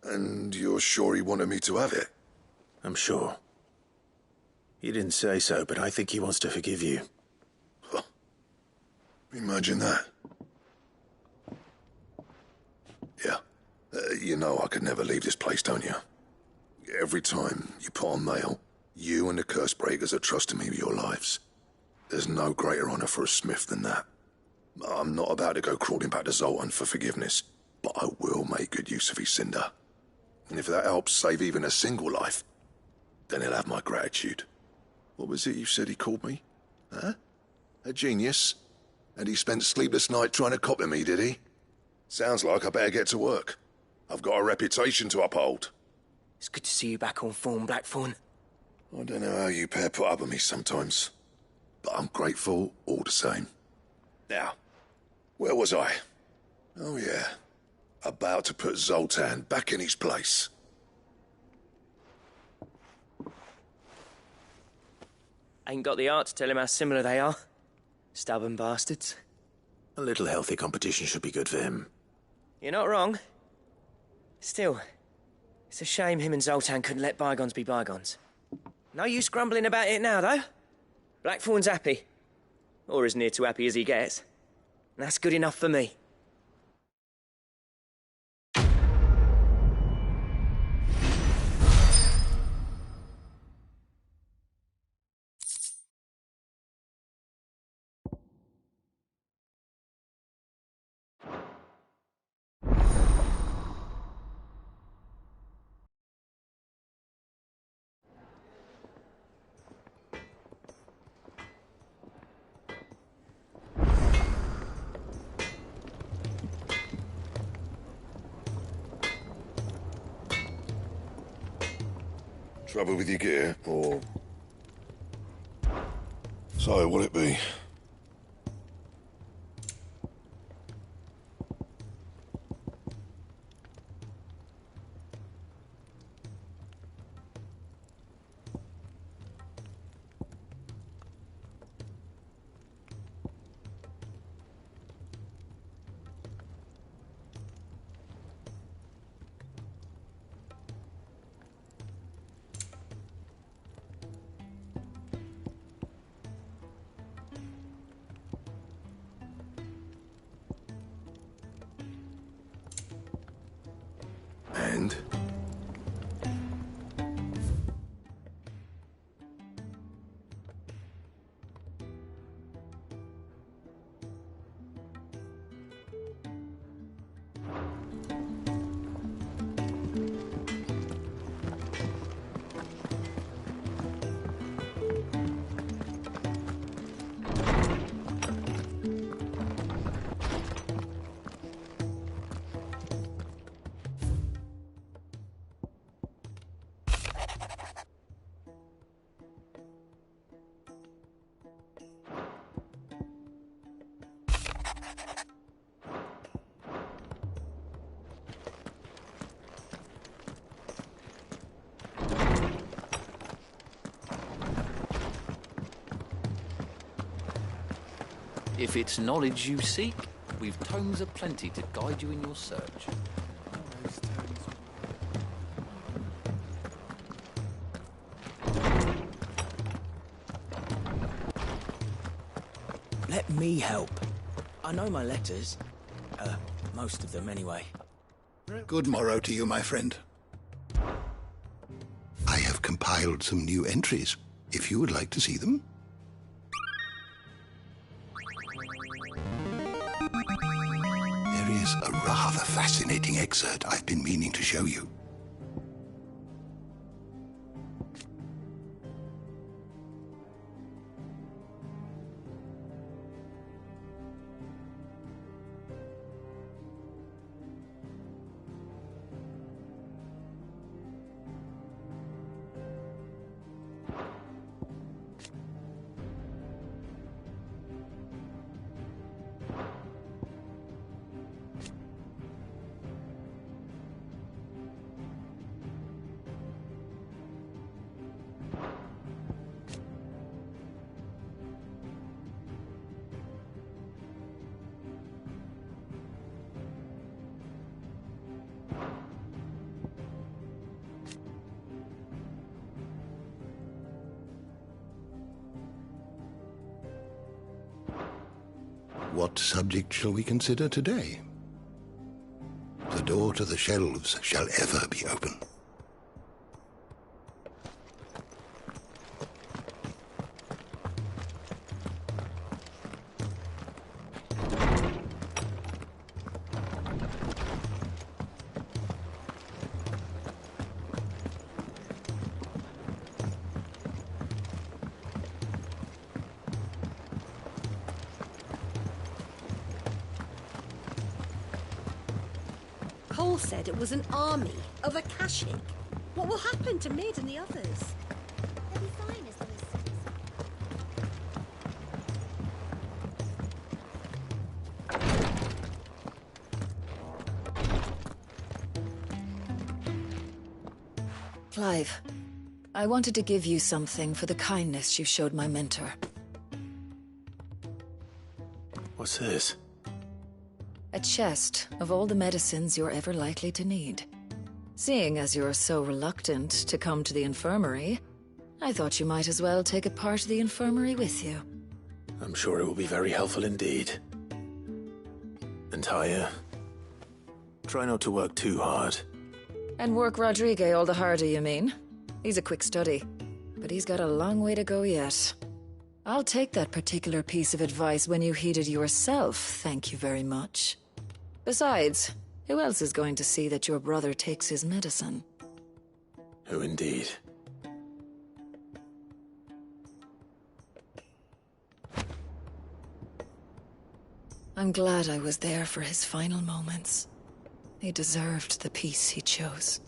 And you're sure he wanted me to have it? I'm sure. He didn't say so, but I think he wants to forgive you. Huh. Imagine that. Yeah. You know I could never leave this place, don't you? Every time you put on mail, you and the curse breakers are trusting me with your lives. There's no greater honor for a smith than that. I'm not about to go crawling back to Zoltan for forgiveness, but I will make good use of his cinder. And if that helps save even a single life, then he'll have my gratitude. What was it you said he called me? Huh? A genius? And he spent sleepless night trying to copy me, did he? Sounds like I better get to work. I've got a reputation to uphold. It's good to see you back on form, Blackthorn. I don't know how you pair put up with me sometimes, but I'm grateful all the same. Now, where was I? Oh yeah, about to put Zoltan back in his place. Ain't got the art to tell him how similar they are. Stubborn bastards. A little healthy competition should be good for him. You're not wrong. Still, it's a shame him and Zoltan couldn't let bygones be bygones. No use grumbling about it now, though. Blackthorn's happy. Or as near to happy as he gets. And that's good enough for me. Trouble with your gear, or... So, what'll it be? If it's knowledge you seek, we've tomes aplenty to guide you in your search. Let me help. I know my letters. Most of them anyway. Good morrow to you, my friend. I have compiled some new entries, if you would like to see them. There is a rather fascinating excerpt I've been meaning to show you. What subject shall we consider today? The door to the shelves shall ever be open. Cole said it was an army of Akashic. What will happen to Mid and the others? They'll be fine as Lewis Clive, I wanted to give you something for the kindness you showed my mentor. What's this? A chest of all the medicines you're ever likely to need. Seeing as you're so reluctant to come to the infirmary, I thought you might as well take a part of the infirmary with you. I'm sure it will be very helpful indeed. And Taya, try not to work too hard. And work Rodrigue all the harder, you mean? He's a quick study, but he's got a long way to go yet. I'll take that particular piece of advice when you heed it yourself, thank you very much. Besides, who else is going to see that your brother takes his medicine? Who indeed? I'm glad I was there for his final moments. He deserved the peace he chose.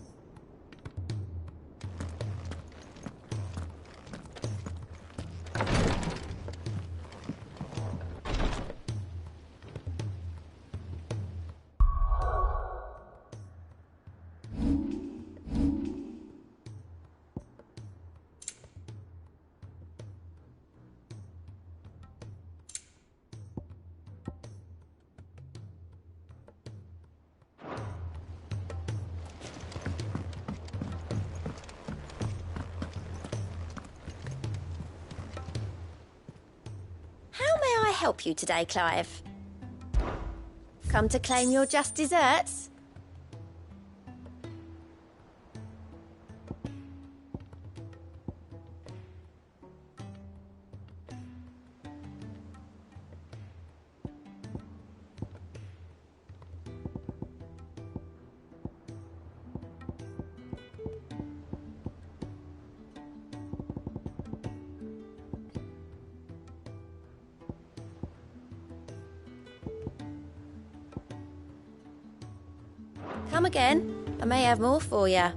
Help you today, Clive? Come to claim your just desserts? Come again. I may have more for you.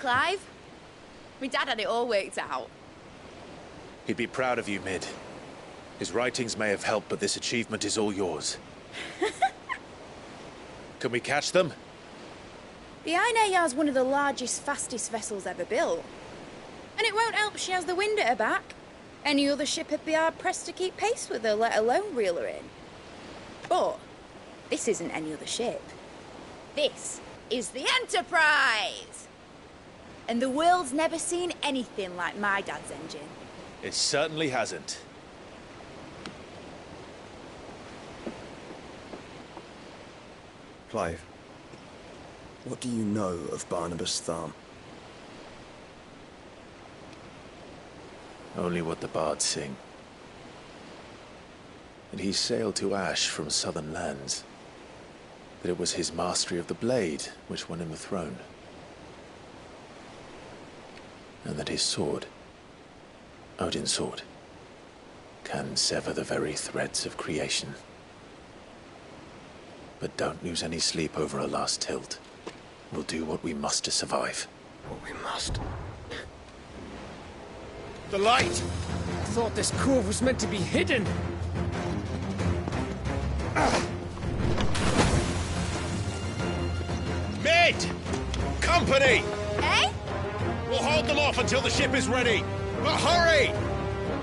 Clive. My dad had it all worked out. He'd be proud of you, Mid. His writings may have helped, but this achievement is all yours. Can we catch them? The Ainayar's one of the largest, fastest vessels ever built. And it won't help she has the wind at her back. Any other ship would be hard-pressed to keep pace with her, let alone reel her in. But this isn't any other ship. This is the Enterprise! And the world's never seen anything like my dad's engine. It certainly hasn't. Clive, what do you know of Barnabas Thumb? Only what the bards sing. And he sailed to Ash from southern lands. That it was his mastery of the blade which won him the throne. And that his sword, Odin's sword, can sever the very threads of creation. But don't lose any sleep over a last tilt. We'll do what we must to survive. What we must? The light! I thought this cove was meant to be hidden. Mid! Company! Eh? We'll hold them off until the ship is ready. But hurry!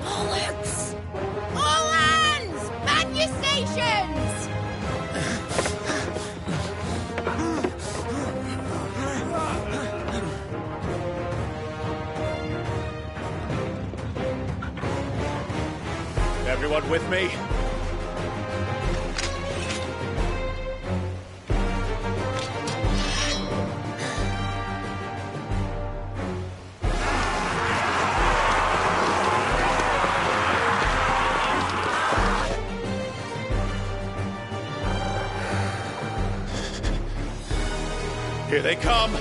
Bullets! All hands! Man your stations! Everyone with me? Here they come!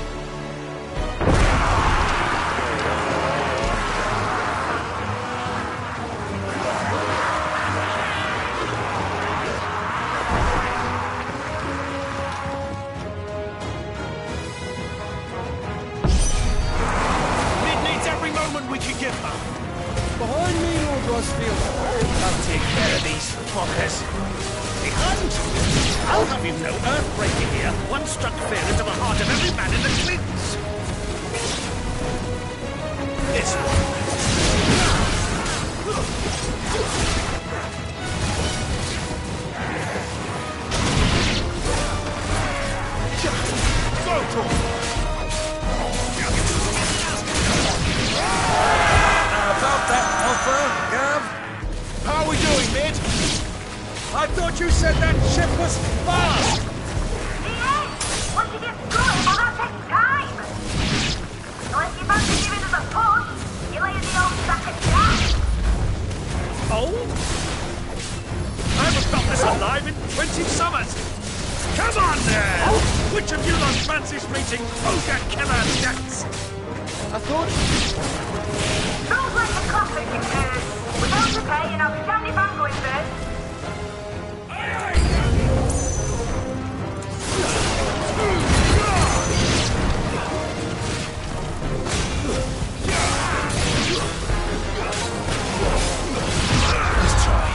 Behind me, Lord Rosfield. I'll take care of these fuckers. Behind! I'll have you know, earthbreaking here. One struck fear into the heart of every man in the Clints. This How are we doing, Mid? I thought you said that ship was fast! Once you get going, well, that takes time. Unless you fancy giving us a push, you lay in the old sack of gas. old? I haven't felt this alive in 20 summers. Come on there! Which of you lot fancies meeting ogre killer jets? I thought... Sounds like a conflict in here. Without the pay, and I'll be damned if I'm going first. Let's try.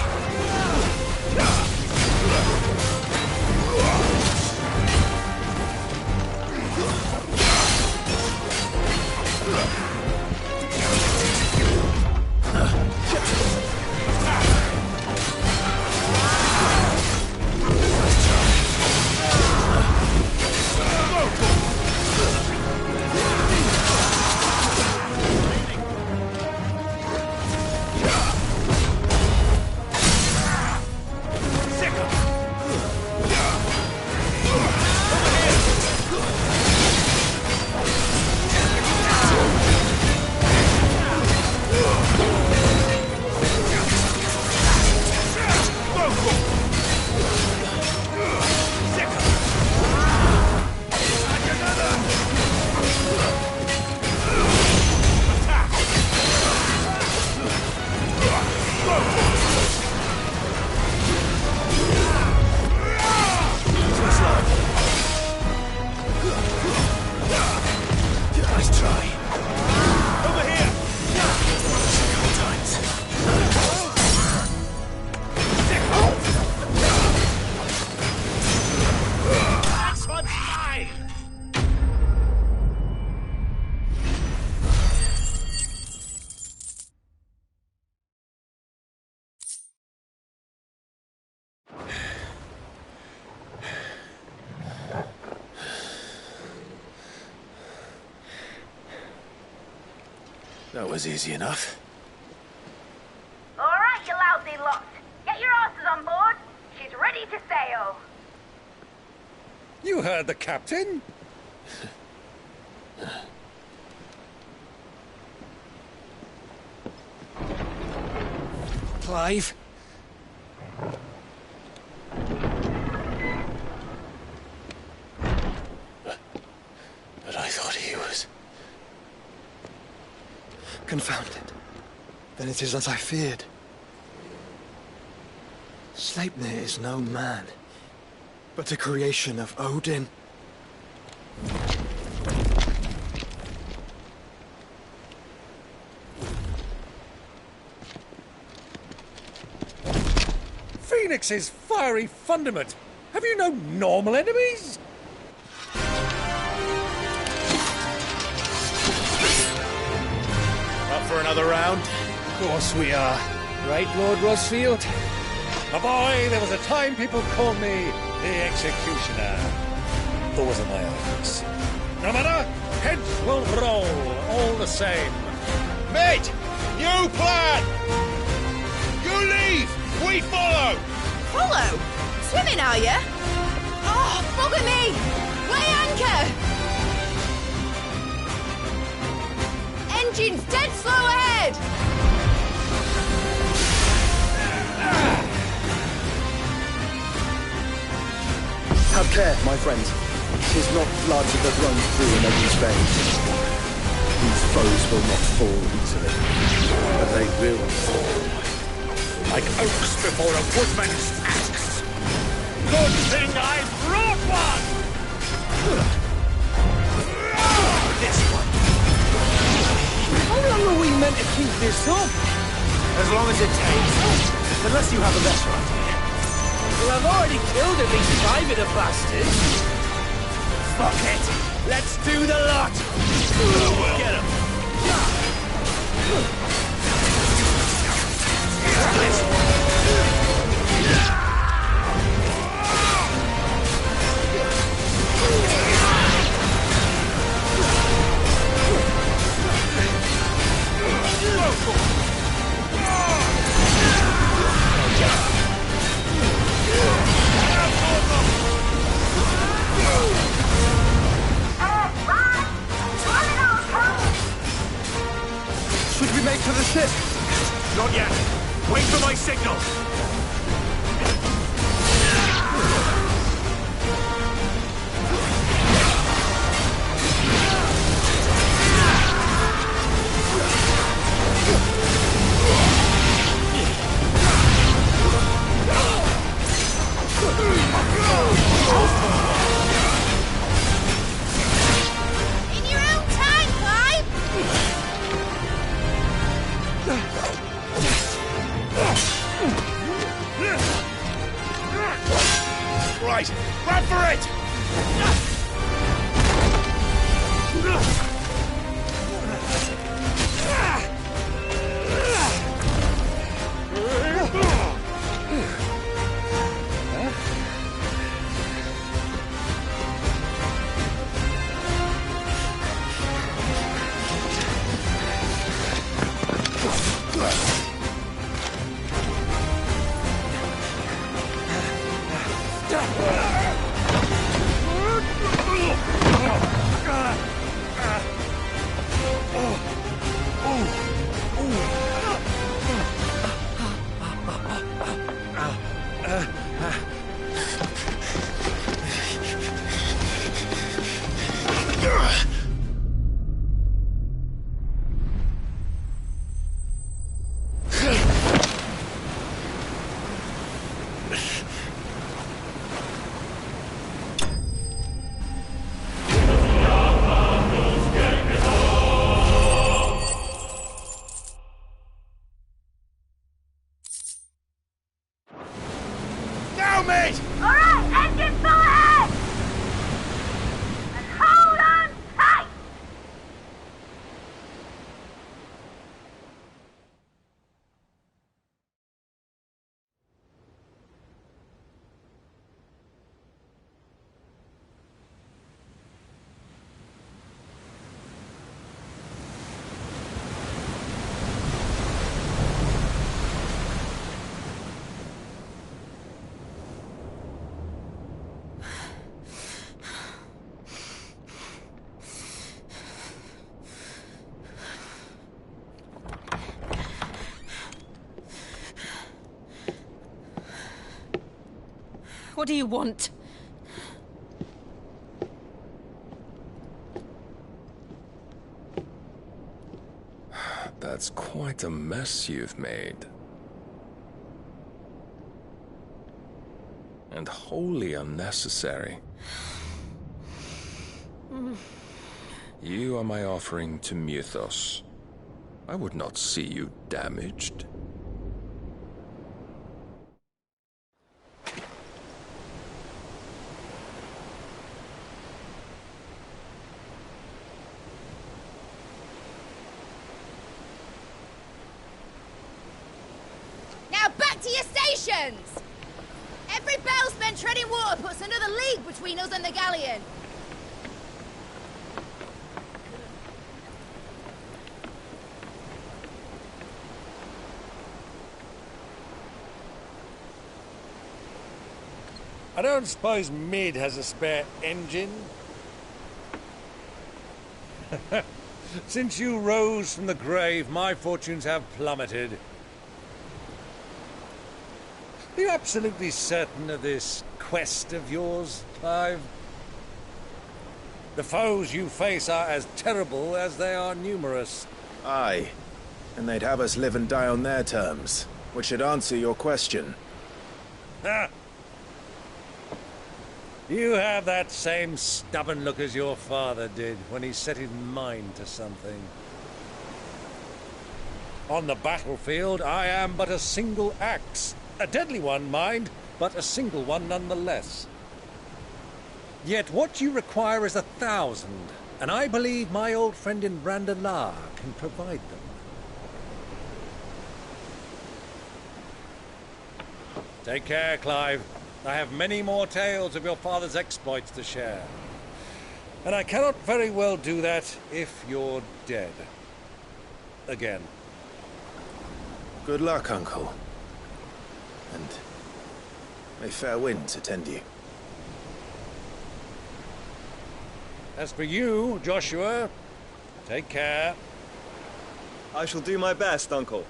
That was easy enough. All right, you lousy lot. Get your asses on board. She's ready to sail. You heard the captain. Clive? But I thought he was... Confounded. Then it is as I feared. Sleipnir is no man, but a creation of Odin. Phoenix's fiery fundament. Have you no normal enemies? Up for another round? Of course we are. Right, Lord Rosfield? My boy, there was a time people called me the Executioner. Those are my eyes. No matter, heads will roll all the same. Mate! New plan! You leave! We follow! Follow? Swimming, are you? Oh, bugger me! Weigh anchor! Engine's dead slow ahead! Have care, my friends. 'Tis not blood that runs through an Odin's veins. These foes will not fall easily, but they will fall. Like oaks before a woodman's axe. Good thing I brought one! This one. How long are we meant to keep this up? As long as it takes. Unless you have a better idea. Well, I've already killed at least 5 of the bastards. Fuck it! Let's do the lot! Get him! Should we make for the ship? Not yet. Wait for my signal. In your own time, Clive! Right, run for it! Mate! All right, engine full ahead! And hold on tight! What do you want? That's quite a mess you've made. And wholly unnecessary. You are my offering to Mythos. I would not see you damaged. Now back to your stations! Every bell spent treading water puts another league between us and the galleon. I don't suppose Mid has a spare engine? Since you rose from the grave, my fortunes have plummeted. Are you absolutely certain of this quest of yours, Clive? The foes you face are as terrible as they are numerous. Aye, and they'd have us live and die on their terms, which should answer your question. Ha! You have that same stubborn look as your father did when he set his mind to something. On the battlefield, I am but a single axe. A deadly one, mind, but a single one nonetheless. Yet what you require is 1,000, and I believe my old friend in Brandalar can provide them. Take care, Clive. I have many more tales of your father's exploits to share. And I cannot very well do that if you're dead. Again. Good luck, Uncle. And may fair winds attend you. As for you, Joshua, take care. I shall do my best, Uncle.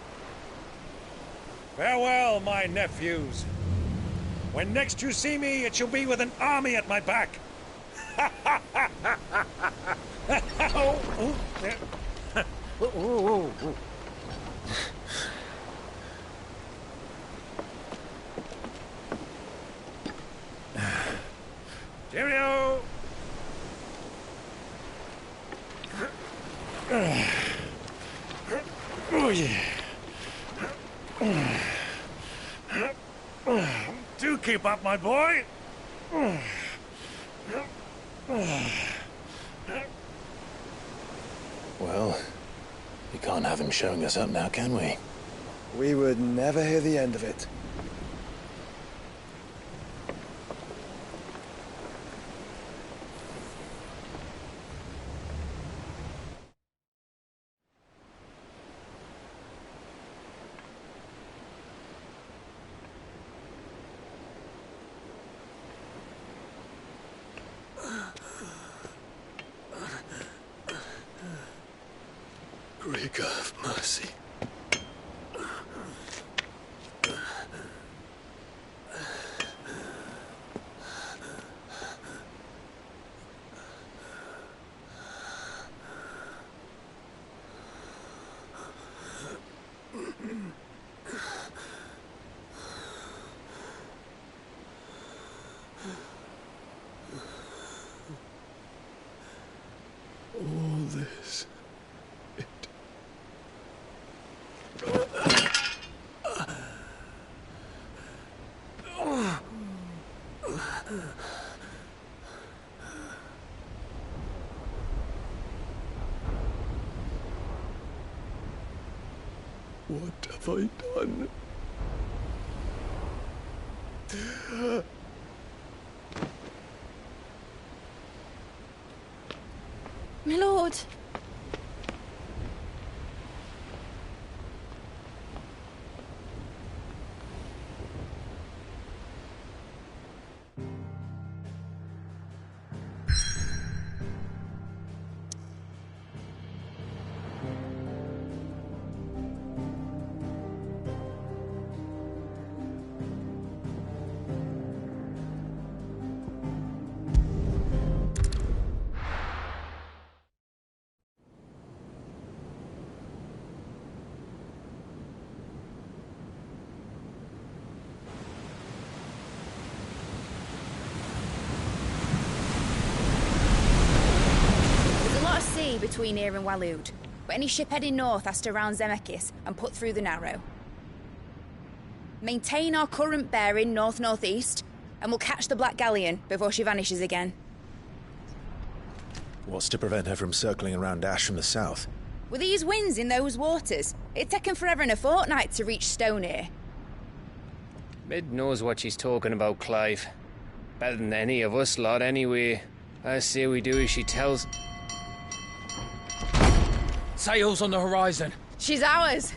Farewell, my nephews. When next you see me, it shall be with an army at my back. Cheerio! Oh, yeah. Do keep up, my boy. Well, we can't have him showing us up now, can we? We would never hear the end of it. Greek of mercy. All this. What have I done? My lord. between here and Waloed, but any ship heading north has to round Zemeckis and put through the Narrow. Maintain our current bearing north-northeast, and we'll catch the Black Galleon before she vanishes again. What's to prevent her from circling around Ash from the south? With these winds in those waters, it'd taken forever and a fortnight to reach Stonehenge. Mid knows what she's talking about, Clive. Better than any of us lot, anyway. I say we do as she tells. Sails on the horizon. She's ours.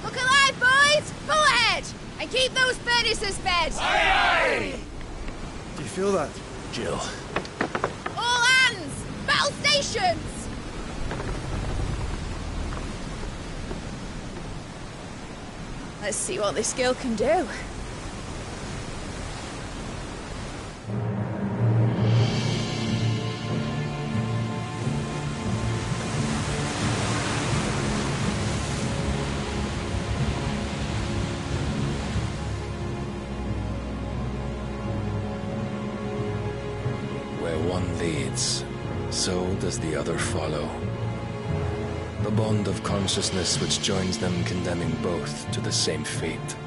Look alive, boys! Pull ahead! And keep those furnaces fed! Aye, aye! Do you feel that, Jill? All hands! Battle stations! Let's see what this girl can do. Where one leads, so does the other follow. The bond of consciousness which joins them, condemning both to the same fate.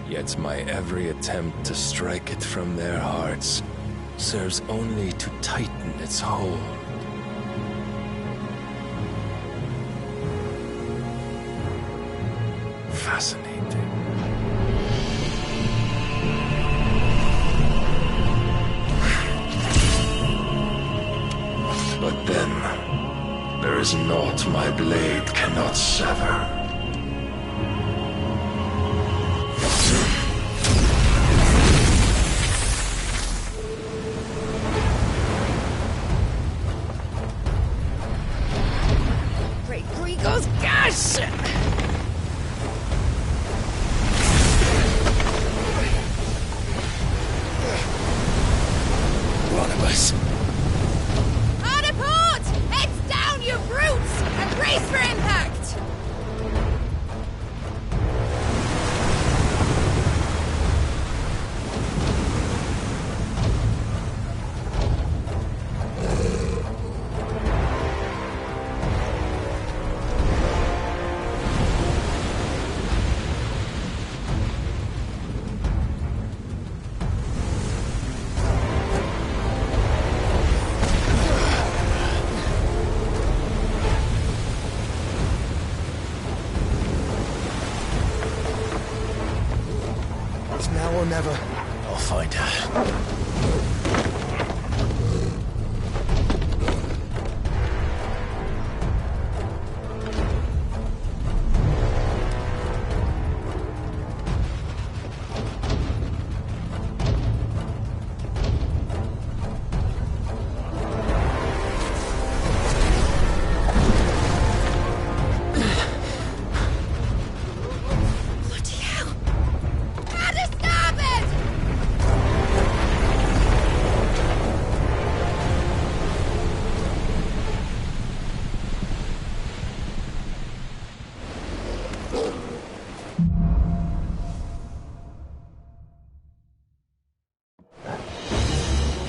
Yet my every attempt to strike it from their hearts serves only to tighten its hold. Fascinating. But then, there is naught my blade cannot sever. Great Gregor's gosh! Barnabas. Hard a port! Heads down, you brutes! And brace for impact! It's now or never. I'll find her. Bloody hell! Out of starboard!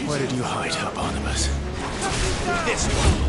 Where did you hide her, Barnabas? This one.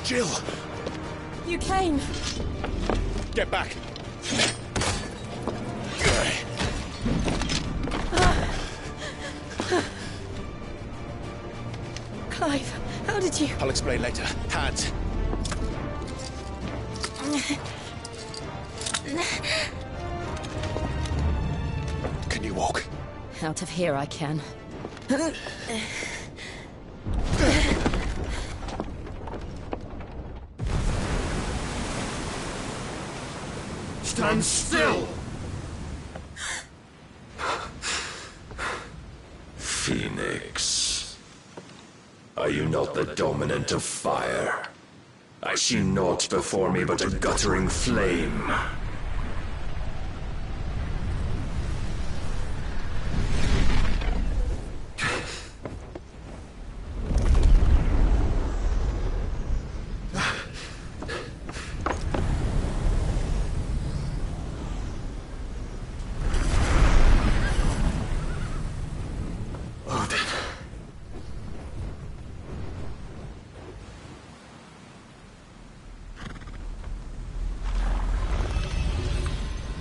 Jill! You came. Get back! Clive, how did you... I'll explain later. Hands! Can you walk? Out of here I can. Stand still! Phoenix. Are you not the dominant of fire? I see naught before me but a guttering flame.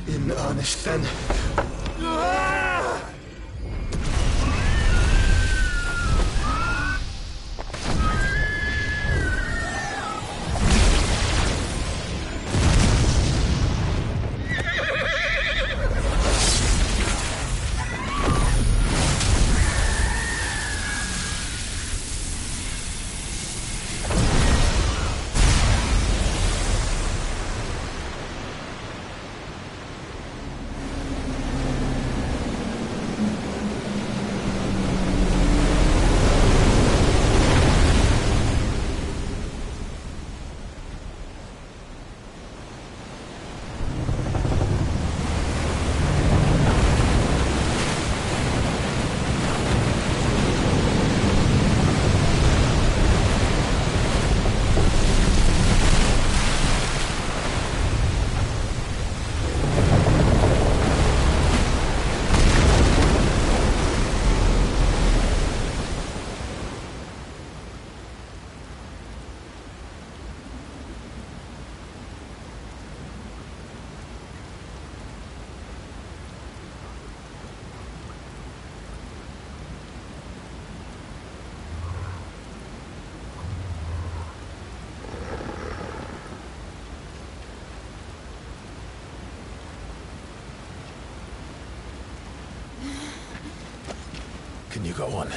In earnest, then. Can you go on?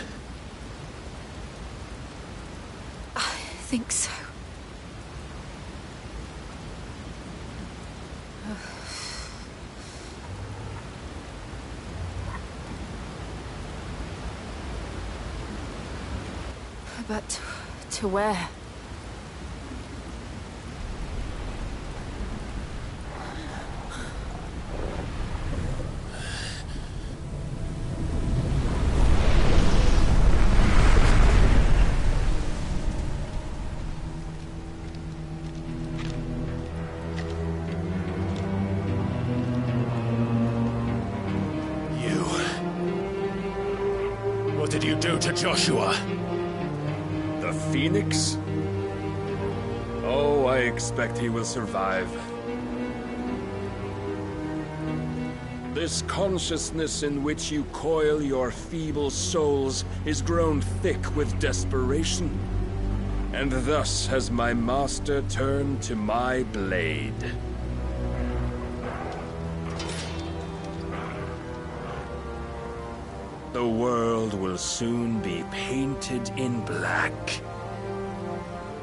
I think so. But to where? What did you do to Joshua? The Phoenix? Oh, I expect he will survive. This consciousness in which you coil your feeble souls is grown thick with desperation. And thus has my master turned to my blade. The world will soon be painted in black.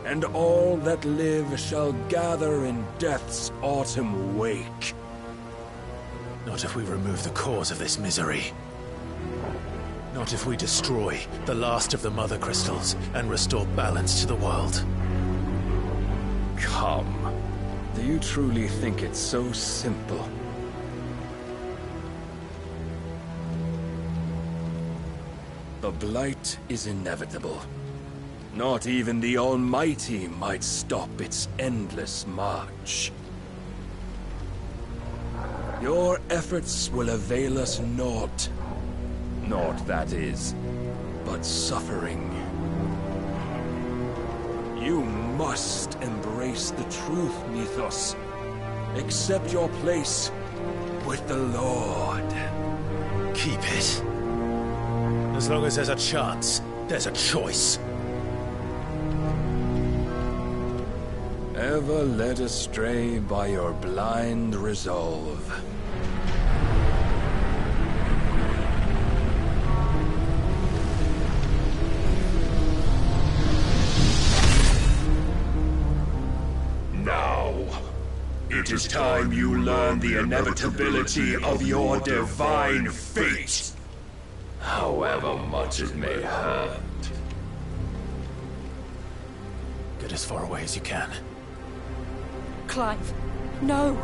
And all that live shall gather in death's autumn wake. Not if we remove the cause of this misery. Not if we destroy the last of the Mother Crystals and restore balance to the world. Come. Do you truly think it's so simple? The Blight is inevitable. Not even the Almighty might stop its endless march. Your efforts will avail us naught. Naught, that is, but suffering. You must embrace the truth, Mythos. Accept your place with the Lord. Keep it. As long as there's a chance, there's a choice. Ever led astray by your blind resolve. Now, it is time you learn the inevitability of your divine fate. However much it may hurt. Get as far away as you can. Clive, no.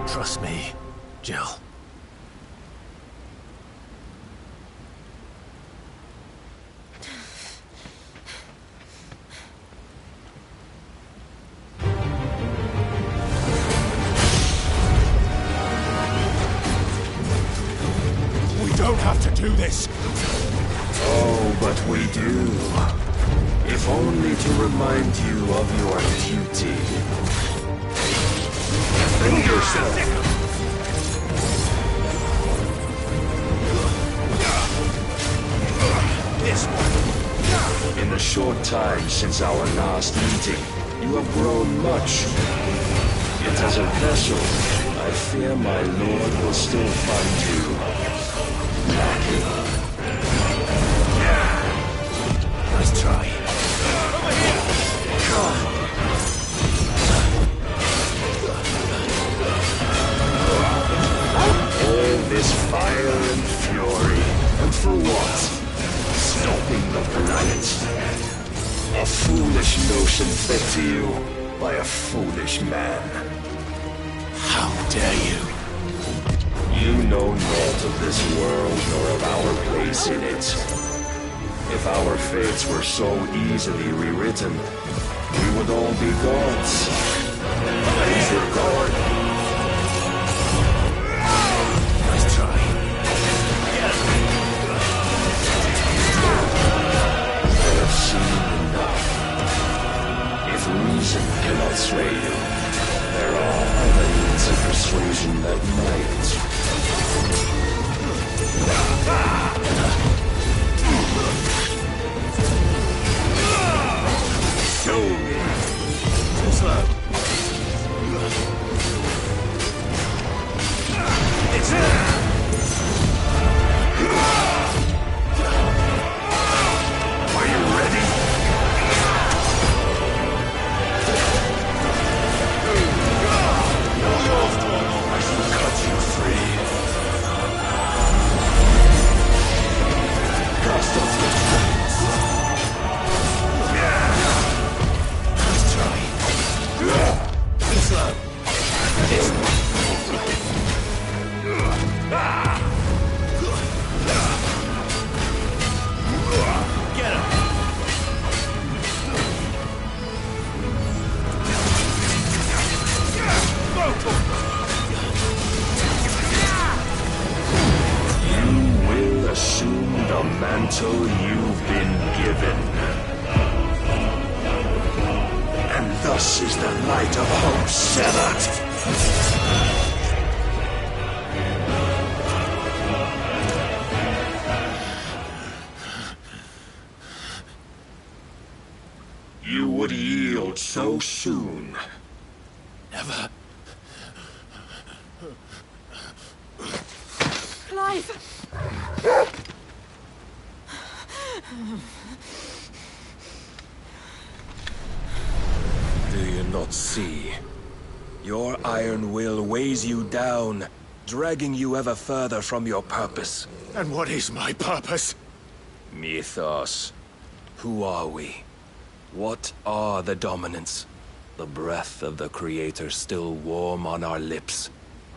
Trust me, Jill. We don't have to do this. Oh, but we do. If only to remind you of your duty. Defend yourself! This one. In the short time since our last meeting, you have grown much. Yet as a vessel, I fear my lord will still find you lacking. Nice try. Over here! All this fire and fury, and for what? Stopping the planet. A foolish notion fed to you by a foolish man. How dare you? You know naught of this world nor of our place in it. If our fates were so easily rewritten, we would all be gods. Raise your guard. Nice try. I have seen enough. If reason cannot sway you, there are other means of persuasion that might. Show me. Too slow. It's Are you ready? I shall cut you free. Cast off your chains. Nice try. Too slow. It's Get him. You will assume the mantle you've been given. And thus is the light of hope severed. You would yield so soon. Never. Clive! Do you not see? Your iron will weighs you down, dragging you ever further from your purpose. And what is my purpose? Mythos. Who are we? What are the dominants? The breath of the Creator still warm on our lips.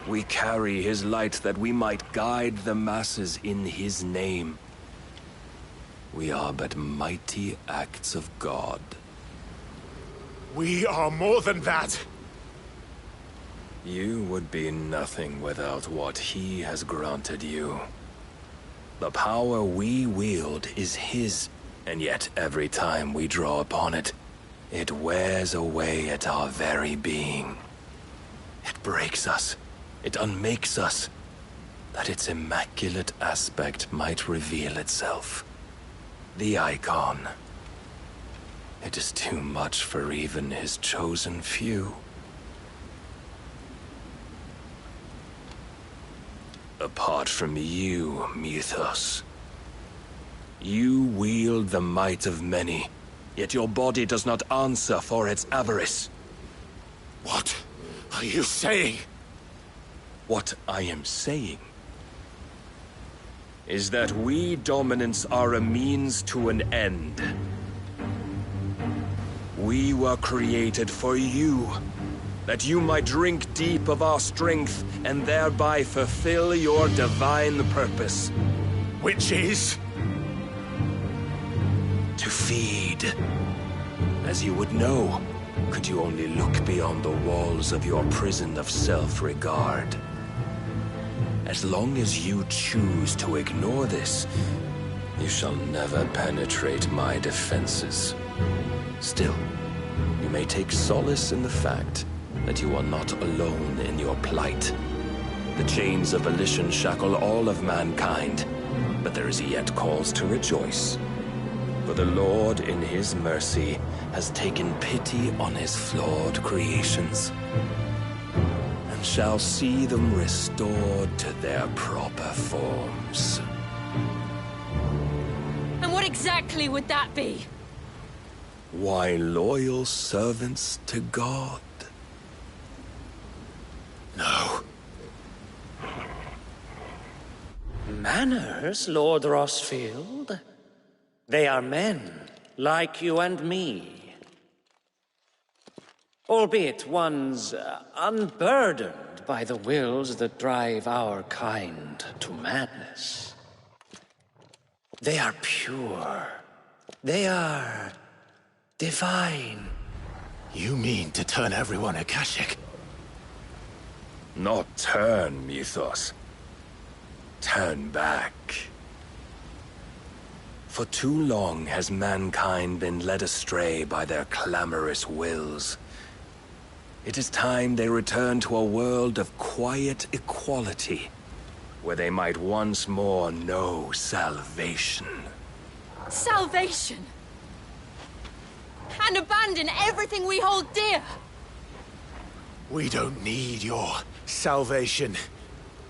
We carry his light that we might guide the masses in his name. We are but mighty acts of God. We are more than that. You would be nothing without what he has granted you. The power we wield is his, and yet every time we draw upon it, It wears away at our very being. It breaks us. It unmakes us. That its immaculate aspect might reveal itself. The icon. It is too much for even his chosen few. Apart from you, Mythos. You wield the might of many, yet your body does not answer for its avarice. What are you saying? What I am saying is that we dominants are a means to an end. We were created for you, that you might drink deep of our strength and thereby fulfill your divine purpose. Which is? To feed. As you would know, could you only look beyond the walls of your prison of self-regard. As long as you choose to ignore this, you shall never penetrate my defenses. Still, you may take solace in the fact that you are not alone in your plight. The chains of volition shackle all of mankind, but there is yet cause to rejoice. For the Lord, in his mercy, has taken pity on his flawed creations, and shall see them restored to their proper forms. And what exactly would that be? Why, loyal servants to God. No. Manners, Lord Rossfield? They are men, like you and me. Albeit ones unburdened by the wills that drive our kind to madness. They are pure. They are divine. You mean to turn everyone Akashic? Not turn, Mythos. Turn back. For too long has mankind been led astray by their clamorous wills. It is time they return to a world of quiet equality, where they might once more know salvation. Salvation! And abandon everything we hold dear! We don't need your salvation.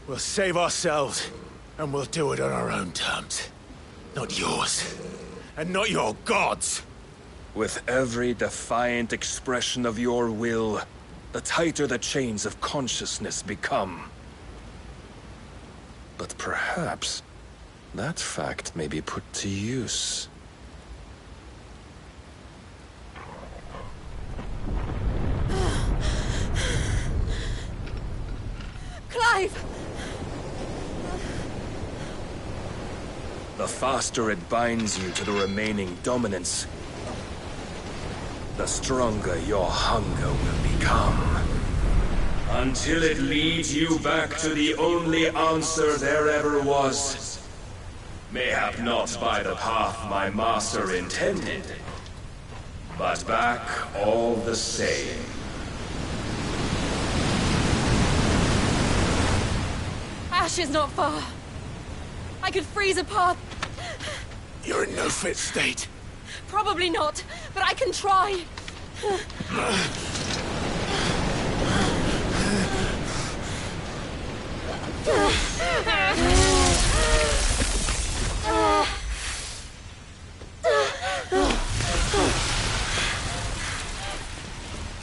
We'll save ourselves, and we'll do it on our own terms. Not yours, and not your gods. With every defiant expression of your will, the tighter the chains of consciousness become. But perhaps that fact may be put to use. Clive! The faster it binds you to the remaining dominance, the stronger your hunger will become. Until it leads you back to the only answer there ever was. Mayhap not by the path my master intended, but back all the same. Ash is not far. I could freeze a path. You're in no fit state. Probably not, but I can try.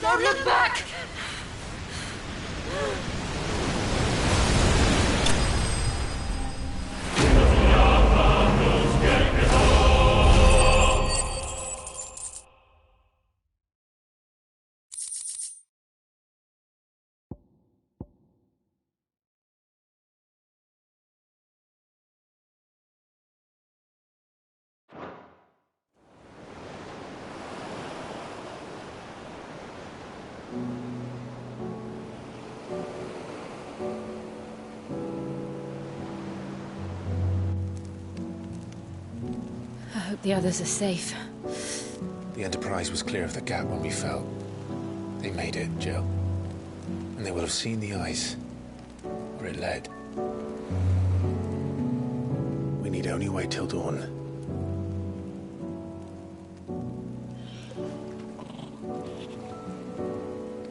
Don't look back! I hope the others are safe. The Enterprise was clear of the gap when we fell. They made it, Jill. And they will have seen the ice where it led. We need only wait till dawn.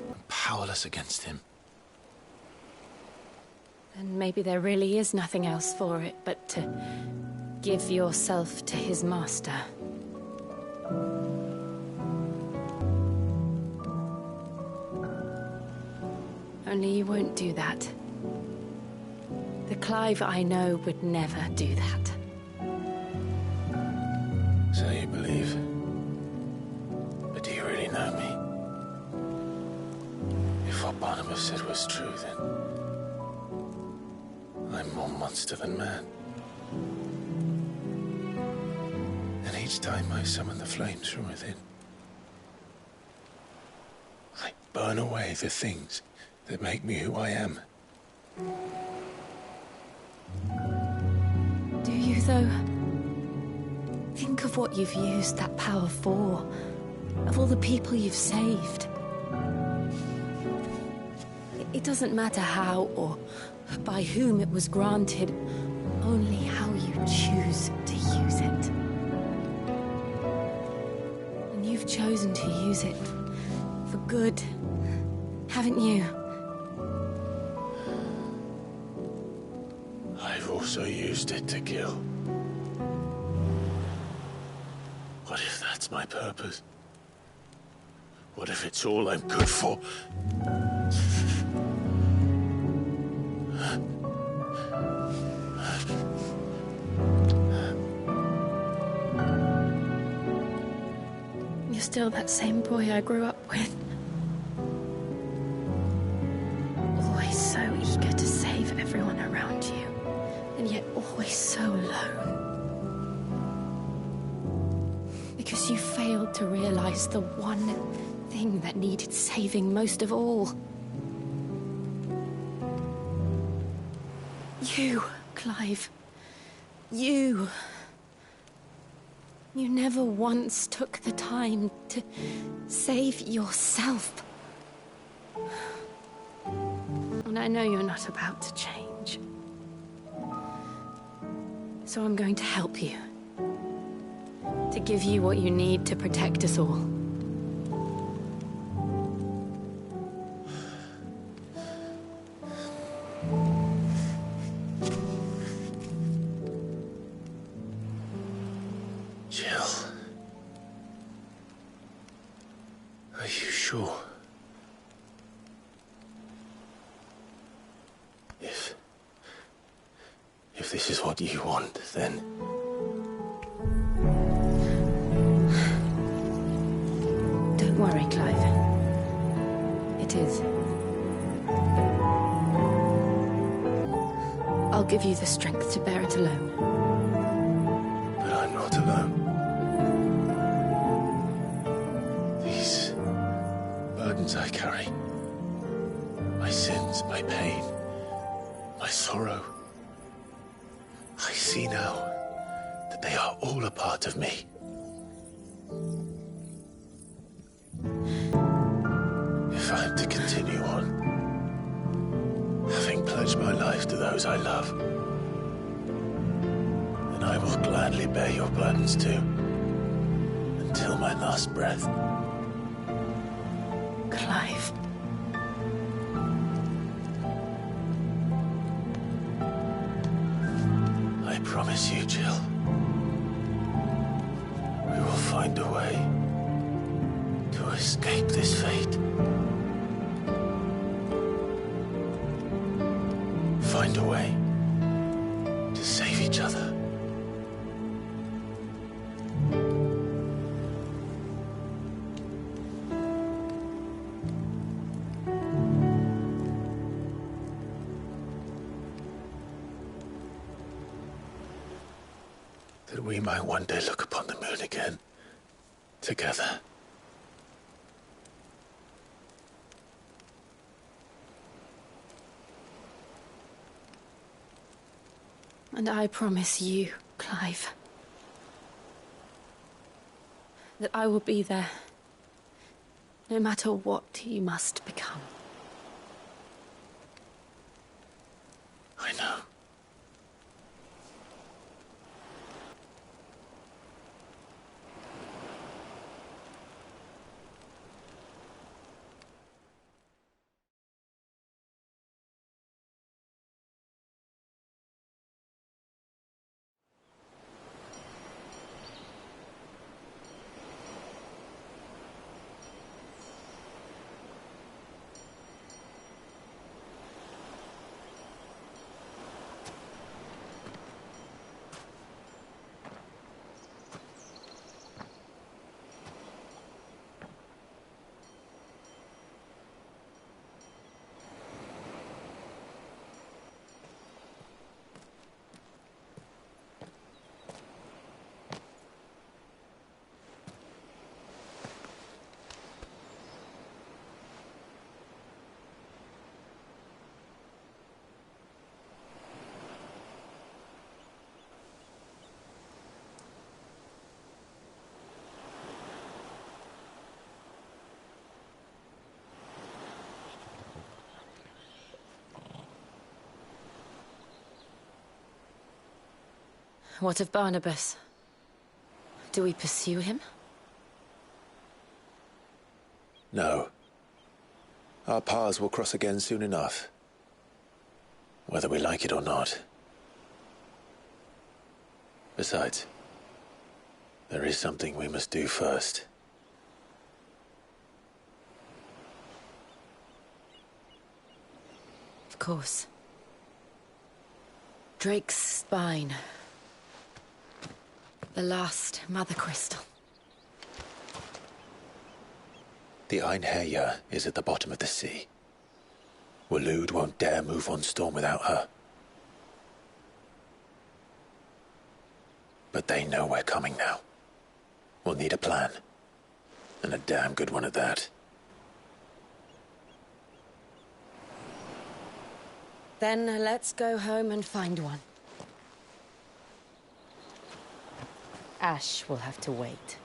I'm powerless against him. Then maybe there really is nothing else for it but to give yourself to his master. Only you won't do that. The Clive I know would never do that. So you believe. But do you really know me? If what Barnabas said was true, then I'm more monster than man. And each time I summon the flames from within, I burn away the things that make me who I am. Do you, though? Think of what you've used that power for. Of all the people you've saved. It doesn't matter how or by whom it was granted, only how you choose to use it. And you've chosen to use it for good, haven't you? I've also used it to kill. What if that's my purpose? What if it's all I'm good for? You're still that same boy I grew up with. Always so eager to save everyone around you, and yet always so alone. Because you failed to realize the one thing that needed saving most of all. You, Clive. You. You never once took the time to save yourself. And I know you're not about to change. So I'm going to help you. To give you what you need to protect us all. Jill. Are you sure? If this is what you want, then... Don't worry, Clive. It is. I'll give you the strength to bear it alone. But I'm not alone. These burdens I carry, my sins, my pain, my sorrow, I see now that they are all a part of me. If I am to continue on, having pledged my life to those I love, then I will gladly bear your burdens too, until my last breath. Clive. I promise you, Jill, we will find a way to escape this fate. Find a way to save each other. That we might one day look upon the moon again, together. And I promise you, Clive, that I will be there, no matter what you must become. I know. What of Barnabas? Do we pursue him? No. Our paths will cross again soon enough. Whether we like it or not. Besides, there is something we must do first. Of course. Drake's spine. The last Mother Crystal. The Einherjar is at the bottom of the sea. Waloed won't dare move on Storm without her. But they know we're coming now. We'll need a plan. And a damn good one at that. Then let's go home and find one. Ash will have to wait.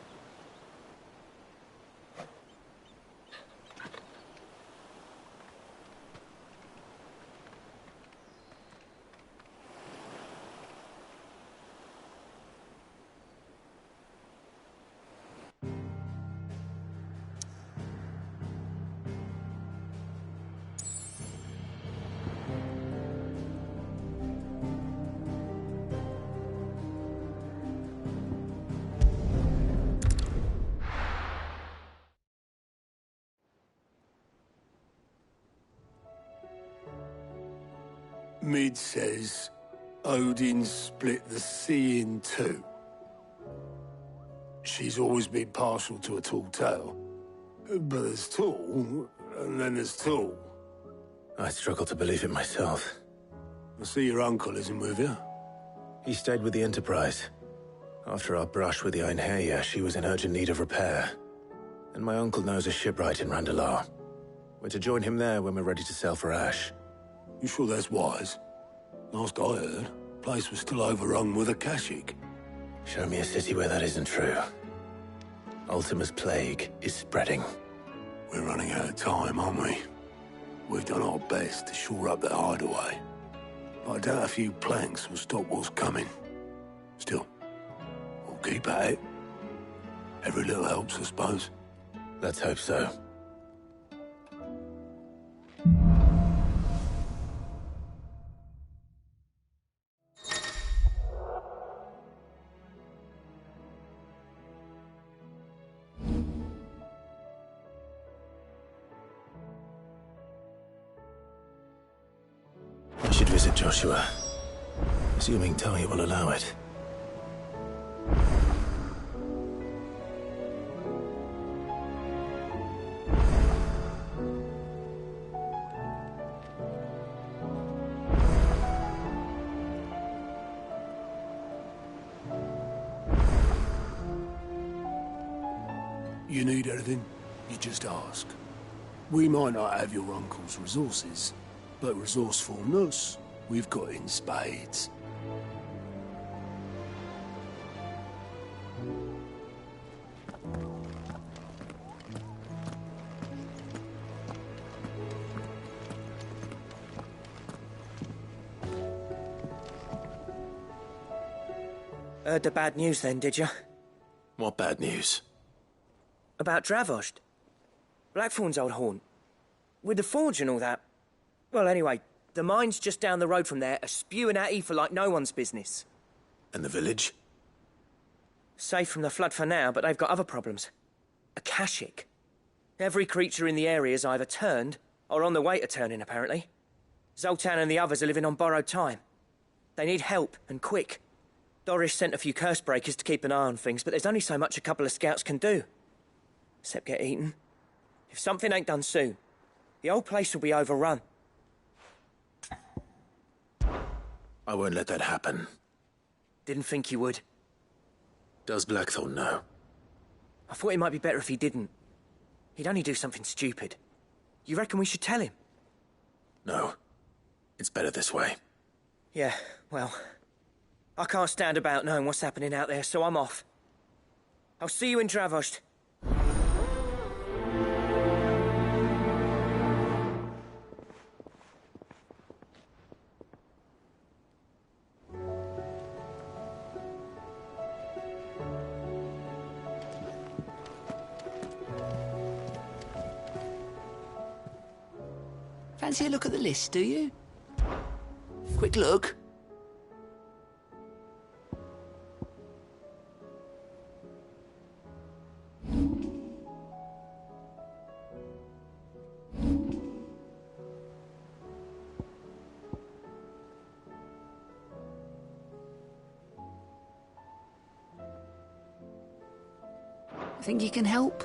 Mid says Odin split the sea in two. She's always been partial to a tall tale. But there's tall, and then there's tall. I struggle to believe it myself. I see your uncle isn't with you. He stayed with the Enterprise. After our brush with the Einherjar, she was in urgent need of repair. And my uncle knows a shipwright in Randalar. We're to join him there when we're ready to sail for Ash. You sure that's wise? Last I heard, the place was still overrun with Akashic. Show me a city where that isn't true. Ultima's plague is spreading. We're running out of time, aren't we? We've done our best to shore up that hideaway. But I doubt a few planks will stop what's coming. Still, we'll keep at it. Every little helps, I suppose. Let's hope so. I should visit Joshua, assuming Tony will allow it. You need anything, you just ask. We might not have your uncle's resources, but resourcefulness, we've got in spades. Heard the bad news then, did you? What bad news? About Dravost. Blackthorn's old haunt. With the forge and all that. Well, anyway, the mines just down the road from there are spewing out ether like no one's business. And the village? Safe from the flood for now, but they've got other problems. Akashic. Every creature in the area is either turned, or on the way to turning, apparently. Zoltan and the others are living on borrowed time. They need help, and quick. Doris sent a few curse breakers to keep an eye on things, but there's only so much a couple of scouts can do. Except get eaten. If something ain't done soon, the old place will be overrun. I won't let that happen. Didn't think you would. Does Blackthorn know? I thought it might be better if he didn't. He'd only do something stupid. You reckon we should tell him? No. It's better this way. Yeah, well... I can't stand about knowing what's happening out there, so I'm off. I'll see you in Dravost. Fancy a look at the list, do you? Quick look. Think you can help?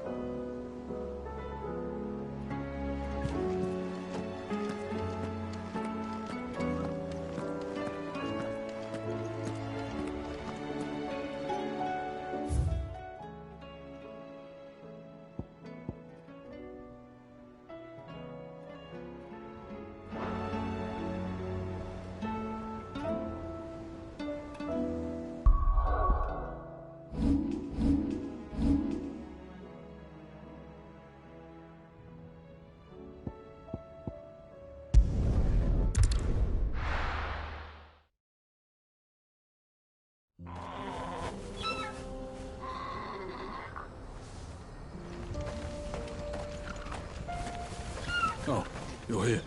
Oh, you're here.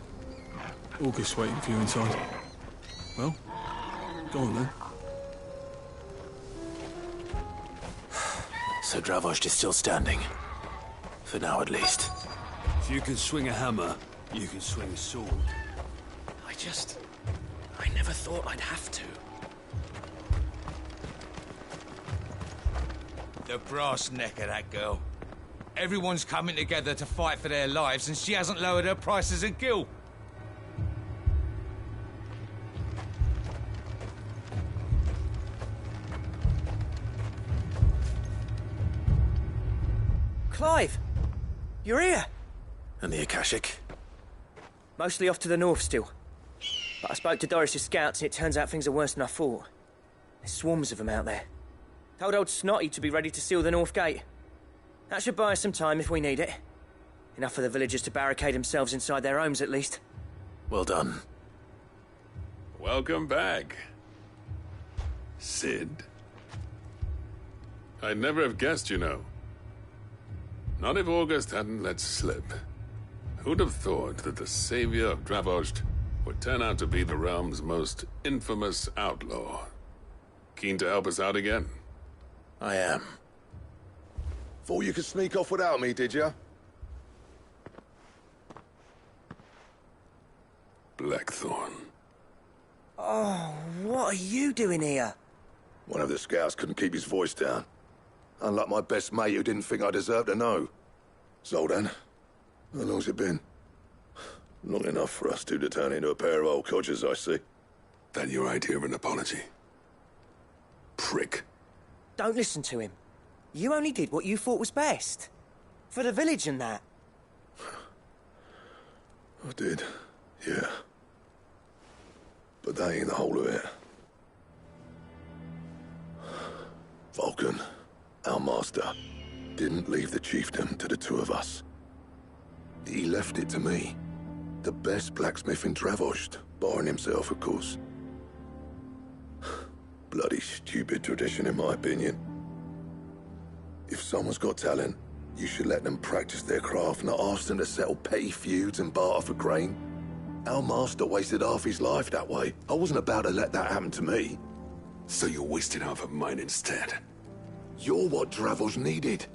August's waiting for you inside. Well, go on then. So Dravost is still standing. For now, at least. If you can swing a hammer, you can swing a sword. I never thought I'd have to. The brass neck of that girl. Everyone's coming together to fight for their lives, and she hasn't lowered her prices a gill. Clive! You're here! And the Akashic? Mostly off to the north still. But I spoke to Doris's scouts and it turns out things are worse than I thought. There's swarms of them out there. Told old Snotty to be ready to seal the north gate. That should buy us some time if we need it. Enough for the villagers to barricade themselves inside their homes, at least. Well done. Welcome back, Sid. I'd never have guessed, you know. Not if August hadn't let slip. Who'd have thought that the savior of Dravost would turn out to be the realm's most infamous outlaw? Keen to help us out again? I am. Thought you could sneak off without me, did you? Blackthorn. Oh, what are you doing here? One of the scouts couldn't keep his voice down. Unlike my best mate who didn't think I deserved to know. Zoltan, how long's it been? Long enough for us two to turn into a pair of old codgers, I see. That your idea of an apology? Prick. Don't listen to him. You only did what you thought was best. For the village and that. I did, yeah. But that ain't the whole of it. Vulcan, our master, didn't leave the chiefdom to the two of us. He left it to me. The best blacksmith in Dravost, barring himself, of course. bloody stupid tradition, in my opinion. If someone's got talent, you should let them practice their craft, not ask them to settle petty feuds and barter for grain. Our master wasted half his life that way. I wasn't about to let that happen to me. So you wasted half of mine instead. You're what Dravos needed.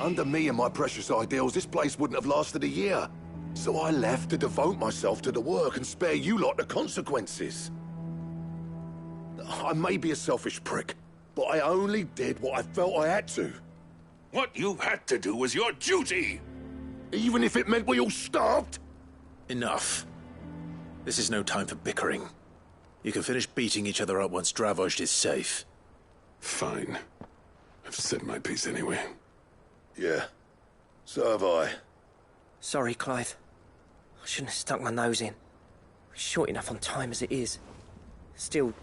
Under me and my precious ideals, this place wouldn't have lasted a year. So I left to devote myself to the work and spare you lot the consequences. I may be a selfish prick, but I only did what I felt I had to. What you had to do was your duty! Even if it meant we all starved? Enough. This is no time for bickering. You can finish beating each other up once Dravos is safe. Fine. I've said my piece anyway. Yeah. So have I. Sorry, Clive. I shouldn't have stuck my nose in. We're short enough on time as it is. Still,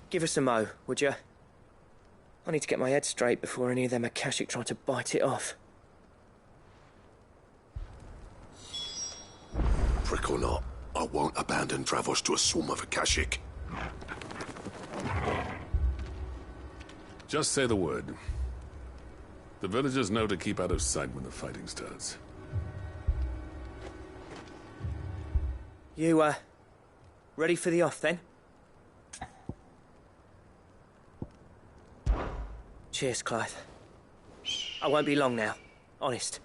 give us a mo, would you? I need to get my head straight before any of them Akashic try to bite it off. Prick or not, I won't abandon Dravos to a swarm of Akashic. Just say the word. The villagers know to keep out of sight when the fighting starts. You, ready for the off, then? Cheers, Clive. I won't be long now, honest.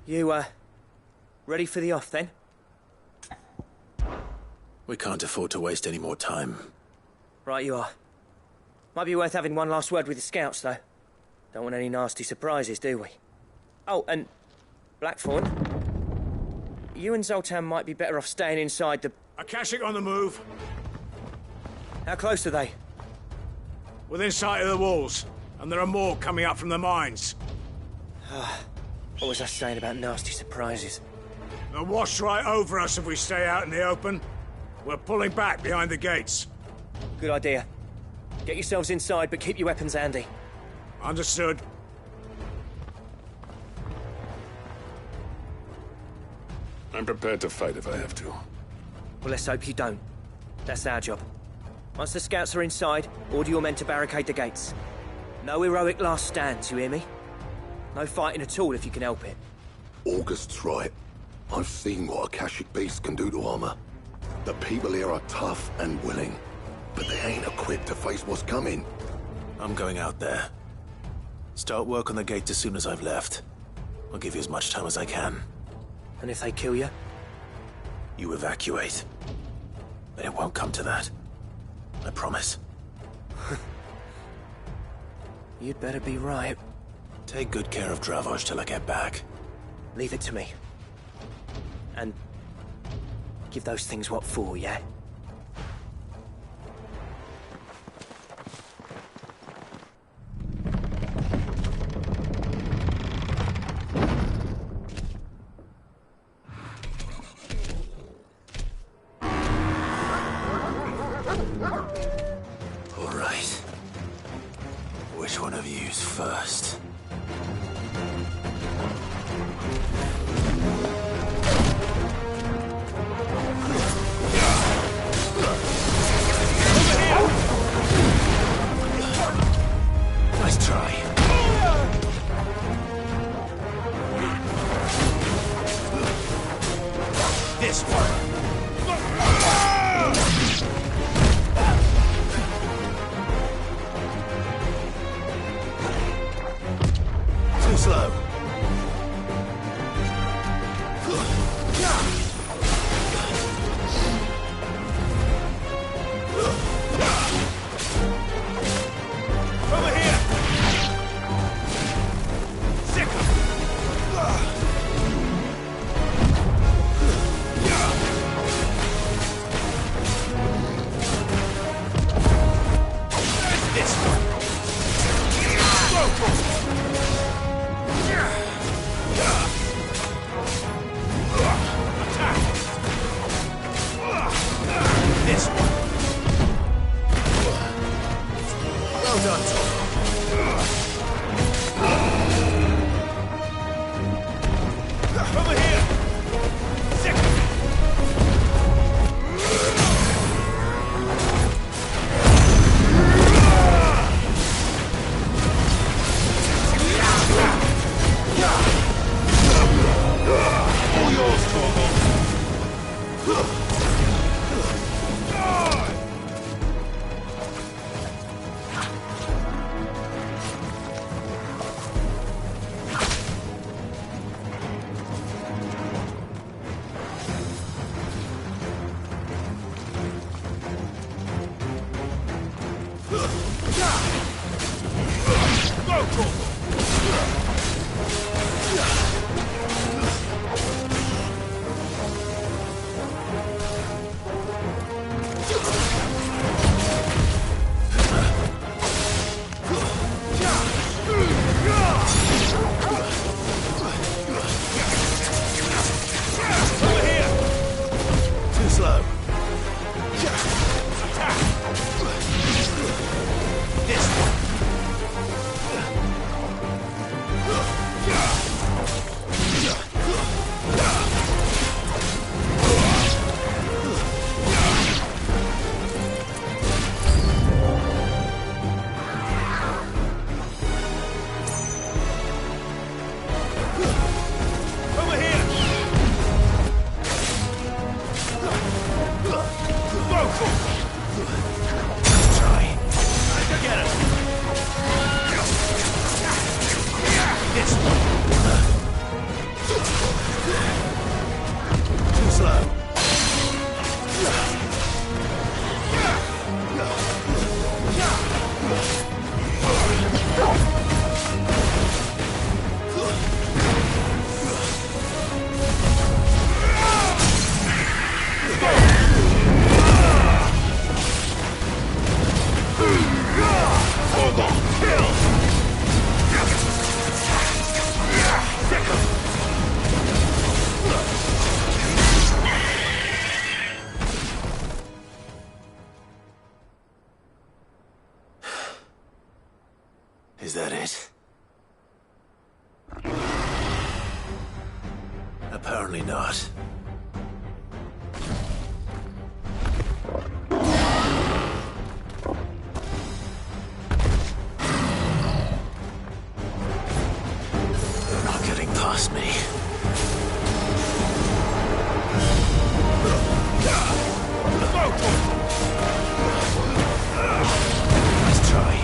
You, ready for the off, then? We can't afford to waste any more time. Right you are. Might be worth having one last word with the scouts, though. Don't want any nasty surprises, do we? Oh, and Blackthorn, you and Zoltan might be better off staying inside the... Akashic on the move. How close are they? Within sight of the walls, and there are more coming up from the mines. What was I saying about nasty surprises? They'll wash right over us if we stay out in the open. We're pulling back behind the gates. Good idea. Get yourselves inside, but keep your weapons handy. Understood. I'm prepared to fight if I have to. Well, let's hope you don't. That's our job. Once the scouts are inside, order your men to barricade the gates. No heroic last stands, you hear me? No fighting at all if you can help it. August's right. I've seen what Akashic beasts can do to armor. The people here are tough and willing, but they ain't equipped to face what's coming. I'm going out there. Start work on the gate as soon as I've left. I'll give you as much time as I can. And if they kill you? You evacuate. But it won't come to that. I promise. You'd better be right. Take good care of Dravos till I get back. Leave it to me. And give those things what for, yeah? All right. Which one of you's first? Nice try. This one. Too slow. Over here! Sick! This one! Attack! This one! Well done, Tom. Over here! Is that it? Apparently not. They're not getting past me. Let's try.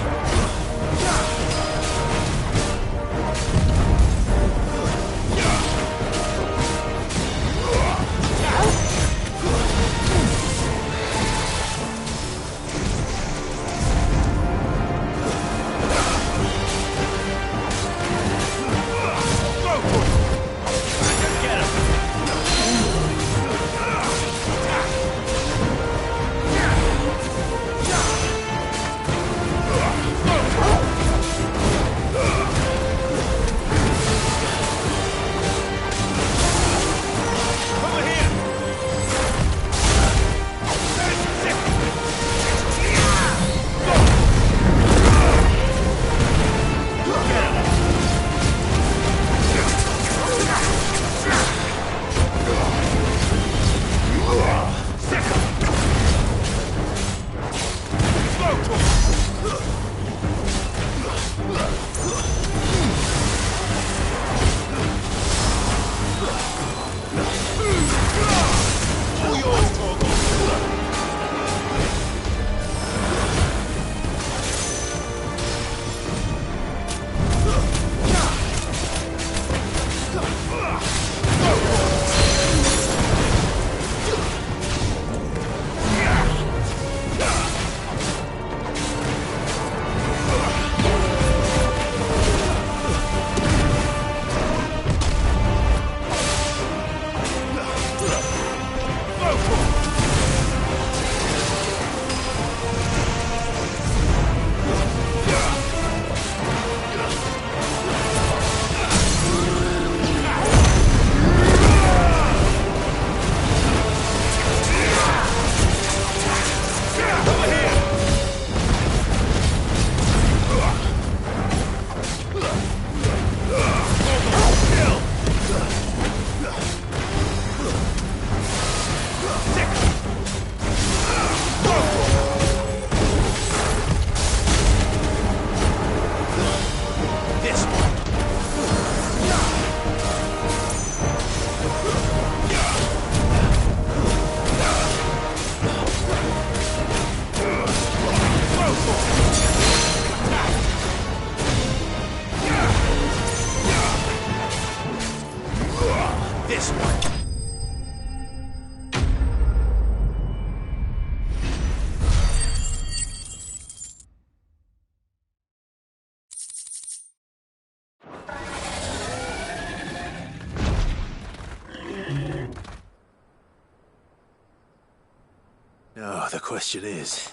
question is,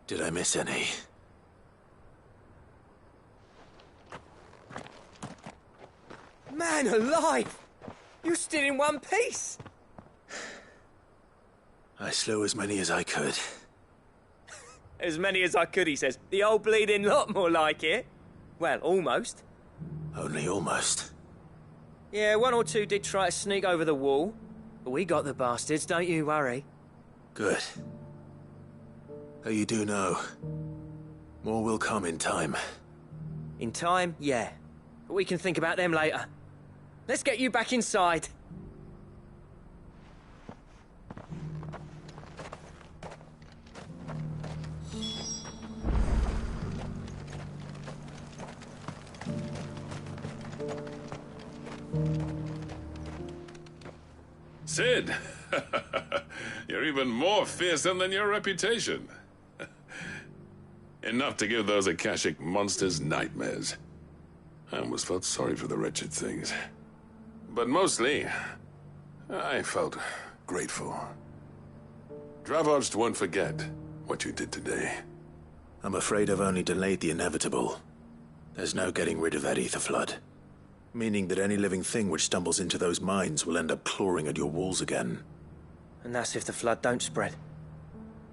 did I miss any? Man alive! You're still in one piece! I slew as many as I could. As many as I could, he says. The old bleeding lot, more like it. Well, almost. Only almost. Yeah, one or two did try to sneak over the wall. But we got the bastards, don't you worry. Good. Though you do know, more will come in time. In time, yeah. But we can think about them later. Let's get you back inside. Sid! You're even more fearsome than your reputation. Enough to give those Akashic monsters nightmares. I almost felt sorry for the wretched things. But mostly, I felt grateful. Dravoged won't forget what you did today. I'm afraid I've only delayed the inevitable. There's no getting rid of that ether flood. Meaning that any living thing which stumbles into those mines will end up clawing at your walls again. And that's if the flood don't spread.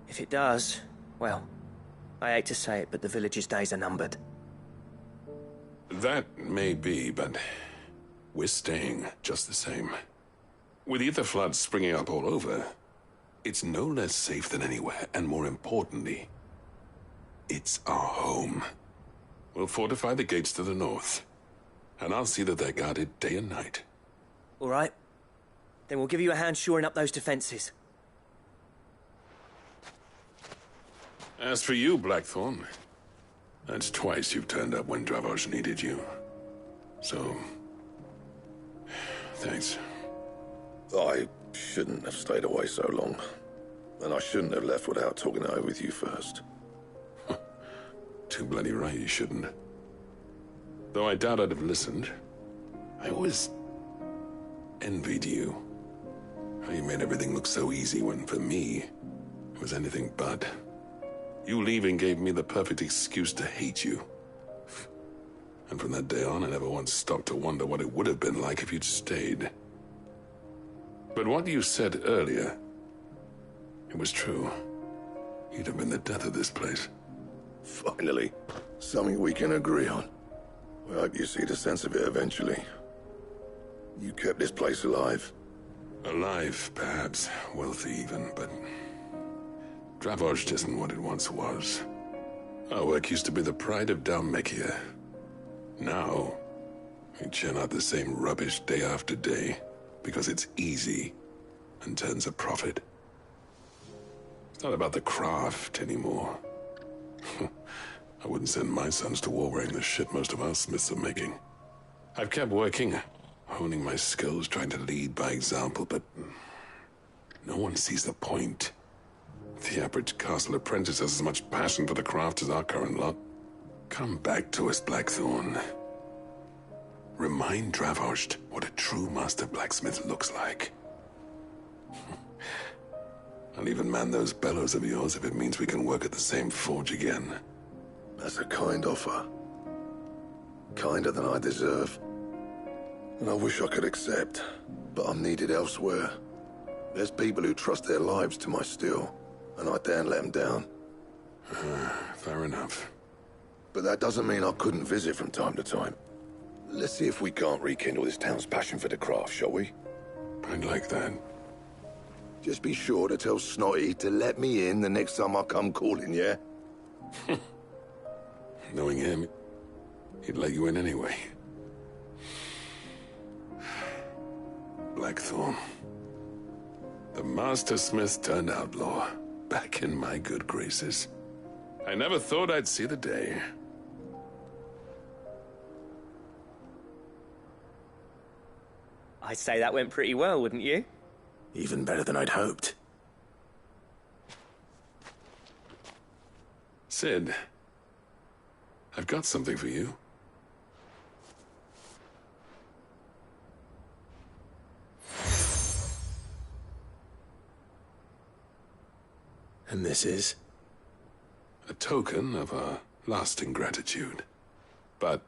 If it does, well, I hate to say it, but the village's days are numbered. That may be, but we're staying just the same. With ether floods springing up all over, it's no less safe than anywhere, and more importantly, it's our home. We'll fortify the gates to the north, and I'll see that they're guarded day and night. All right. Then we'll give you a hand shoring up those defenses. As for you, Blackthorn, that's twice you've turned up when Dravos needed you. So, thanks. I shouldn't have stayed away so long. And I shouldn't have left without talking it over with you first. Too bloody right you shouldn't. Though I doubt I'd have listened. I always envied you. How you made everything look so easy when, for me, it was anything but. You leaving gave me the perfect excuse to hate you. And from that day on, I never once stopped to wonder what it would have been like if you'd stayed. But what you said earlier, it was true. You'd have been the death of this place. Finally, something we can agree on. I hope you see the sense of it eventually. You kept this place alive. Alive, perhaps. Wealthy even, but Dravos isn't what it once was. Our work used to be the pride of Dalmekia. Now, we churn out the same rubbish day after day because it's easy and turns a profit. It's not about the craft anymore. I wouldn't send my sons to war wearing the shit most of our smiths are making. I've kept working, honing my skills, trying to lead by example, but no one sees the point. The average castle apprentice has as much passion for the craft as our current lot. Come back to us, Blackthorn. Remind Dravosht what a true master blacksmith looks like. I'll even man those bellows of yours if it means we can work at the same forge again. That's a kind offer. Kinder than I deserve. And I wish I could accept, but I'm needed elsewhere. There's people who trust their lives to my steel, and I daren't let them down. Fair enough. But that doesn't mean I couldn't visit from time to time. Let's see if we can't rekindle this town's passion for the craft, shall we? I'd like that. Just be sure to tell Snotty to let me in the next time I come calling, yeah? Knowing him, he'd let you in anyway. Blackthorn. The Master Smith turned outlaw, back in my good graces. I never thought I'd see the day. I'd say that went pretty well, wouldn't you? Even better than I'd hoped. Sid, I've got something for you. And this is? A token of our lasting gratitude. But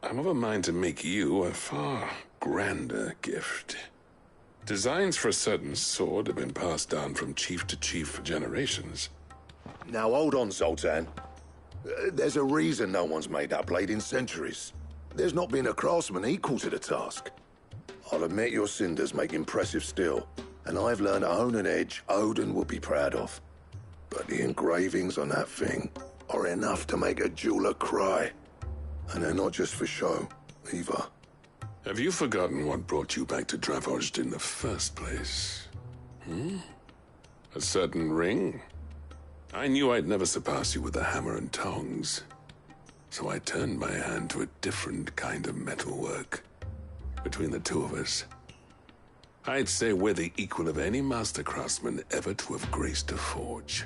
I'm of a mind to make you a far grander gift. Designs for a certain sword have been passed down from chief to chief for generations. Now hold on, Zoltan. There's a reason no one's made that blade in centuries. There's not been a craftsman equal to the task. I'll admit your cinders make impressive steel, and I've learned to hone an edge Odin will be proud of. But the engravings on that thing are enough to make a jeweler cry. And they're not just for show, either. Have you forgotten what brought you back to Dravozd in the first place? A certain ring? I knew I'd never surpass you with the hammer and tongs. So I turned my hand to a different kind of metalwork. Between the two of us, I'd say we're the equal of any master craftsman ever to have graced a forge.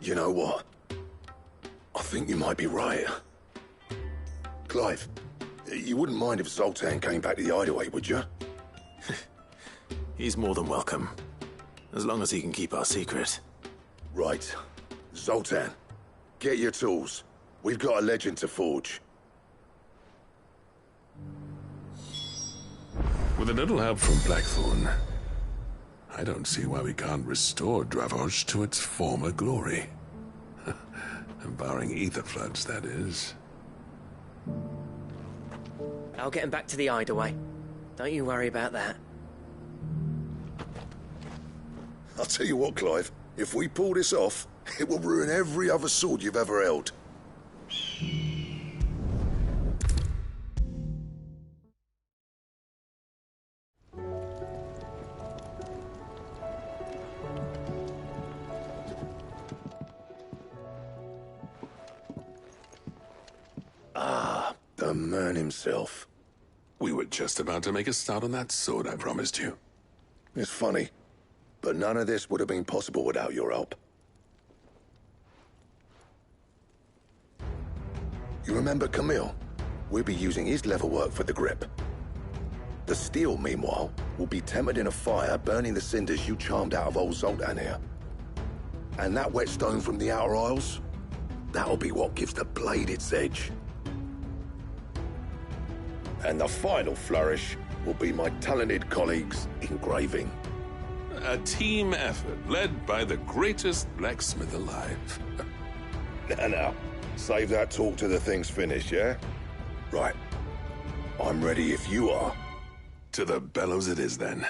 You know what? I think you might be right. Clive, you wouldn't mind if Zoltan came back to the Hideaway, would you? He's more than welcome. As long as he can keep our secret. Right. Zoltan, get your tools. We've got a legend to forge. With a little help from Blackthorn, I don't see why we can't restore Dravozd to its former glory. Barring ether floods, that is. I'll get him back to the Hideaway. Don't you worry about that. I'll tell you what, Clive. If we pull this off, it will ruin every other sword you've ever held. The man himself. We were just about to make a start on that sword I promised you. It's funny, but none of this would have been possible without your help. You remember Camille? We'll be using his leatherwork for the grip. The steel, meanwhile, will be tempered in a fire, burning the cinders you charmed out of old Zoltan here. And that whetstone from the Outer Isles? That'll be what gives the blade its edge. And the final flourish will be my talented colleagues' engraving. A team effort led by the greatest blacksmith alive. Now, save that talk till the thing's finished, yeah? Right. I'm ready if you are. To the bellows it is, then.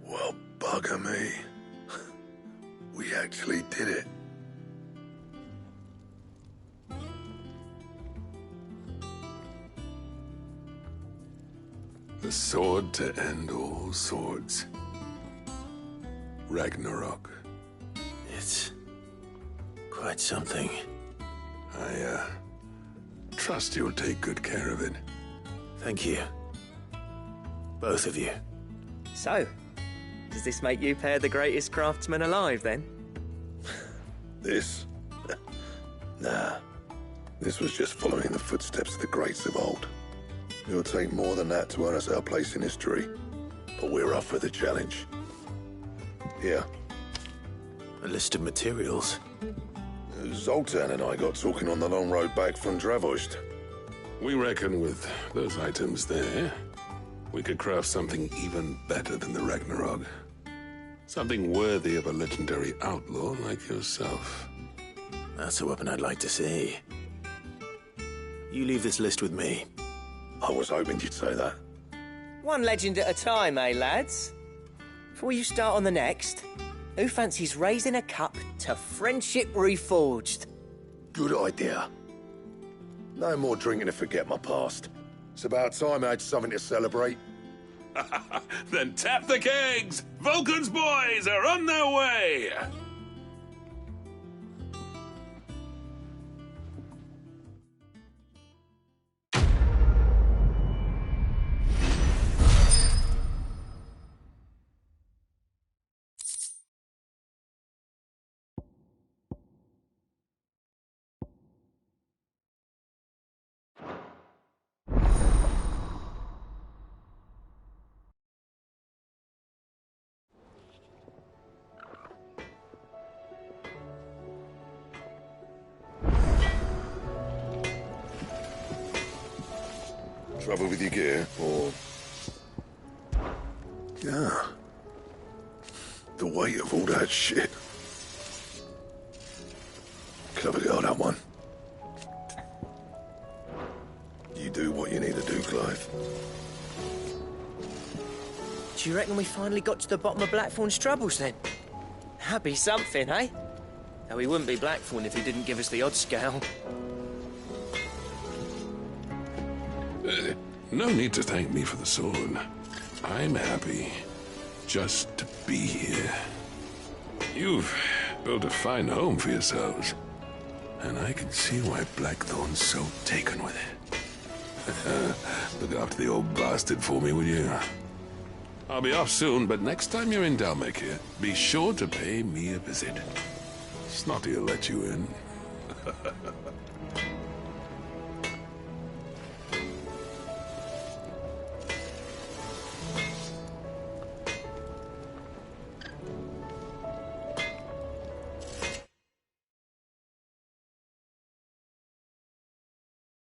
Well, bugger me. We actually did it. The sword to end all swords. Ragnarok. It's quite something. I trust you'll take good care of it. Thank you. Both of you. So, does this make you pair the greatest craftsmen alive, then? This? Nah. This was just following the footsteps of the greats of old. It'll take more than that to earn us our place in history. But we're up for the challenge. Here. A list of materials. Zoltan and I got talking on the long road back from Dravozd. We reckon with those items there, we could craft something even better than the Ragnarok. Something worthy of a legendary outlaw like yourself. That's a weapon I'd like to see. You leave this list with me. I was hoping you'd say that. One legend at a time, eh, lads? Before you start on the next, who fancies raising a cup to Friendship Reforged? Good idea. No more drinking to forget my past. It's about time I had something to celebrate. Then tap the kegs! Vulcan's boys are on their way! Trouble with your gear, or... Yeah. The weight of all that shit. Clever girl, that one. You do what you need to do, Clive. Do you reckon we finally got to the bottom of Blackthorn's troubles, then? That'd be something, eh? Though he wouldn't be Blackthorn if he didn't give us the odd scale. No need to thank me for the sword. I'm happy just to be here. You've built a fine home for yourselves, and I can see why Blackthorn's so taken with it. Look after the old bastard for me, will you? I'll be off soon, but next time you're in Dalmekir, be sure to pay me a visit. Snotty'll let you in.